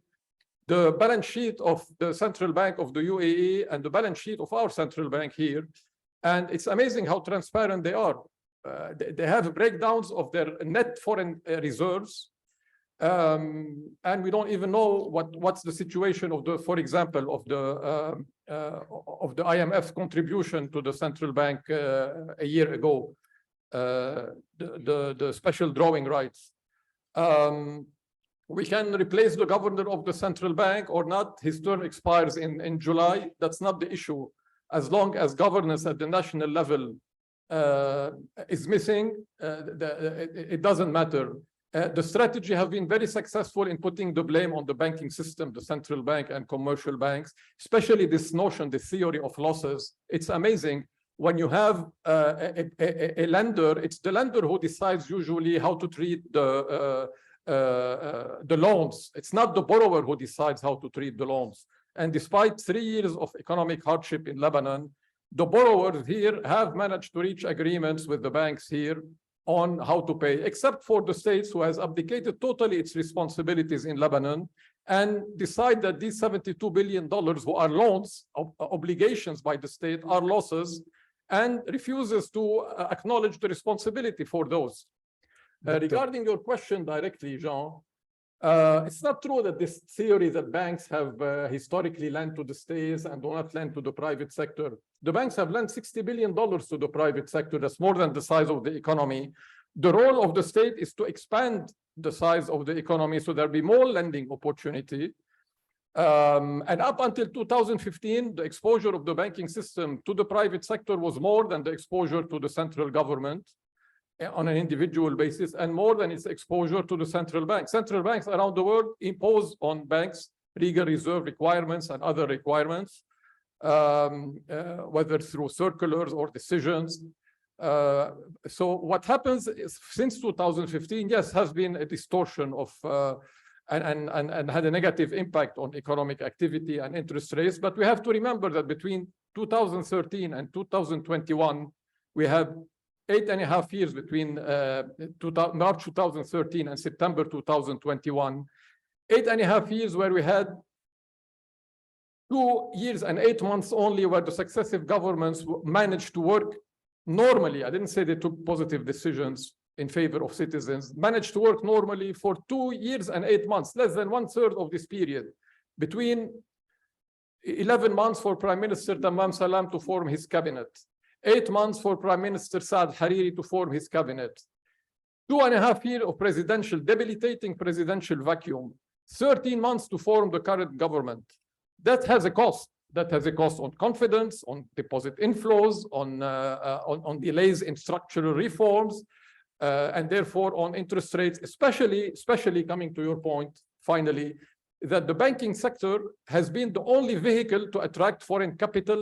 the balance sheet of the central bank of the UAE and the balance sheet of our central bank here. And it's amazing how transparent they are. They have breakdowns of their net foreign reserves. And we don't even know what's the situation of the, for example, of the IMF contribution to the central bank a year ago, the special drawing rights. We can replace the governor of the central bank or not. His term expires in July. That's not the issue. As long as governance at the national level is missing, it doesn't matter. The strategy have been very successful in putting the blame on the banking system, the central bank and commercial banks, especially this notion, the theory of losses. It's amazing when you have a lender, it's the lender who decides usually how to treat the loans. It's not the borrower who decides how to treat the loans. And despite 3 years of economic hardship in Lebanon, the borrowers here have managed to reach agreements with the banks here on how to pay, except for the states who has abdicated totally its responsibilities in Lebanon and decide that these $72 billion who are loans, obligations by the state, are losses, and refuses to acknowledge the responsibility for those. Regarding your question directly, Jean, it's not true that this theory that banks have historically lent to the states and do not lend to the private sector. The banks have lent $60 billion to the private sector. That's more than the size of the economy. The role of the state is to expand the size of the economy so there'll be more lending opportunity. And up until 2015, the exposure of the banking system to the private sector was more than the exposure to the central government on an individual basis, and more than its exposure to the central bank. Central banks around the world impose on banks legal reserve requirements and other requirements, whether through circulars or decisions. So what happens is, since 2015, yes, has been a distortion of and had a negative impact on economic activity and interest rates. But we have to remember that between 2013 and 2021, we had 8.5 years between March 2013 and September 2021, 8.5 years where we had 2 years and 8 months only where the successive governments managed to work normally. I didn't say they took positive decisions in favor of citizens, managed to work normally for 2 years and 8 months, less than 1/3 of this period, between 11 months for Prime Minister Tamam Salam to form his cabinet, 8 months for Prime Minister Saad Hariri to form his cabinet, 2.5 years of debilitating presidential vacuum, 13 months to form the current government. That has a cost. That has a cost on confidence, on deposit inflows, on delays in structural reforms, and therefore on interest rates, especially coming to your point, finally, that the banking sector has been the only vehicle to attract foreign capital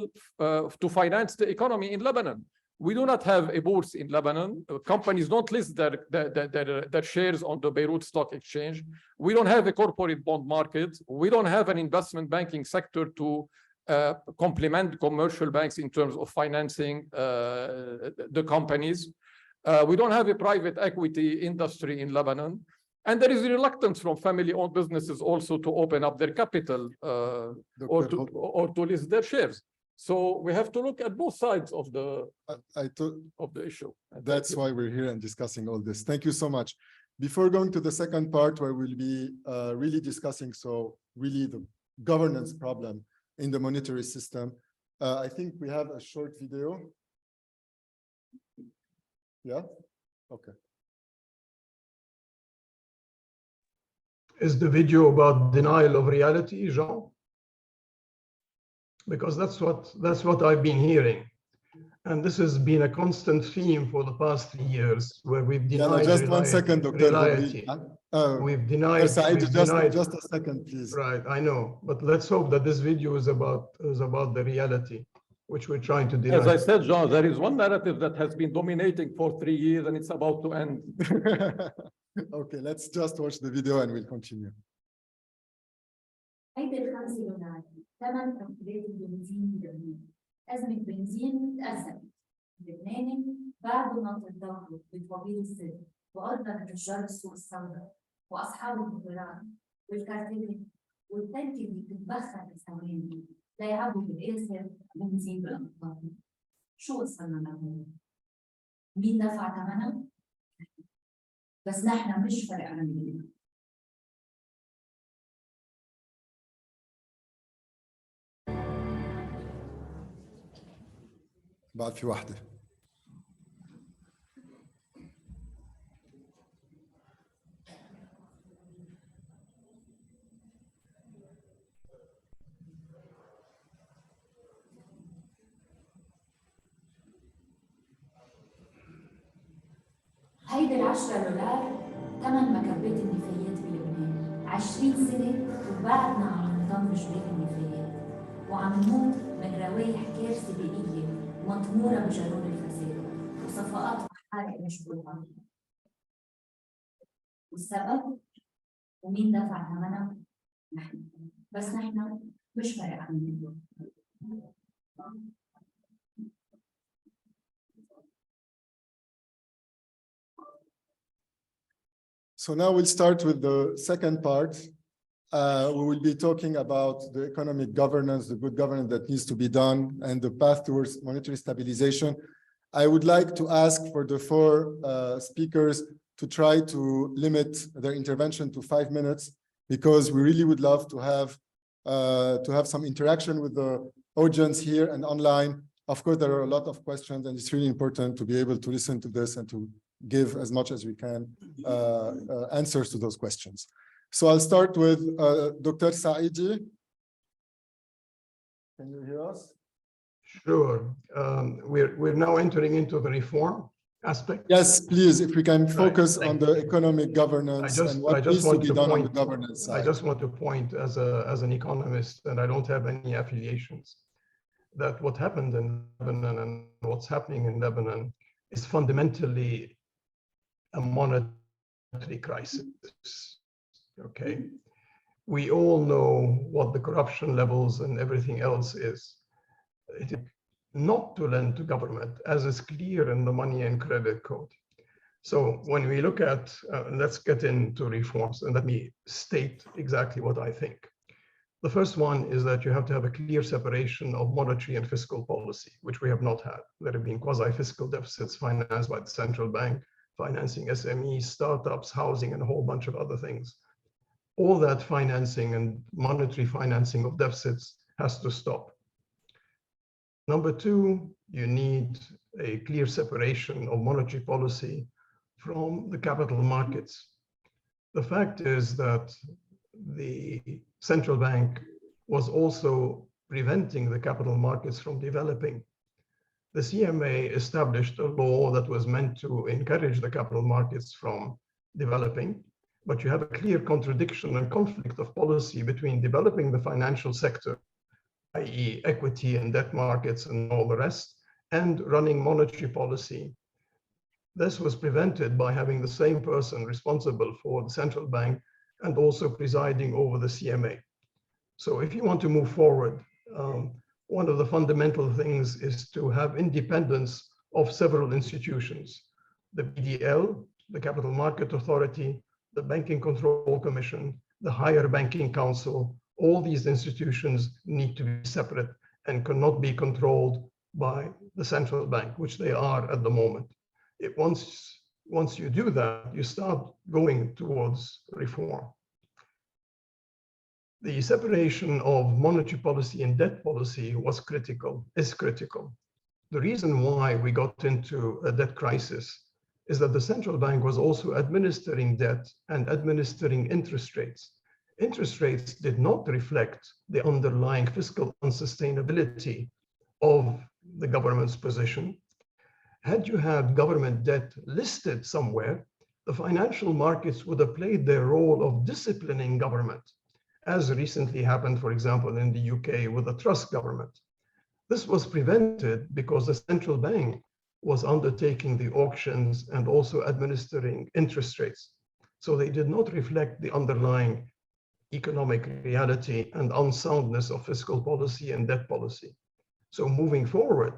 to finance the economy in Lebanon. We do not have a bourse in Lebanon. Companies don't list their shares on the Beirut Stock Exchange. We don't have a corporate bond market. We don't have an investment banking sector to complement commercial banks in terms of financing the companies. We don't have a private equity industry in Lebanon. And there is a reluctance from family-owned businesses also to open up their capital or to list their shares. So we have to look at both sides of the issue. That's why we're here and discussing all this. Thank you so much. Before going to the second part, where we'll be really discussing really the governance problem in the monetary system, I think we have a short video. Yeah? Okay. Is the video about denial of reality, Jean? Because that's what I've been hearing. And this has been a constant theme for the past 3 years, where we've denied just 1 second, Dr. reality. We've denied, just a second, please. Right, I know, but let's hope that this video is about the reality, which we're trying to deny. As I said, John, there is one narrative that has been dominating for 3 years, and it's about to end. Okay, let's just watch the video and we'll continue. هيدي ال5 دولار ثمن تركيبات البنزين بلبنان. أزمة بنزين تأزمت. اللبناني بعده ناطر ظهره بطوابير السر وأرضى تجار السوق السوداء وأصحاب البطولات والكارتيلات والتنكة اللي بتتبخر بالثواني ليعبوا بالآخر بنزين بالأمطار. شو وصلنا لهون؟ مين دفع ثمنها؟ بس نحن مش فرق عن المدينة. بعد في واحدة. هيدي ال10 دولار ثمن مكبات النفايات بلبنان. 20 سنة وبعدنا عم نضم بجبال النفايات وعم نموت من روايح كارثة بيئية مطمورة بجرون الفساد وصفقات محارق مشبوهة. والسبب ومين دفع ثمنها؟ نحن. بس نحن مش فارق عننا. So now we'll start with the second part. We will be talking about the economic governance, the good governance that needs to be done, and the path towards monetary stabilization. I would like to ask for the 4 speakers to try to limit their intervention to 5 minutes, because we really would love to have some interaction with the audience here and online. Of course, there are a lot of questions, and it's really important to be able to listen to this and to give as much as we can answers to those questions. So I'll start with Dr. Saidi. Can you hear us? Sure. We're now entering into the reform aspect. Yes, please, if we can focus on the economic governance and what needs to be done on the governance side. I just want to point as an economist, and I don't have any affiliations, that what happened in Lebanon and what's happening in Lebanon is fundamentally a monetary crisis. Okay, we all know what the corruption levels and everything else is. It is not to lend to government, as is clear in the money and credit code. So when we look at, let's get into reforms, and let me state exactly what I think. The first one is that you have to have a clear separation of monetary and fiscal policy, which we have not had. There have been quasi-fiscal deficits financed by the central bank, financing SMEs, startups, housing, and a whole bunch of other things. All that financing and monetary financing of deficits has to stop. Number 2, you need a clear separation of monetary policy from the capital markets. The fact is that the central bank was also preventing the capital markets from developing. The CMA established a law that was meant to encourage the capital markets from developing, but you have a clear contradiction and conflict of policy between developing the financial sector, i.e. equity and debt markets and all the rest, and running monetary policy. This was prevented by having the same person responsible for the central bank and also presiding over the CMA. So if you want to move forward, one of the fundamental things is to have independence of several institutions: the BDL, the Capital Market Authority, the Banking Control Commission, the Higher Banking Council, all these institutions need to be separate and cannot be controlled by the central bank, which they are at the moment. Once you do that, you start going towards reform. The separation of monetary policy and debt policy is critical. The reason why we got into a debt crisis is that the central bank was also administering debt and administering interest rates. Interest rates did not reflect the underlying fiscal unsustainability of the government's position. Had you had government debt listed somewhere, the financial markets would have played their role of disciplining government, as recently happened, for example, in the UK with the Truss government. This was prevented because the central bank was undertaking the auctions and also administering interest rates. So they did not reflect the underlying economic reality and unsoundness of fiscal policy and debt policy. So moving forward,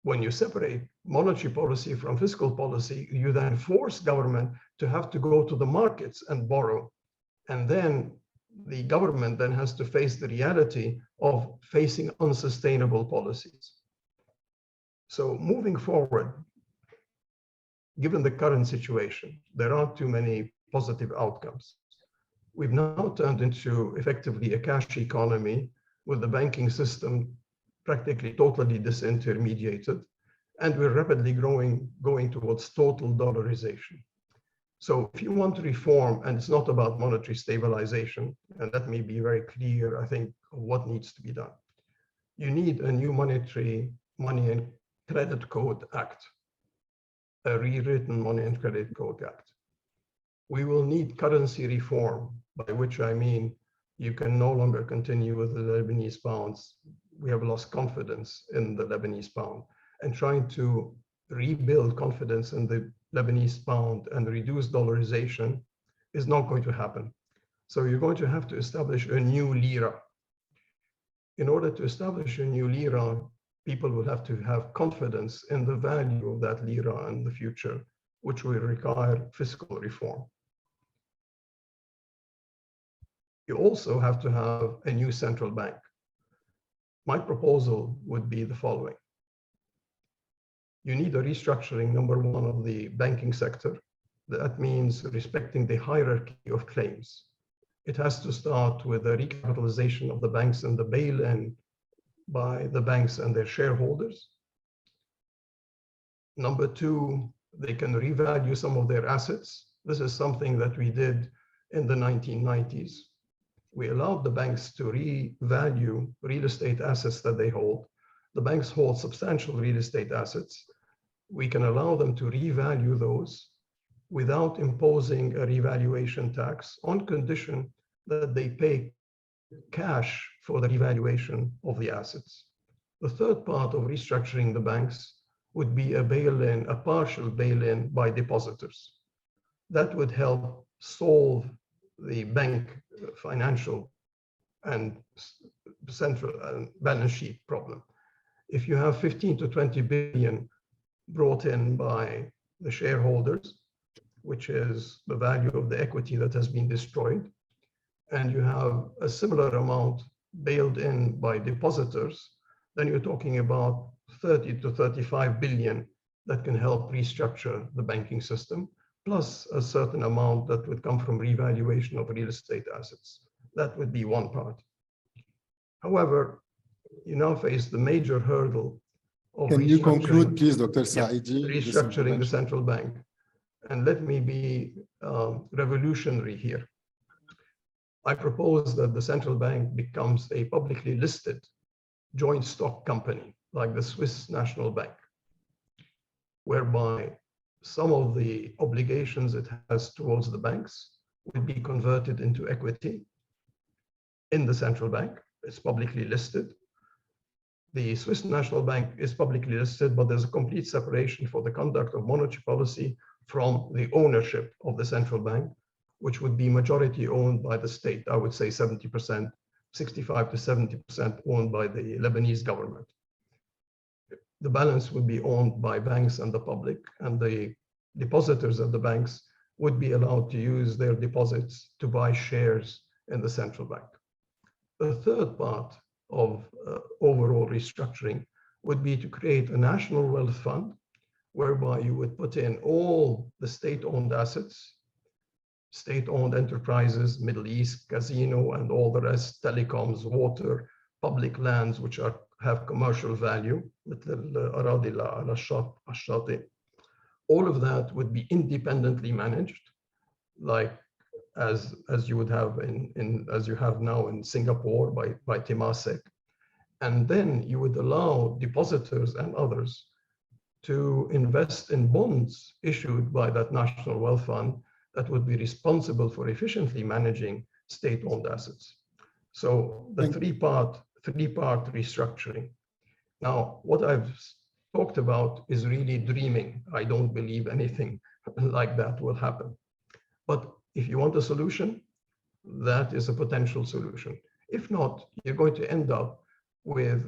when you separate monetary policy from fiscal policy, you then force government to have to go to the markets and borrow. And then the government then has to face the reality of facing unsustainable policies. So moving forward, given the current situation, there aren't too many positive outcomes. We've now turned into effectively a cash economy with the banking system practically totally disintermediated, and we're rapidly going towards total dollarization. So if you want to reform, and it's not about monetary stabilization, and let me be very clear, I think, of what needs to be done. You need a new money and credit code act, a rewritten money and credit code act. We will need currency reform, by which I mean you can no longer continue with the Lebanese pounds. We have lost confidence in the Lebanese pound, and trying to rebuild confidence in the Lebanese pound and reduce dollarization is not going to happen. So you're going to have to establish a new lira. In order to establish a new lira, people will have to have confidence in the value of that lira in the future, which will require fiscal reform. You also have to have a new central bank. My proposal would be the following. You need a restructuring, number one, of the banking sector. That means respecting the hierarchy of claims. It has to start with a recapitalization of the banks and the bail-in by the banks and their shareholders. Number two, they can revalue some of their assets. This is something that we did in the 1990s. We allowed the banks to revalue real estate assets that they hold. The banks hold substantial real estate assets. We can allow them to revalue those without imposing a revaluation tax, on condition that they pay cash for the revaluation of the assets. The third part of restructuring the banks would be a bail-in, a partial bail-in by depositors. That would help solve the bank financial and central balance sheet problem. If you have 15 to 20 billion brought in by the shareholders, which is the value of the equity that has been destroyed, and you have a similar amount bailed in by depositors, then you're talking about 30 to 35 billion that can help restructure the banking system, plus a certain amount that would come from revaluation of real estate assets. That would be one part. However, you now face the major hurdle of Can you conclude, please, Dr. Saidi? Restructuring the central bank. And let me be revolutionary here. I propose that the central bank becomes a publicly listed joint stock company, like the Swiss National Bank, whereby some of the obligations it has towards the banks will be converted into equity in the central bank. It's publicly listed. The Swiss National Bank is publicly listed, but there's a complete separation for the conduct of monetary policy from the ownership of the central bank, which would be majority owned by the state. I would say 70%, 65 to 70% owned by the Lebanese government. The balance would be owned by banks and the public, and the depositors at the banks would be allowed to use their deposits to buy shares in the central bank. The third part of overall restructuring would be to create a national wealth fund whereby you would put in all the state-owned assets, state-owned enterprises, Middle East, casino, and all the rest, telecoms, water, public lands, which have commercial value, all of that would be independently managed, like as you would have as you have now in Singapore by Temasek. And then you would allow depositors and others to invest in bonds issued by that national wealth fund that would be responsible for efficiently managing state-owned assets. So the three-part restructuring. Now, what I've talked about is really dreaming. I don't believe anything like that will happen. But if you want a solution, that is a potential solution. If not, you're going to end up with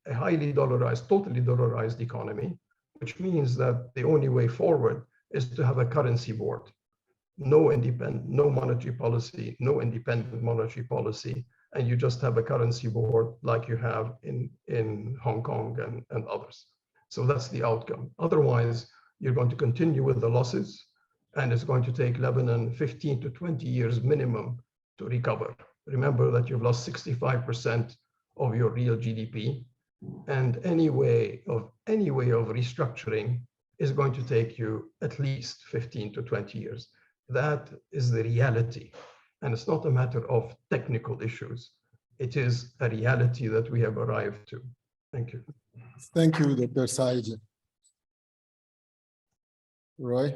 a highly dollarized, totally dollarized economy, which means that the only way forward is to have a currency board. No monetary policy, no independent monetary policy, and you just have a currency board like you have in Hong Kong and others. So that's the outcome. Otherwise, you're going to continue with the losses, and it's going to take Lebanon 15 to 20 years minimum to recover. Remember that you've lost 65% of your real GDP, and any way of restructuring is going to take you at least 15 to 20 years. That is the reality. And it's not a matter of technical issues. It is a reality that we have arrived to. Thank you. Thank you, Dr. Said. Roy?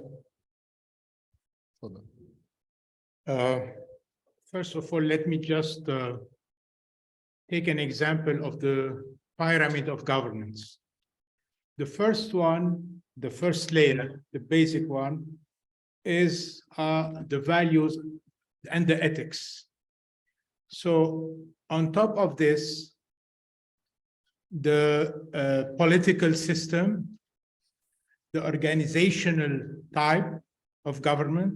First of all, let me just take an example of the pyramid of governance. The first one, the first layer, the basic one, is the values and the ethics. So on top of this, the political system, the organizational type of government,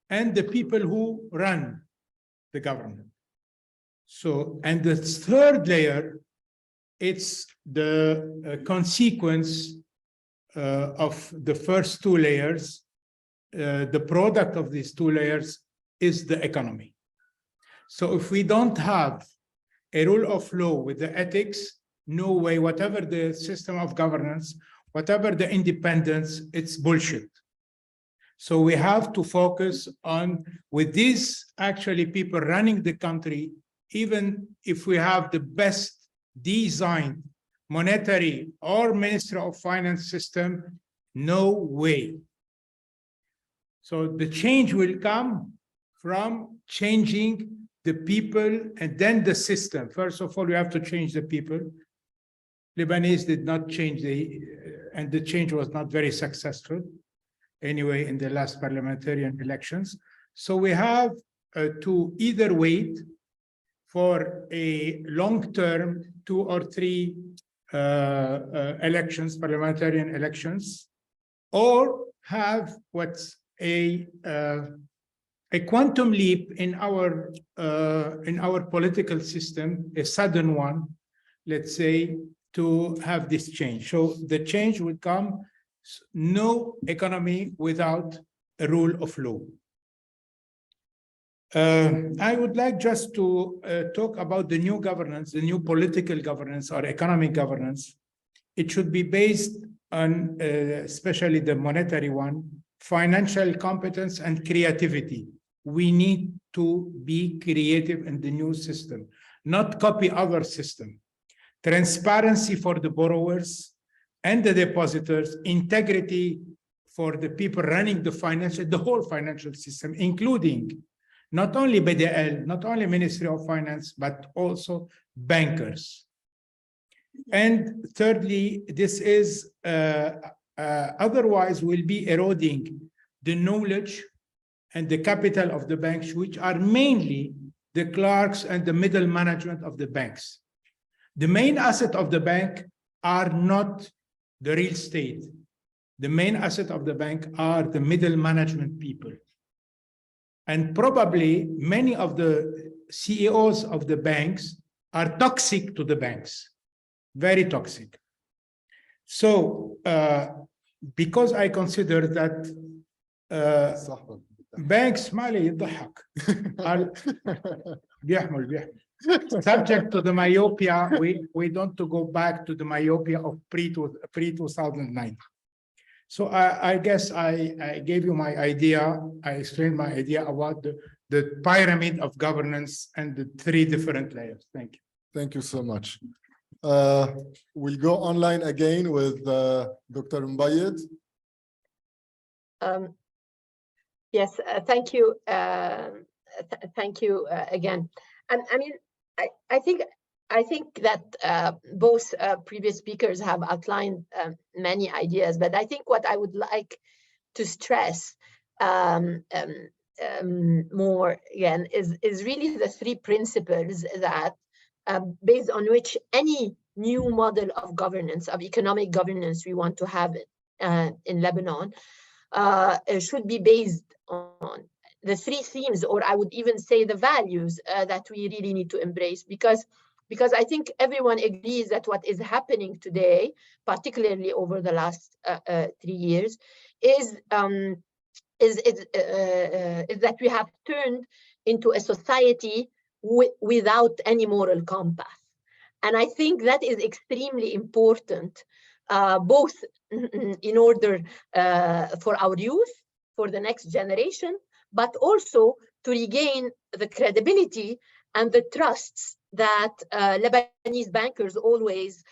and the people who run the government. So, and the third layer, it's the consequence of the first two layers. The product of these two layers is the economy. So if we don't have a rule of law with the ethics, no way, whatever the system of governance, whatever the independence, it's bullshit. So we have to focus on, with these actually people running the country, even if we have the best designed monetary or Ministry of Finance system, no way. So the change will come from changing the people and then the system. First of all, we have to change the people. Lebanese did not change and the change was not very successful anyway in the last parliamentarian elections. So we have to either wait for a long-term 2 or 3 elections, parliamentarian elections, or have what's a quantum leap in our political system, a sudden one, let's say, to have this change. So the change would come, no economy without a rule of law. I would like just to talk about the new governance, the new political governance or economic governance. It should be based on, especially the monetary one, financial competence and creativity. We need to be creative in the new system, not copy other system. Transparency for the borrowers and the depositors, integrity for the people running the whole financial system, including not only BDL, not only Ministry of Finance, but also bankers. And thirdly, this is otherwise will be eroding the knowledge and the capital of the banks, which are mainly the clerks and the middle management of the banks. The main asset of the bank are not the real estate. The main asset of the bank are the middle management people. And probably many of the CEOs of the banks are toxic to the banks, very toxic. So because I consider that banks مالي يضحك بيحمل subject to the myopia, we don't to go back to the myopia of pre-2009. So I guess I gave you my idea. I explained my idea about the pyramid of governance and the 3 different layers. Thank you. Thank you so much. We'll go online again with Dr. Mbayed. Yes, thank you. Thank you again. And I mean, I think that both previous speakers have outlined many ideas, but I think what I would like to stress more again is really the 3 principles that based on which any new model of governance, of economic governance we want to have in Lebanon should be based on. The 3 themes, or I would even say the values that we really need to embrace, because I think everyone agrees that what is happening today, particularly over the last 3 years, is that we have turned into a society without any moral compass. And I think that is extremely important, both in order for our youth, for the next generation, but also to regain the credibility and the trusts that Lebanese bankers always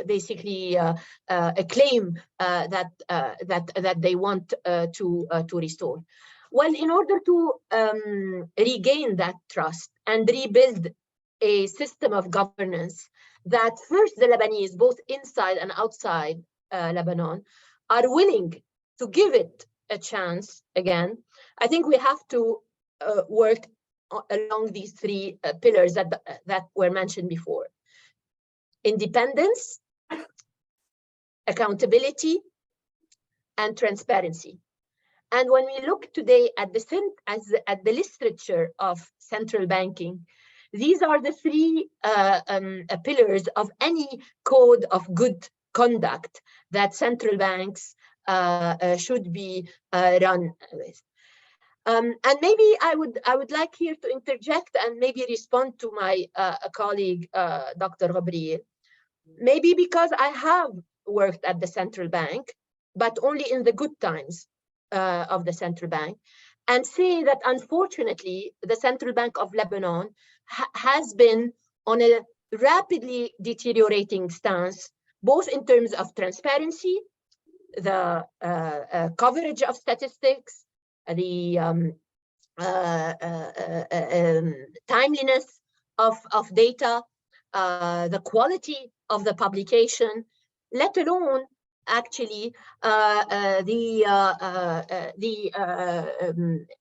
basically claim that they want to restore. Well, in order to regain that trust and rebuild a system of governance that first the Lebanese, both inside and outside Lebanon, are willing to give it a chance again, I think we have to work along these 3 pillars that were mentioned before: independence, accountability, and transparency. And when we look today at the literature of central banking, these are the 3 pillars of any code of good conduct that central banks should be run with. And maybe I would like here to interject and maybe respond to my colleague, Dr. Gabriel. Maybe because I have worked at the central bank, but only in the good times of the central bank, and say that unfortunately, the Central Bank of Lebanon has been on a rapidly deteriorating stance, both in terms of transparency, the coverage of statistics, the timeliness of data, the quality of the publication, let alone actually the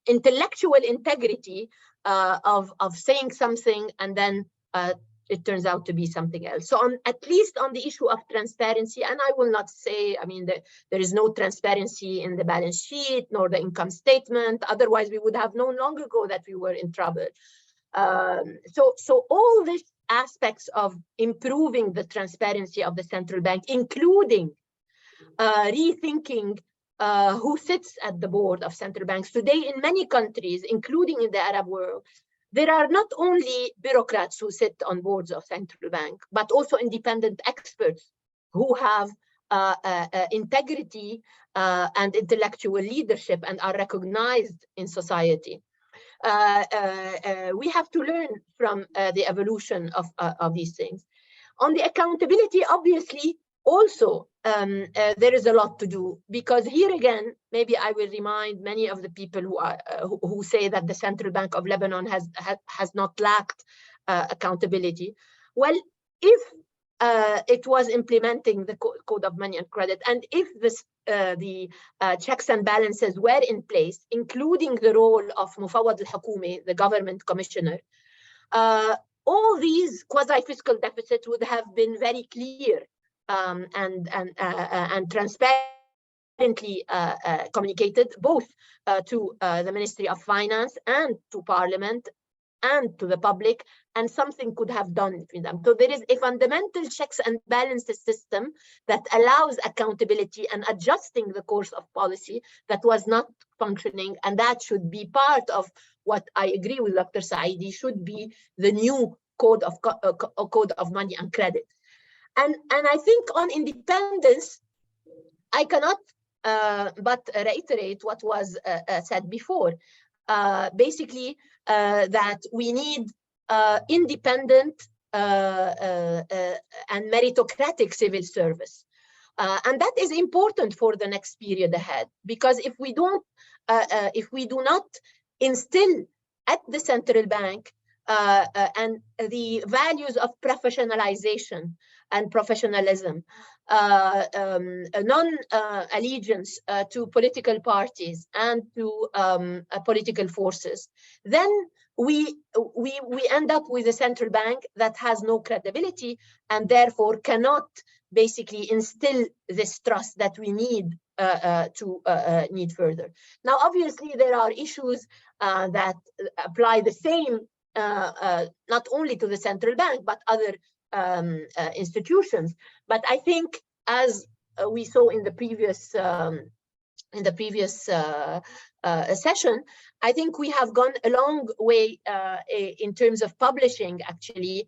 intellectual integrity of saying something and then it turns out to be something else. So at least on the issue of transparency, and I will not say, I mean, there is no transparency in the balance sheet nor the income statement. Otherwise, we would have known long ago that we were in trouble. So all these aspects of improving the transparency of the central bank, including rethinking who sits at the board of central banks. Today, in many countries, including in the Arab world, there are not only bureaucrats who sit on boards of central bank, but also independent experts who have integrity and intellectual leadership and are recognized in society. We have to learn from the evolution of these things. On the accountability, obviously, also there is a lot to do, because here again, maybe I will remind many of the people who say that the Central Bank of Lebanon has not lacked accountability. Well, if it was implementing the Code of Money and Credit, and if the checks and balances were in place, including the role of Mufawad al-Hukumi, the government commissioner, all these quasi-fiscal deficits would have been very clear and transparent transparently communicated both to the Ministry of Finance and to Parliament and to the public, and something could have done between them. So there is a fundamental checks and balances system that allows accountability and adjusting the course of policy that was not functioning, and that should be part of what I agree with Dr. Saidi should be the new code of money and credit. And I think on independence, I cannot but reiterate what was said before. Basically, that we need independent and meritocratic civil service. And that is important for the next period ahead, because if we do not instill at the central bank and the values of professionalization and professionalism, non-allegiance to political parties and to political forces, then we end up with a central bank that has no credibility and therefore cannot basically instill this trust that we need to need further. Now, obviously, there are issues that apply the same not only to the central bank but other institutions. But I think, as we saw in the previous session, I think we have gone a long way in terms of publishing actually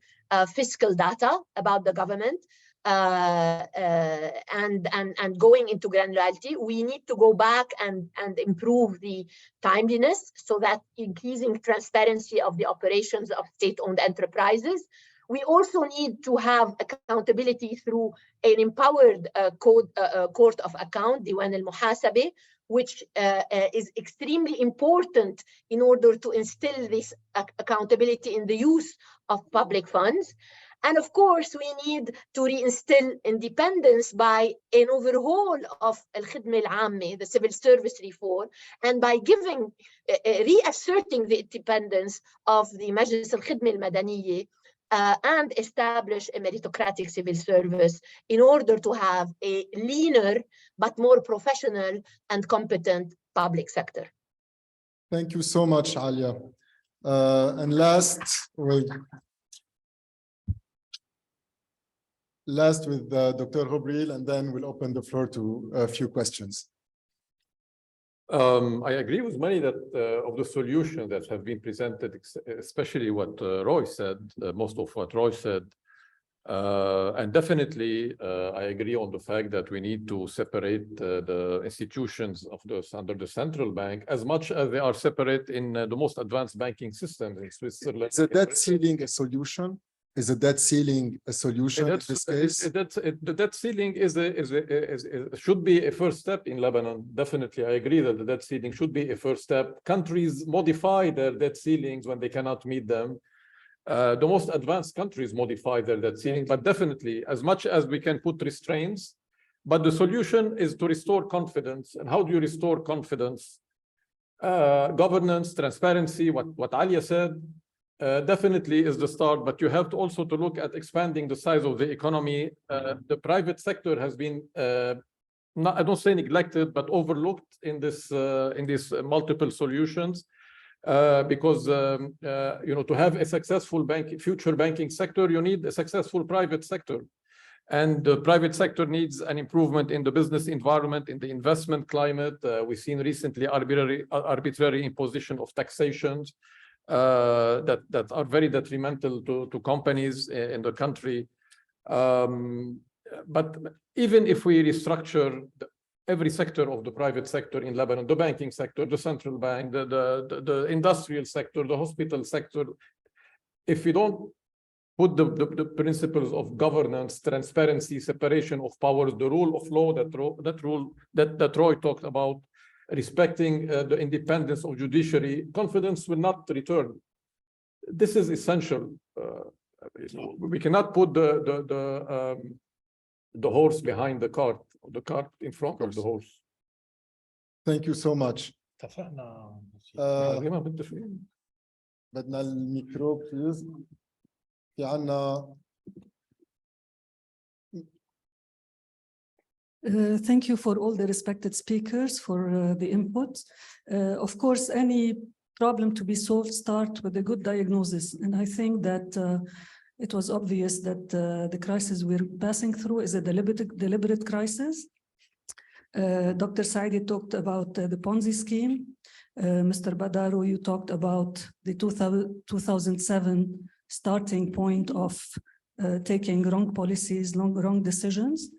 fiscal data about the government and going into granularity. We need to go back and improve the timeliness so that increasing transparency of the operations of state-owned enterprises. We also need to have accountability through an empowered court of account, Diwan al-Muhasabah, which is extremely important in order to instill this accountability in the use of public funds. And of course, we need to reinstill independence by an overhaul of Al-Khidmah Al-Ammah, the civil service reform, and by reasserting the independence of the Majlis Al-Khidmah Al-Madaniyya, and establish a meritocratic civil service in order to have a leaner but more professional and competent public sector. Thank you so much, Alia. And last with Dr. Ghubril, and then we'll open the floor to a few questions. I agree with many of the solutions that have been presented, especially what Roy said, most of what Roy said. And definitely, I agree on the fact that we need to separate the institutions of those under the central bank as much as they are separate in the most advanced banking systems in Switzerland. Is a debt ceiling a solution? Is a debt ceiling a solution in this case? The debt ceiling should be a first step in Lebanon. Definitely, I agree that the debt ceiling should be a first step. Countries modify their debt ceilings when they cannot meet them. The most advanced countries modify their debt ceiling, but definitely, as much as we can put restraints, but the solution is to restore confidence. And how do you restore confidence? Governance, transparency, what Alia said, definitely is the start, but you have to also to look at expanding the size of the economy. The private sector has been, I don't say neglected, but overlooked in these multiple solutions, because to have a successful future banking sector, you need a successful private sector. And the private sector needs an improvement in the business environment, in the investment climate. We've seen recently arbitrary imposition of taxations that are very detrimental to companies in the country. But even if we restructure every sector of the private sector in Lebanon, the banking sector, the central bank, the industrial sector, the hospital sector, if we don't put the principles of governance, transparency, separation of powers, the rule of law that Roy talked about, respecting the independence of judiciary, confidence will not return. This is essential. We cannot put the horse behind the cart in front of the horse. Thank you so much. بدنا الميكرو بليز. في عنا Thank you for all the respected speakers for the input. Of course, any problem to be solved start with a good diagnosis. And I think that it was obvious that the crisis we're passing through is a deliberate crisis. Dr. Saidi talked about the Ponzi scheme. Mr. Badaro, you talked about the 2007 starting point of taking wrong policies, wrong decisions.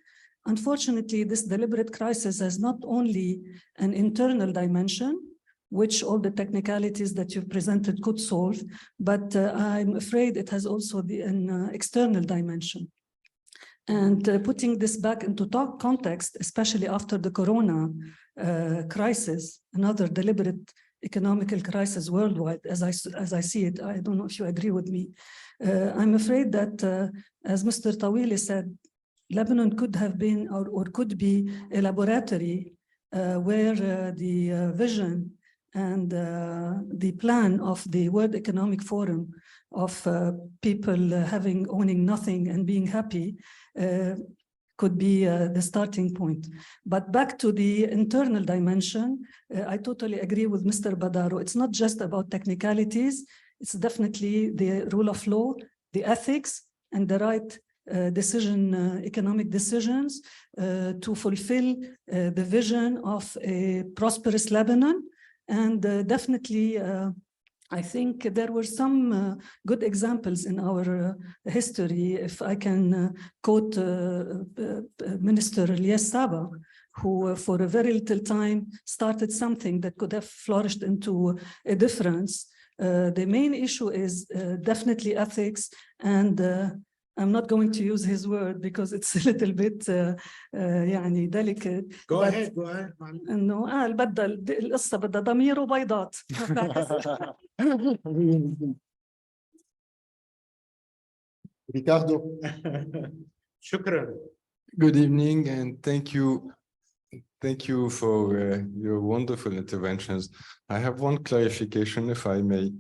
Unfortunately, this deliberate crisis has not only an internal dimension, which all the technicalities that you've presented could solve, but I'm afraid it has also an external dimension. And putting this back into context, especially after the Corona crisis, another deliberate economical crisis worldwide, as I see it, I don't know if you agree with me. I'm afraid that, as Mr. Tawili said, Lebanon could have been or could be a laboratory where the vision and the plan of the World Economic Forum of people owning nothing and being happy could be the starting point. But back to the internal dimension, I totally agree with Mr. Badaro. It's not just about technicalities, it's definitely the rule of law, the ethics, and the right economic decisions to fulfill the vision of a prosperous Lebanon. And definitely, I think there were some good examples in our history. If I can quote Minister Elias Saba, who for a very little time started something that could have flourished into a difference. The main issue is definitely ethics, and I'm not going to use his word because it's a little bit delicate. Go ahead. إنه القصة بدها ضمير وبيضات. Ricardo. شكرا. Good evening and thank you for your wonderful interventions. I have one clarification, if I may.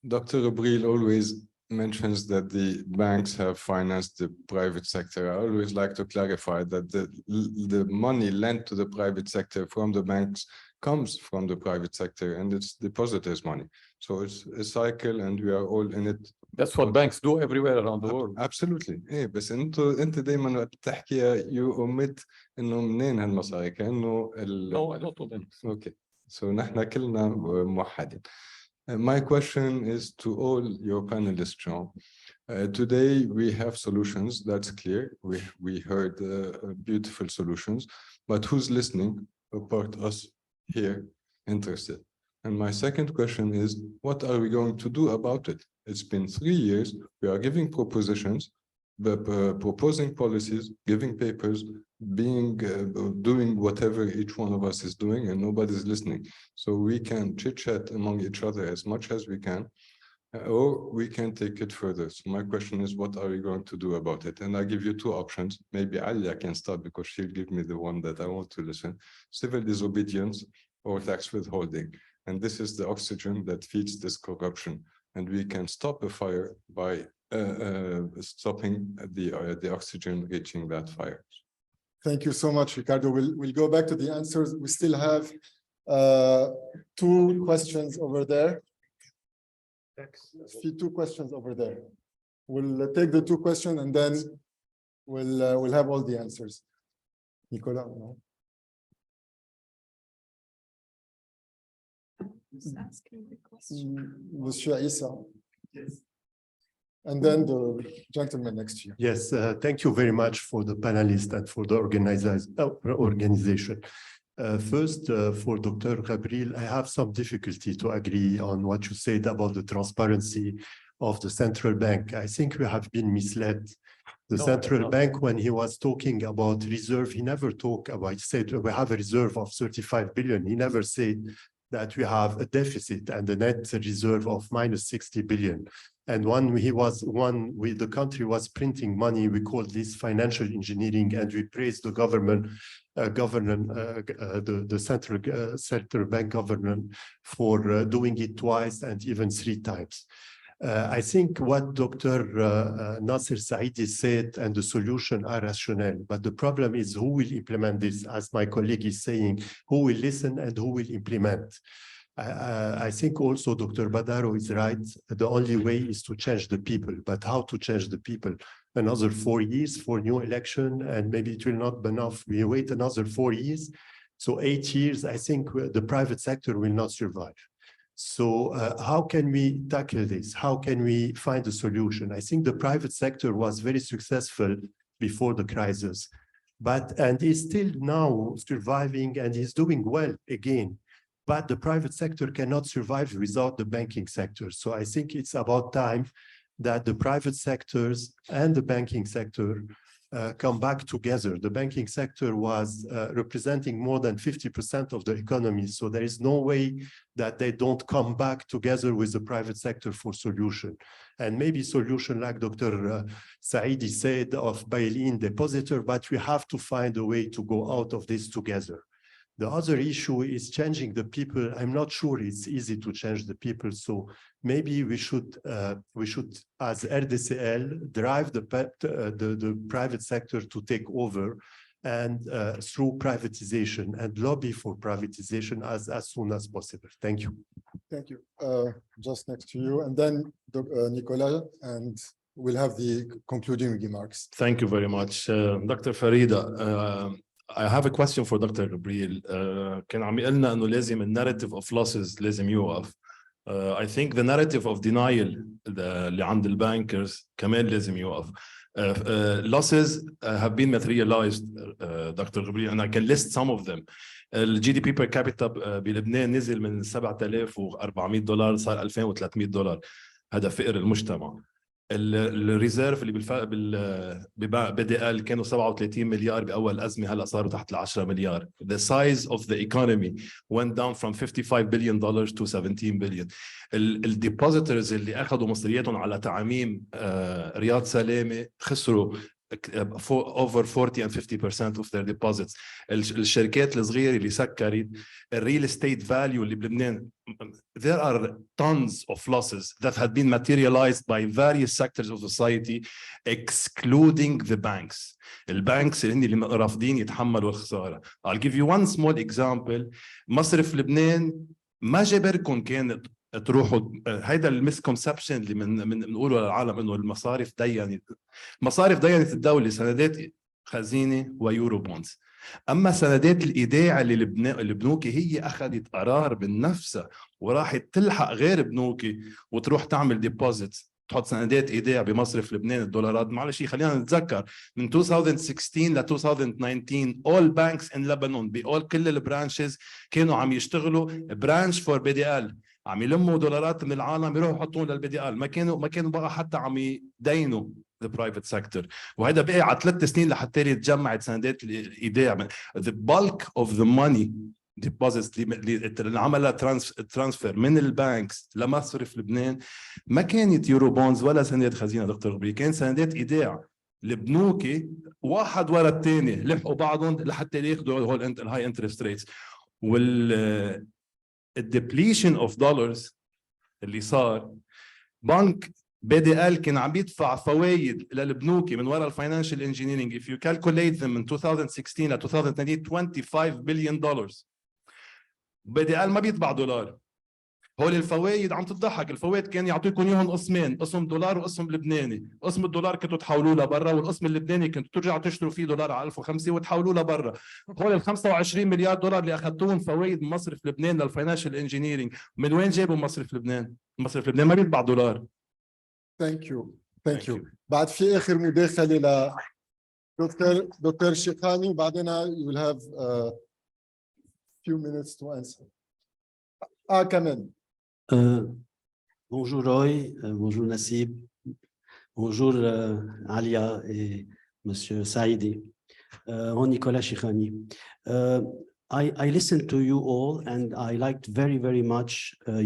Dr. Obril always mentions that the banks have financed the private sector. I always like to clarify that the money lent to the private sector from the banks comes from the private sector and it's depositors' money. So it's a cycle and we are all in it. That's what banks do everywhere around the world. Absolutely. إيه بس انت دايما وقت تحكي you omit انه منين هالمصاري كأنه No, I don't do that. Okay. So نحن كلنا موحدين. My question is to all your panelists, John. Today we have solutions, that's clear. We heard beautiful solutions, but who's listening apart us here interested? And my second question is, what are we going to do about it? It's been 3 years, we are giving propositions, proposing policies, giving papers, doing whatever each one of us is doing and nobody's listening. So we can chit-chat among each other as much as we can, or we can take it further. So my question is, what are we going to do about it? And I give you two options. Maybe Alia can start because she'll give me the one that I want to listen. Civil disobedience or tax withholding. And this is the oxygen that feeds this corruption. And we can stop a fire by stopping the oxygen reaching that fire. Thank you so much, Ricardo. We'll go back to the answers. We still have 2 questions over there. 2 questions over there. We'll take the 2 questions and then we'll have all the answers. Nicola, no? Monsieur Issa. Yes. And then the gentleman next to you. Yes, thank you very much for the panelists and for the organization. First, for Dr. Gabriel, I have some difficulty to agree on what you said about the transparency of the central bank. I think we have been misled. The central bank, when he was talking about reserve, he never talked about, he said we have a reserve of 35 billion. He never said that we have a deficit and a net reserve of minus 60 billion. And when the country was printing money, we called this financial engineering, and we praised the government, the central bank government for doing it twice and even 3 times. I think what Dr. Nasser Saidi said and the solution are rational, but the problem is who will implement this, as my colleague is saying, who will listen and who will implement. I think also Dr. Badaro is right. The only way is to change the people, but how to change the people? Another 4 years for new election, and maybe it will not be enough. We wait another 4 years. So 8 years, I think the private sector will not survive. So how can we tackle this? How can we find a solution? I think the private sector was very successful before the crisis, and is still now surviving and is doing well again. But the private sector cannot survive without the banking sector. So I think it's about time that the private sectors and the banking sector come back together. The banking sector was representing more than 50% of the economy. So there is no way that they don't come back together with the private sector for solution. And maybe solution like Dr. Saidi said of bail-in depositor, but we have to find a way to go out of this together. The other issue is changing the people. I'm not sure it's easy to change the people. So maybe we should, as RDCL, drive the private sector to take over and through privatization and lobby for privatization as soon as possible. Thank you. Thank you. Just next to you, and then Nicolas, and we'll have the concluding remarks. Thank you very much. Dr. Farida, I have a question for Dr. Gabriel. كان عم يقلنا إنه لازم الناريتيف of losses لازم يوقف. I think the narrative of denial اللي عند البانكرز كمان لازم يوقف. Losses have been materialized, Dr. Gabriel, and I can list some of them. The GDP per capita بلبنان نزل من $7,400 صار $2,300. هذا فقر المجتمع. الريزيرف اللي بدي ال كانوا 37 مليار باول ازمه، هلا صاروا تحت ال 10 مليار. The size of the economy went down from $55 billion to 17 billion. الديبوزيتورز اللي اخذوا مصرياتهم على تعميم رياض سلامه خسروا over 40 and 50% of their deposits. الشركات الصغيره اللي سكرت الريل استيت فاليو اللي بلبنان. There are tons of losses that had been materialized by various sectors of society, excluding the banks. البانكس اللي رافضين يتحملوا الخساره. I'll give you one small example. مصرف لبنان ما جبركم كانت تروحوا. هيدا المسكونسبشن اللي بنقوله للعالم انه المصارف دينت الدوله سندات خزينه ويورو بونز. اما سندات الايداع اللي البنوك هي اخذت قرار من نفسها وراحت تلحق غير بنوكي وتروح تعمل ديبوزيت، تحط سندات ايداع بمصرف لبنان الدولارات. معلش خلينا نتذكر من 2016 ل 2019 all banks in Lebanon كل البرانشز كانوا عم يشتغلوا برانش فور بي دي ال، عم يلموا دولارات من العالم يروحوا يحطون للبي دي ال. ما كانوا بقى حتى عم يدينوا the private sector. وهذا بقى على 3 سنين لحتى يتجمعت سندات الايداع. The bulk of the money deposits اللي عملها ترانسفير من البانكس لمصرف لبنان ما كانت يورو بونز ولا سندات خزينه دكتور غبري، كان سندات ايداع. البنوكي واحد ورا الثاني لحقوا بعضهم لحتى ياخذوا هول الهاي انترست ريتس. وال الديبليشن اوف دولارز اللي صار، بنك بي دي ال كان عم يدفع فوائد للبنوكي من وراء الفاينانشال انجينيرنج. if you calculate them من 2016 ل 2019 $25 billion. بي دي ال ما بيطبع دولار. هول الفوائد عم تضحك. الفوائد كان يعطيكم اياهم قسمين، قسم دولار وقسم لبناني. قسم الدولار كنتوا تحولوه لبرا، والقسم اللبناني كنتوا ترجعوا تشتروا فيه دولار على 1005 وتحولوه لبرا. هول ال $25 مليار اللي اخذتوهم فوائد من مصرف لبنان للفاينانشال انجينيرنج، من وين جابوا مصرف لبنان؟ مصرف لبنان ما بيطبع دولار. ثانك يو. بعد في اخر مداخله ل دكتور شيخاني، وبعدين you will have few minutes to answer. كمان. Bonjour Roy, bonjour Nassib, bonjour Alia et Monsieur Saidi. Nicolas Chikhani. I listened to you all and I liked very, very much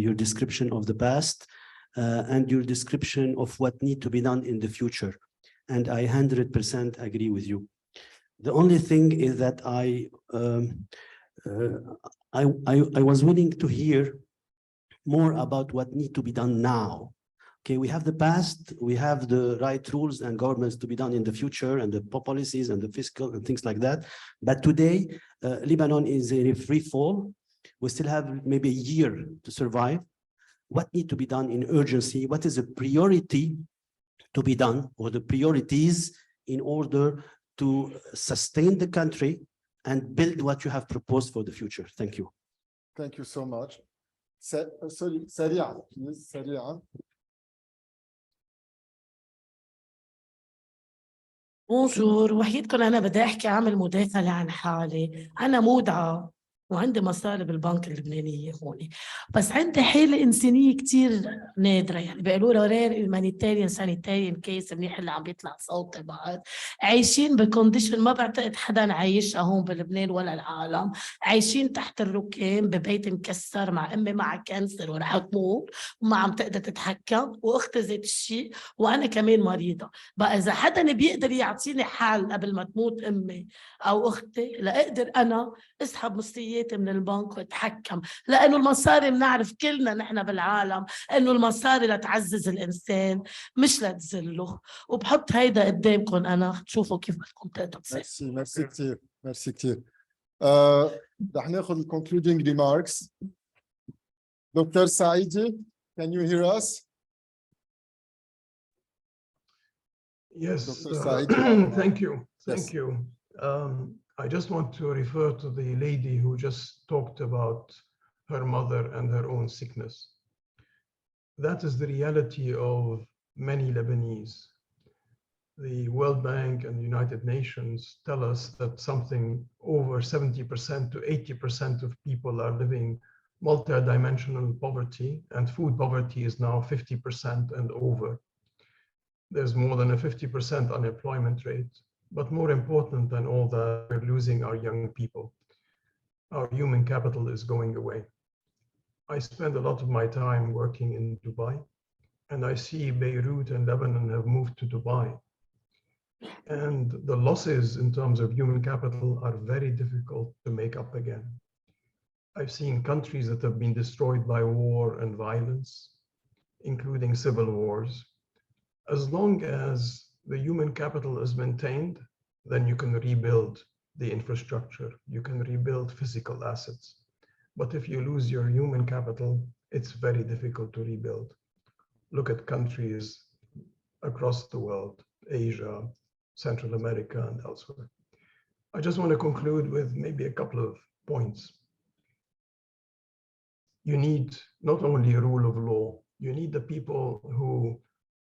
your description of the past and your description of what need to be done in the future. And I 100% agree with you. The only thing is that I was willing to hear more about what needs to be done now. Okay, we have the past, we have the right rules and governments to be done in the future, and the policies and the fiscal and things like that. But today, Lebanon is in a free fall. We still have maybe a year to survive. What needs to be done in urgency? What is a priority to be done, or the priorities in order to sustain the country and build what you have proposed for the future? Thank you. Thank you so much. Sorry, سريعا, please, سريعا. بونجور، وحيدكم أنا بدي أحكي أعمل مداخلة عن حالي. أنا مودعة وعندي مصاري بالبنك اللبنانية هون، بس عندي حالة إنسانية كتير نادرة، يعني بيقولوا لها رير humanitarian sanitarian case، منيح اللي عم بيطلع صوتي بعد. عايشين بكونديشن ما بعتقد حدا عايشها هون بلبنان ولا العالم، عايشين تحت الركام ببيت مكسر، مع أمي مع كانسر ورح تموت وما عم تقدر تتحكم، وأختي ذات الشيء، وأنا كمان مريضة. بقى إذا حدا بيقدر يعطيني حل قبل ما تموت أمي أو أختي، لأقدر أنا أسحب مصرياتي من البنك واتحكم، لأنه المصاري بنعرف كلنا نحن بالعالم إنه المصاري لتعزز الإنسان مش لتذله. وبحط هيدا قدامكم أنا تشوفوا كيف بدكم تقدروا تساعدوا. ميرسي كثير، ميرسي كثير. رح ناخذ concluding remarks. Dr. Saidi, can you hear us? Yes, Dr. Saidi. thank you. Yes. Thank you. I just want to refer to the lady who just talked about her mother and her own sickness. That is the reality of many Lebanese. The World Bank and the United Nations tell us that something over 70% to 80% of people are living multidimensional poverty, and food poverty is now 50% and over. There's more than a 50% unemployment rate. But more important than all that, we're losing our young people. Our human capital is going away. I spend a lot of my time working in Dubai, and I see Beirut and Lebanon have moved to Dubai. And the losses in terms of human capital are very difficult to make up again. I've seen countries that have been destroyed by war and violence, including civil wars. As long as the human capital is maintained, then you can rebuild the infrastructure, you can rebuild physical assets. But if you lose your human capital, it's very difficult to rebuild. Look at countries across the world, Asia, Central America, and elsewhere. I just want to conclude with maybe a couple of points. You need not only a rule of law, you need the people who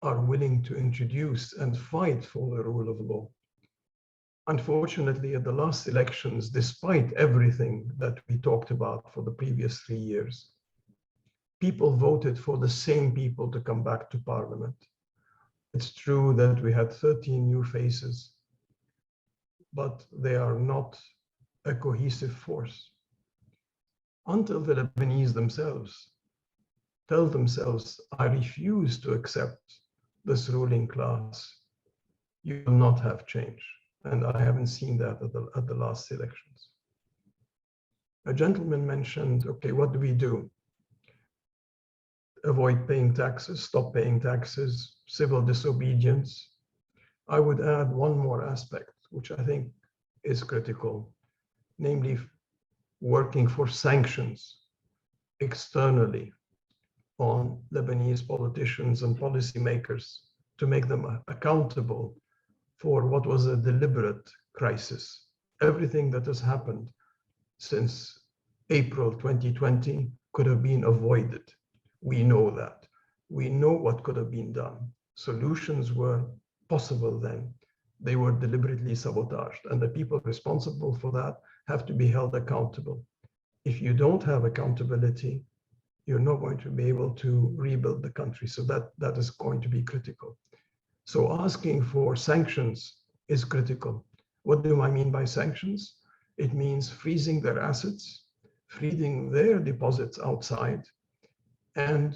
are willing to introduce and fight for the rule of law. Unfortunately, at the last elections, despite everything that we talked about for the previous 3 years, people voted for the same people to come back to parliament. It's true that we had 13 new faces, but they are not a cohesive force. Until the Lebanese themselves tell themselves, I refuse to accept this ruling class, you will not have change. And I haven't seen that at the last elections. A gentleman mentioned, okay, what do we do? Avoid paying taxes, stop paying taxes, civil disobedience. I would add one more aspect, which I think is critical, namely working for sanctions externally on Lebanese politicians and policymakers to make them accountable for what was a deliberate crisis. Everything that has happened since April 2020 could have been avoided. We know that. We know what could have been done. Solutions were possible then. They were deliberately sabotaged, and the people responsible for that have to be held accountable. If you don't have accountability, you're not going to be able to rebuild the country. So that is going to be critical. So asking for sanctions is critical. What do I mean by sanctions? It means freezing their assets, freezing their deposits outside, and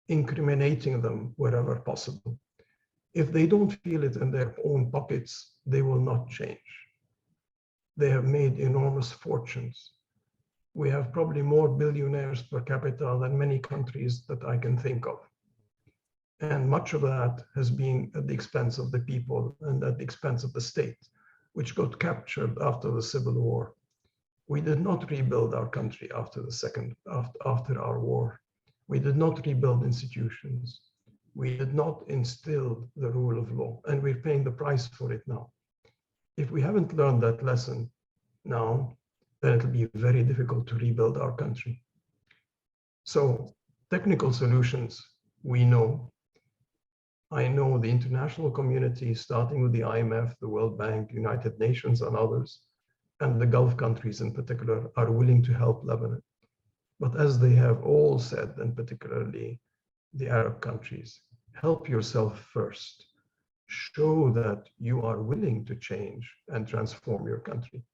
incriminating them wherever possible. If they don't feel it in their own pockets, they will not change. They have made enormous fortunes. We have probably more billionaires per capita than many countries that I can think of. And much of that has been at the expense of the people and at the expense of the state, which got captured after the Civil War. We did not rebuild our country after our war. We did not rebuild institutions. We did not instill the rule of law, and we're paying the price for it now. If we haven't learned that lesson now, then it'll be very difficult to rebuild our country. So technical solutions, we know. I know the international community, starting with the IMF, the World Bank, United Nations, and others, and the Gulf countries in particular, are willing to help Lebanon. But as they have all said, and particularly the Arab countries, help yourself first. Show that you are willing to change and transform your country.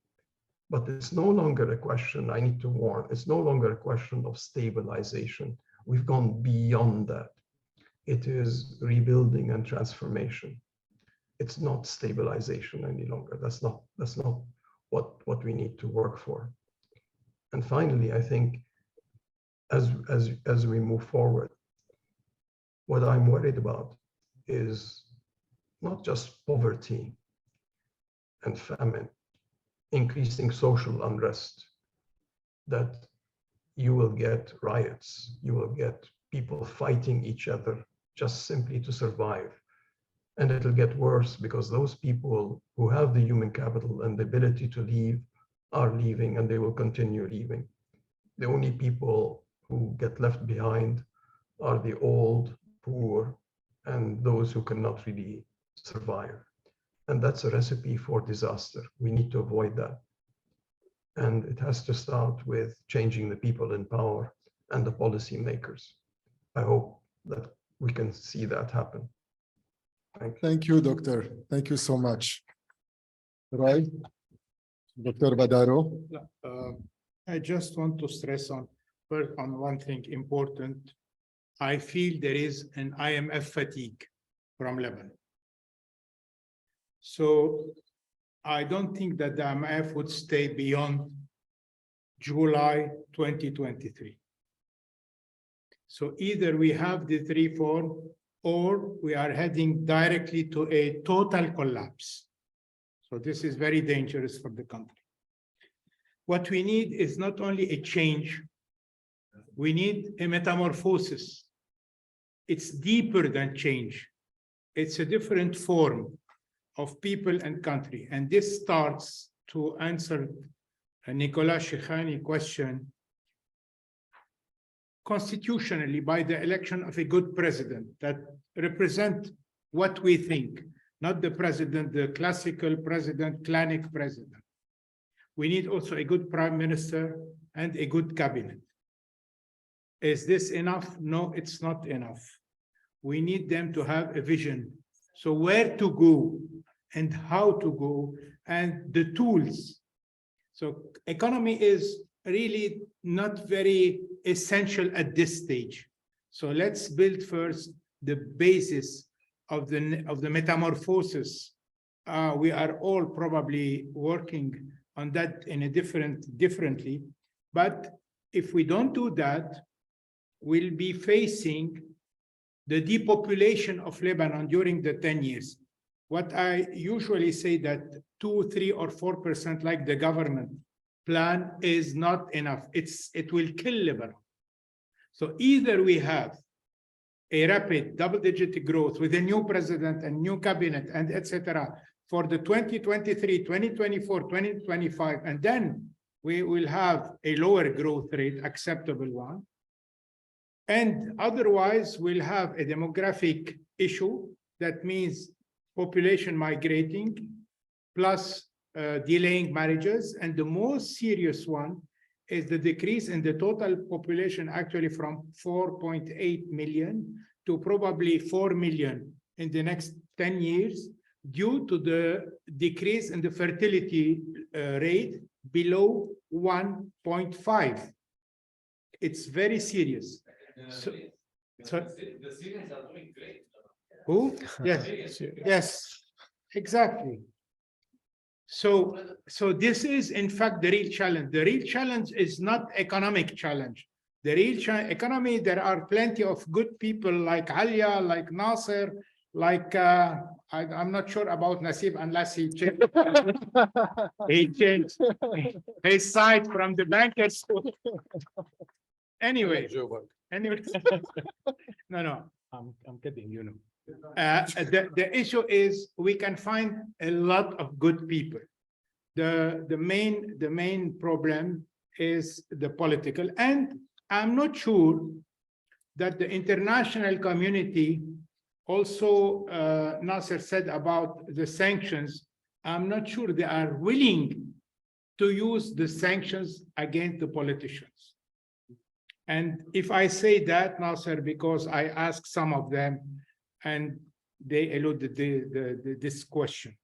But it's no longer a question, I need to warn, it's no longer a question of stabilization. We've gone beyond that. It is rebuilding and transformation. It's not stabilization any longer. That's not what we need to work for. And finally, I think as we move forward, what I'm worried about is not just poverty and famine, increasing social unrest, that you will get riots, you will get people fighting each other just simply to survive. And it'll get worse because those people who have the human capital and the ability to leave are leaving, and they will continue leaving. The only people who get left behind are the old, poor, and those who cannot really survive. And that's a recipe for disaster. We need to avoid that. And it has to start with changing the people in power and the policymakers. I hope that we can see that happen. Thank you, Doctor. Thank you so much. Roy, Dr. Badaro. I just want to stress on one thing important. I feel there is an IMF fatigue from Lebanon. So I don't think that the IMF would stay beyond July 2023. So either we have this reform or we are heading directly to a total collapse. So this is very dangerous for the country. What we need is not only a change, we need a metamorphosis. It's deeper than change. It's a different form of people and country. And this starts to answer Nicolas Shekhani's question constitutionally by the election of a good president that represent what we think, not the president, the classical president, clanic president. We need also a good prime minister and a good cabinet. Is this enough? No, it's not enough. We need them to have a vision. So where to go and how to go and the tools. So economy is really not very essential at this stage. So let's build first the basis of the metamorphosis. We are all probably working on that in a differently. But if we don't do that, we'll be facing the depopulation of Lebanon during the 10 years. What I usually say that 2, 3, or 4%, like the government plan, is not enough. It will kill Lebanon. So either we have a rapid double-digit growth with a new president and new cabinet and etc. for the 2023, 2024, 2025, and then we will have a lower growth rate, acceptable one. And otherwise, we'll have a demographic issue. That means population migrating, plus delaying marriages. And the most serious one is the decrease in the total population, actually from 4.8 million to probably 4 million in the next 10 years, due to the decrease in the fertility rate below 1.5. It's very serious. So the Syrians are doing great. Who? Yes, yes, exactly. So this is in fact the real challenge. The real challenge is not economic challenge. the real economy, there are plenty of good people like Alia, like Nasser, like I'm not sure about Nasib unless he changed, he changed his side from the bankers. Anyway, no, I'm kidding, you know. The issue is we can find a lot of good people. The main problem is the political, and I'm not sure that the international community also, Nasser said about the sanctions, I'm not sure they are willing to use the sanctions against the politicians. And if I say that, Nasser, because I asked some of them and they alluded this question.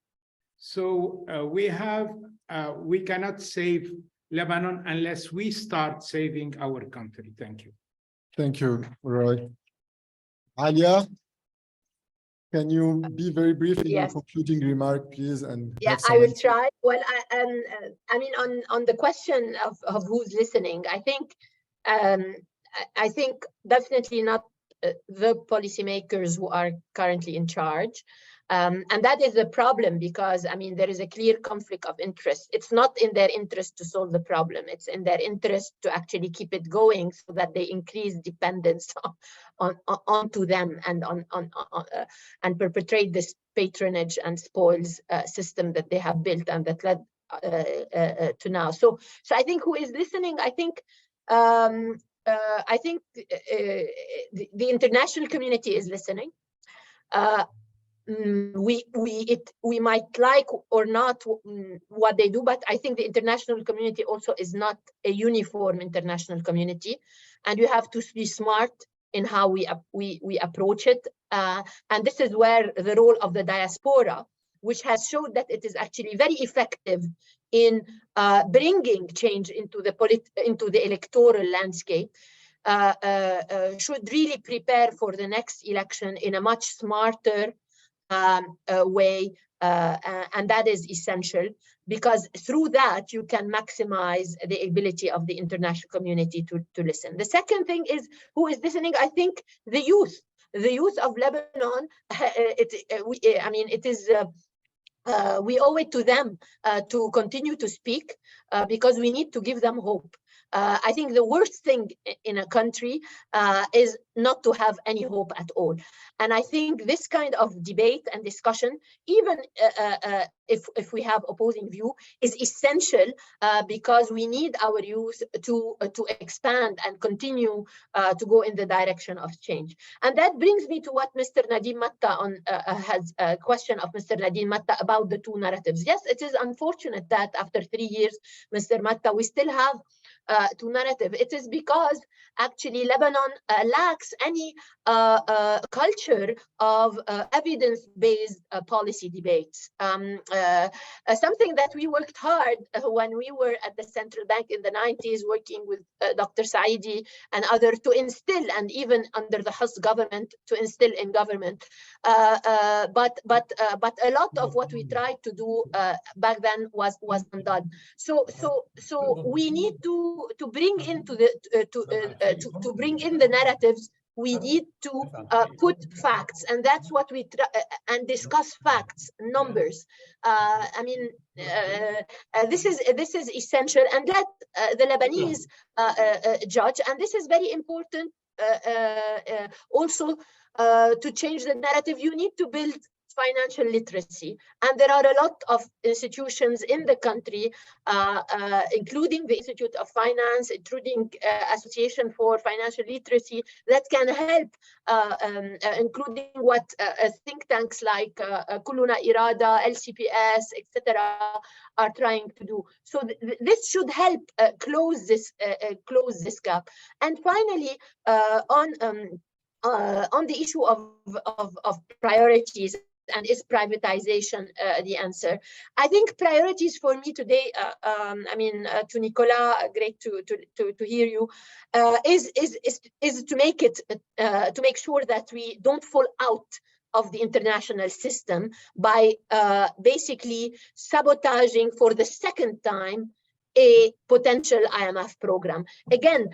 So we cannot save Lebanon unless we start saving our country. Thank you. Thank you, Roy. Alia, can you be very brief in your concluding remark, please? And yeah, I will try. Well, I mean, on the question of who's listening, I think definitely not the policymakers who are currently in charge. And that is a problem because, I mean, there is a clear conflict of interest. It's not in their interest to solve the problem. It's in their interest to actually keep it going so that they increase dependence onto them and and perpetrate this patronage and spoils system that they have built and that led to now. So I think who is listening, I think the international community is listening. We might like or not what they do, but I think the international community also is not a uniform international community, and you have to be smart in how we approach it. And this is where the role of the diaspora, which has showed that it is actually very effective in bringing change into the electoral landscape, should really prepare for the next election in a much smarter way, and that is essential because through that you can maximize the ability of the international community to listen. The second thing is who is listening. I think the youth of Lebanon. We owe it to them to continue to speak because we need to give them hope. I think the worst thing in a country is not to have any hope at all. And I think this kind of debate and discussion, even if we have opposing view, is essential because we need our youth to expand and continue to go in the direction of change. And that brings me to what Mr. Nadim Matta has a question of Mr. Nadim Matta about the two narratives. Yes, it is unfortunate that after 3 years, Mr. Matta, we still have two narratives. It is because actually Lebanon lacks any culture of evidence-based policy debates. Something that we worked hard when we were at the central bank in the 90s, working with Dr. Saidi and others to instill, and even under the Hus government to instill in government. But a lot of what we tried to do back then was undone. So we need to bring into the to bring in the narratives. We need to put facts, and that's what we try and discuss facts, numbers. This is essential, and let the Lebanese judge. And this is very important also to change the narrative. You need to build financial literacy, and there are a lot of institutions in the country, including the Institute of Finance, including Association for Financial Literacy, that can help, including what think tanks like Kuluna Irada, LCPS, etc., are trying to do. So this should help close this gap. And finally, on the issue of priorities. And is privatization the answer? I think priorities for me today, to Nicolas, great to hear you, is to make it to make sure that we don't fall out of the international system by basically sabotaging for the second time a potential IMF program. Again,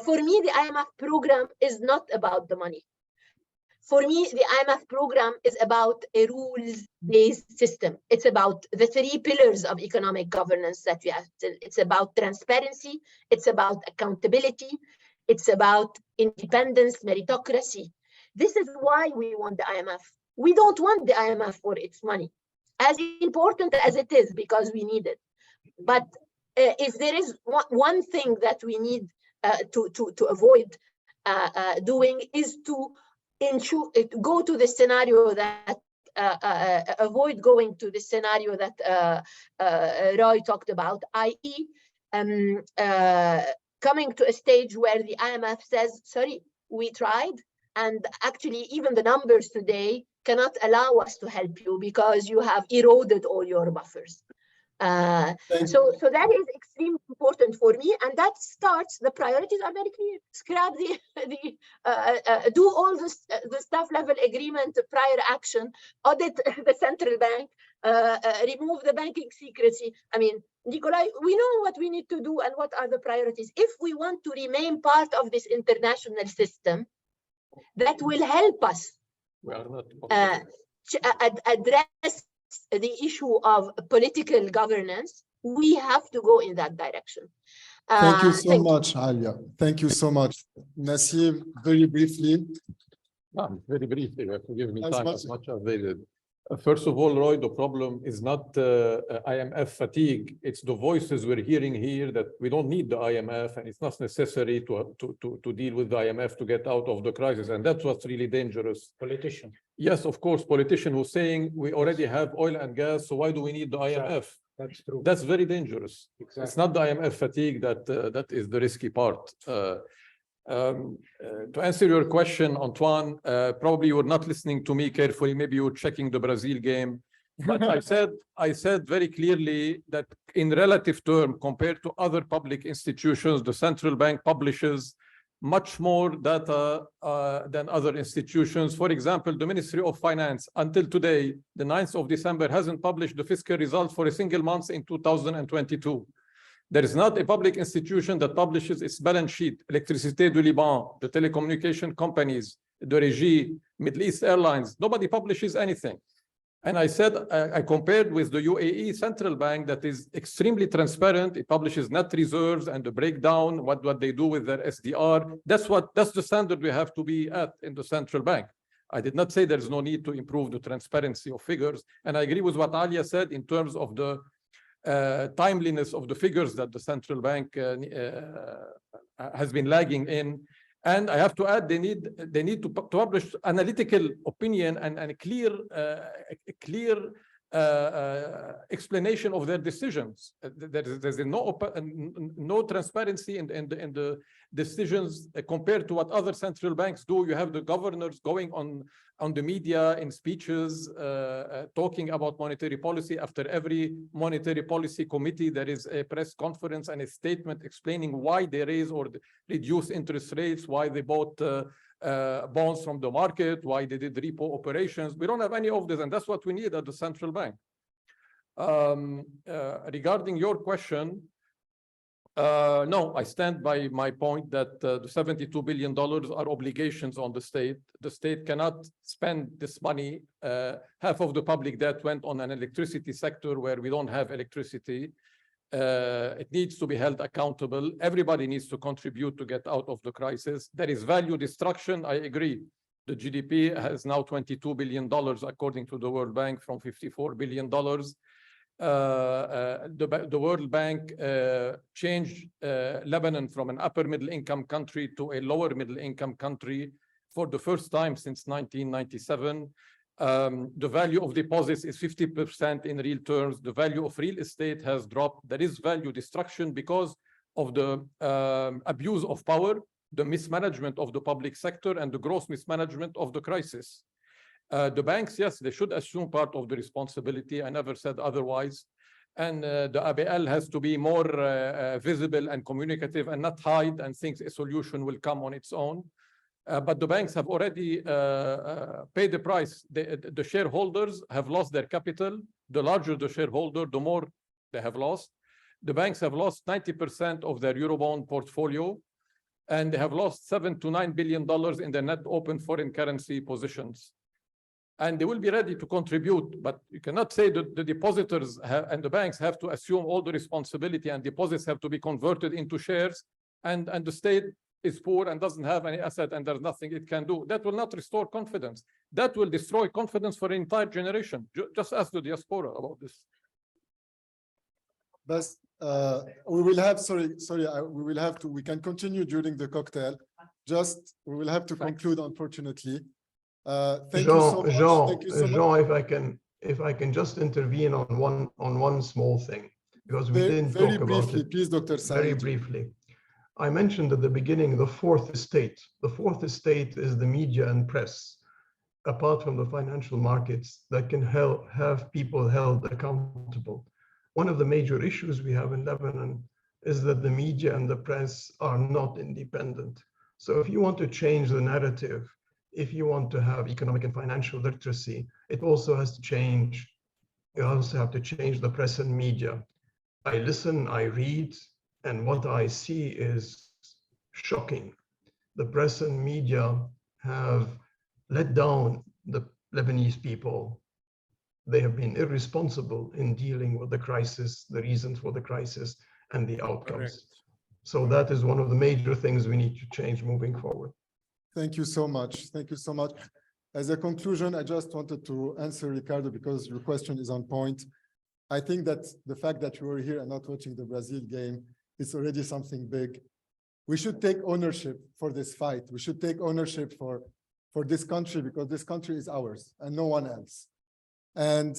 for me, the IMF program is not about the money. For me, the IMF program is about a rules-based system. It's about the three pillars of economic governance that we have. It's about transparency, it's about accountability, it's about independence, meritocracy. This is why we want the IMF. We don't want the IMF for its money, as important as it is, because we need it. But if there is one thing that we need to avoid doing is to go to the scenario that avoid going to the scenario that Roy talked about, i.e. Coming to a stage where the IMF says, sorry, we tried, and actually even the numbers today cannot allow us to help you because you have eroded all your buffers. So that is extremely important for me, and that starts, the priorities are very clear. Scrap do all the staff level agreement, prior action, audit the central bank, remove the banking secrecy. I mean, Nikolai, we know what we need to do and what are the priorities. If we want to remain part of this international system, that will help us address the issue of political governance, we have to go in that direction. Thank you so much, Alia. Thank you so much. Nassim, very briefly. Very briefly, you have to give me time as much as they did. First of all, Roy, the problem is not IMF fatigue. It's the voices we're hearing here that we don't need the IMF and it's not necessary to deal with the IMF to get out of the crisis. And that's what's really dangerous. Politician. Yes, of course, politician who's saying we already have oil and gas, so why do we need the IMF? That's true. That's very dangerous. Exactly. It's not the IMF fatigue that is the risky part. To answer your question, Antoine, probably you were not listening to me carefully. Maybe you were checking the Brazil game. But I said very clearly that in relative term, compared to other public institutions, the central bank publishes much more data than other institutions. For example, the Ministry of Finance, until today, the 9th of December, hasn't published the fiscal results for a single month in 2022. There is not a public institution that publishes its balance sheet. Electricité du Liban, the telecommunication companies, the Régie, Middle East Airlines, nobody publishes anything. And I said, I compared with the UAE central bank that is extremely transparent. It publishes net reserves and the breakdown, what they do with their SDR. That's the standard we have to be at in the central bank. I did not say there's no need to improve the transparency of figures. And I agree with what Alia said in terms of the timeliness of the figures that the central bank has been lagging in. And I have to add, they need to publish analytical opinion and a clear explanation of their decisions. There's no transparency in the decisions compared to what other central banks do. You have the governors going on the media in speeches, talking about monetary policy. After every monetary policy committee, there is a press conference and a statement explaining why they raise or reduce interest rates, why they bought bonds from the market, why they did repo operations. We don't have any of this, and that's what we need at the central bank. Regarding your question, no, I stand by my point that the $72 billion are obligations on the state. The state cannot spend this money. Half of the public debt went on an electricity sector where we don't have electricity. It needs to be held accountable. Everybody needs to contribute to get out of the crisis. There is value destruction, I agree. The GDP has now $22 billion, according to the World Bank, from $54 billion. The World Bank changed Lebanon from an upper middle income country to a lower middle income country for the first time since 1997. The value of deposits is 50% in real terms. The value of real estate has dropped. There is value destruction because of the abuse of power, the mismanagement of the public sector, and the gross mismanagement of the crisis. The banks, yes, they should assume part of the responsibility. I never said otherwise. And the ABL has to be more visible and communicative and not hide and think a solution will come on its own. But the banks have already paid the price. The shareholders have lost their capital. The larger the shareholder, the more they have lost. The banks have lost 90% of their Eurobond portfolio, and they have lost $7 to $9 billion in their net open foreign currency positions. And they will be ready to contribute, but you cannot say that the depositors and the banks have to assume all the responsibility and deposits have to be converted into shares, and the state is poor and doesn't have any asset and there's nothing it can do. That will not restore confidence. That will destroy confidence for an entire generation. Just ask the diaspora about this. But we will have, we will have to, we can continue during the cocktail. Just, we will have to conclude, unfortunately. Thank you so much. Thank you so much. Jean, if I can just intervene on one small thing, because we didn't very talk briefly, about it. please, Dr. Said. Very briefly. I mentioned at the beginning the fourth estate. The fourth estate is the media and press, apart from the financial markets, that can have people held accountable. One of the major issues we have in Lebanon is that the media and the press are not independent. So if you want to change the narrative, if you want to have economic and financial literacy, it also has to change. You also have to change the press and media. I listen, I read, and what I see is shocking. The press and media have let down the Lebanese people. They have been irresponsible in dealing with the crisis, the reasons for the crisis, and the outcomes. Correct. So that is one of the major things we need to change moving forward. Thank you so much. Thank you so much. As a conclusion, I just wanted to answer Ricardo because your question is on point. I think that the fact that you were here and not watching the Brazil game is already something big. We should take ownership for this fight. We should take ownership for this country because this country is ours and no one else. And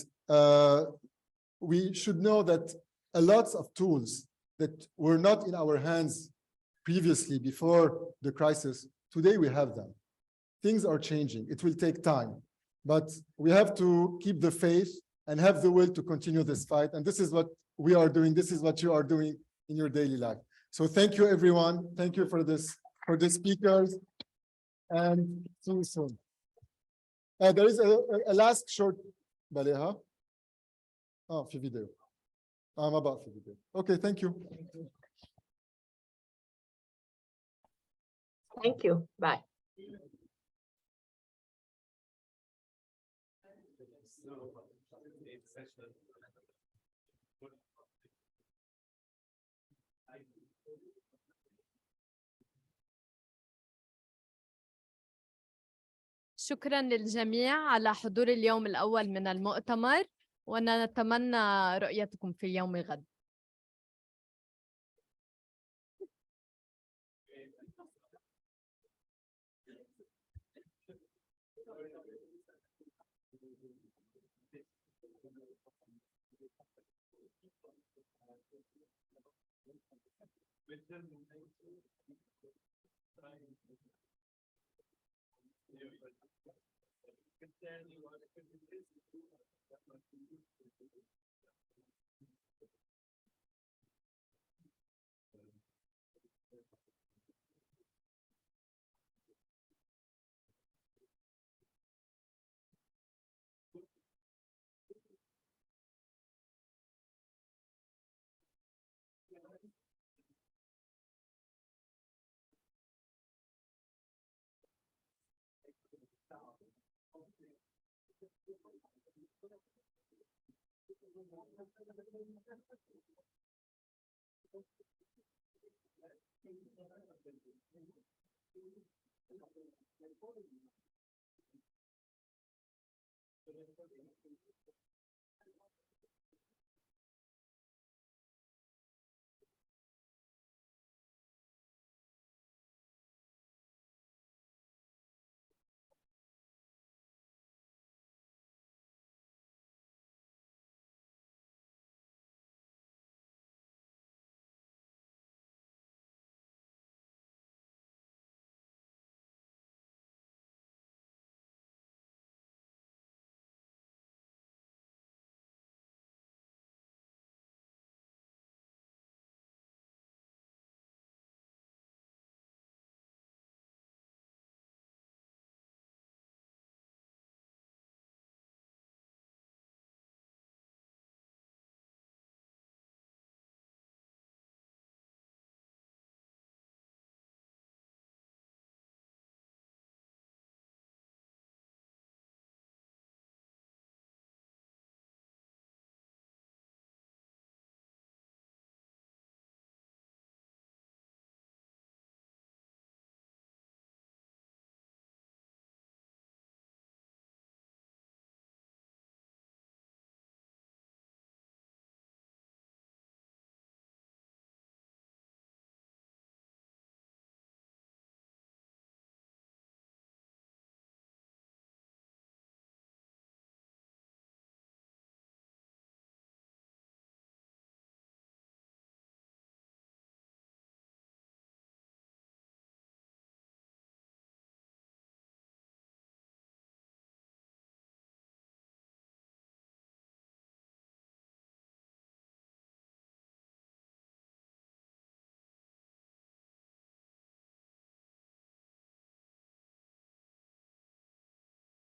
we should know that a lot of tools that were not in our hands previously before the crisis, today we have them. Things are changing. It will take time, but we have to keep the faith and have the will to continue this fight. And this is what we are doing. This is what you are doing in your daily life. So thank you, everyone. Thank you for this, for the speakers, and see you soon. There is a last short Baleha. Oh, في video. I'm about في video. Okay, thank you. Thank you. Bye. شكراً للجميع على حضور اليوم الأول من المؤتمر، ونتمنى رؤيتكم في يوم غد.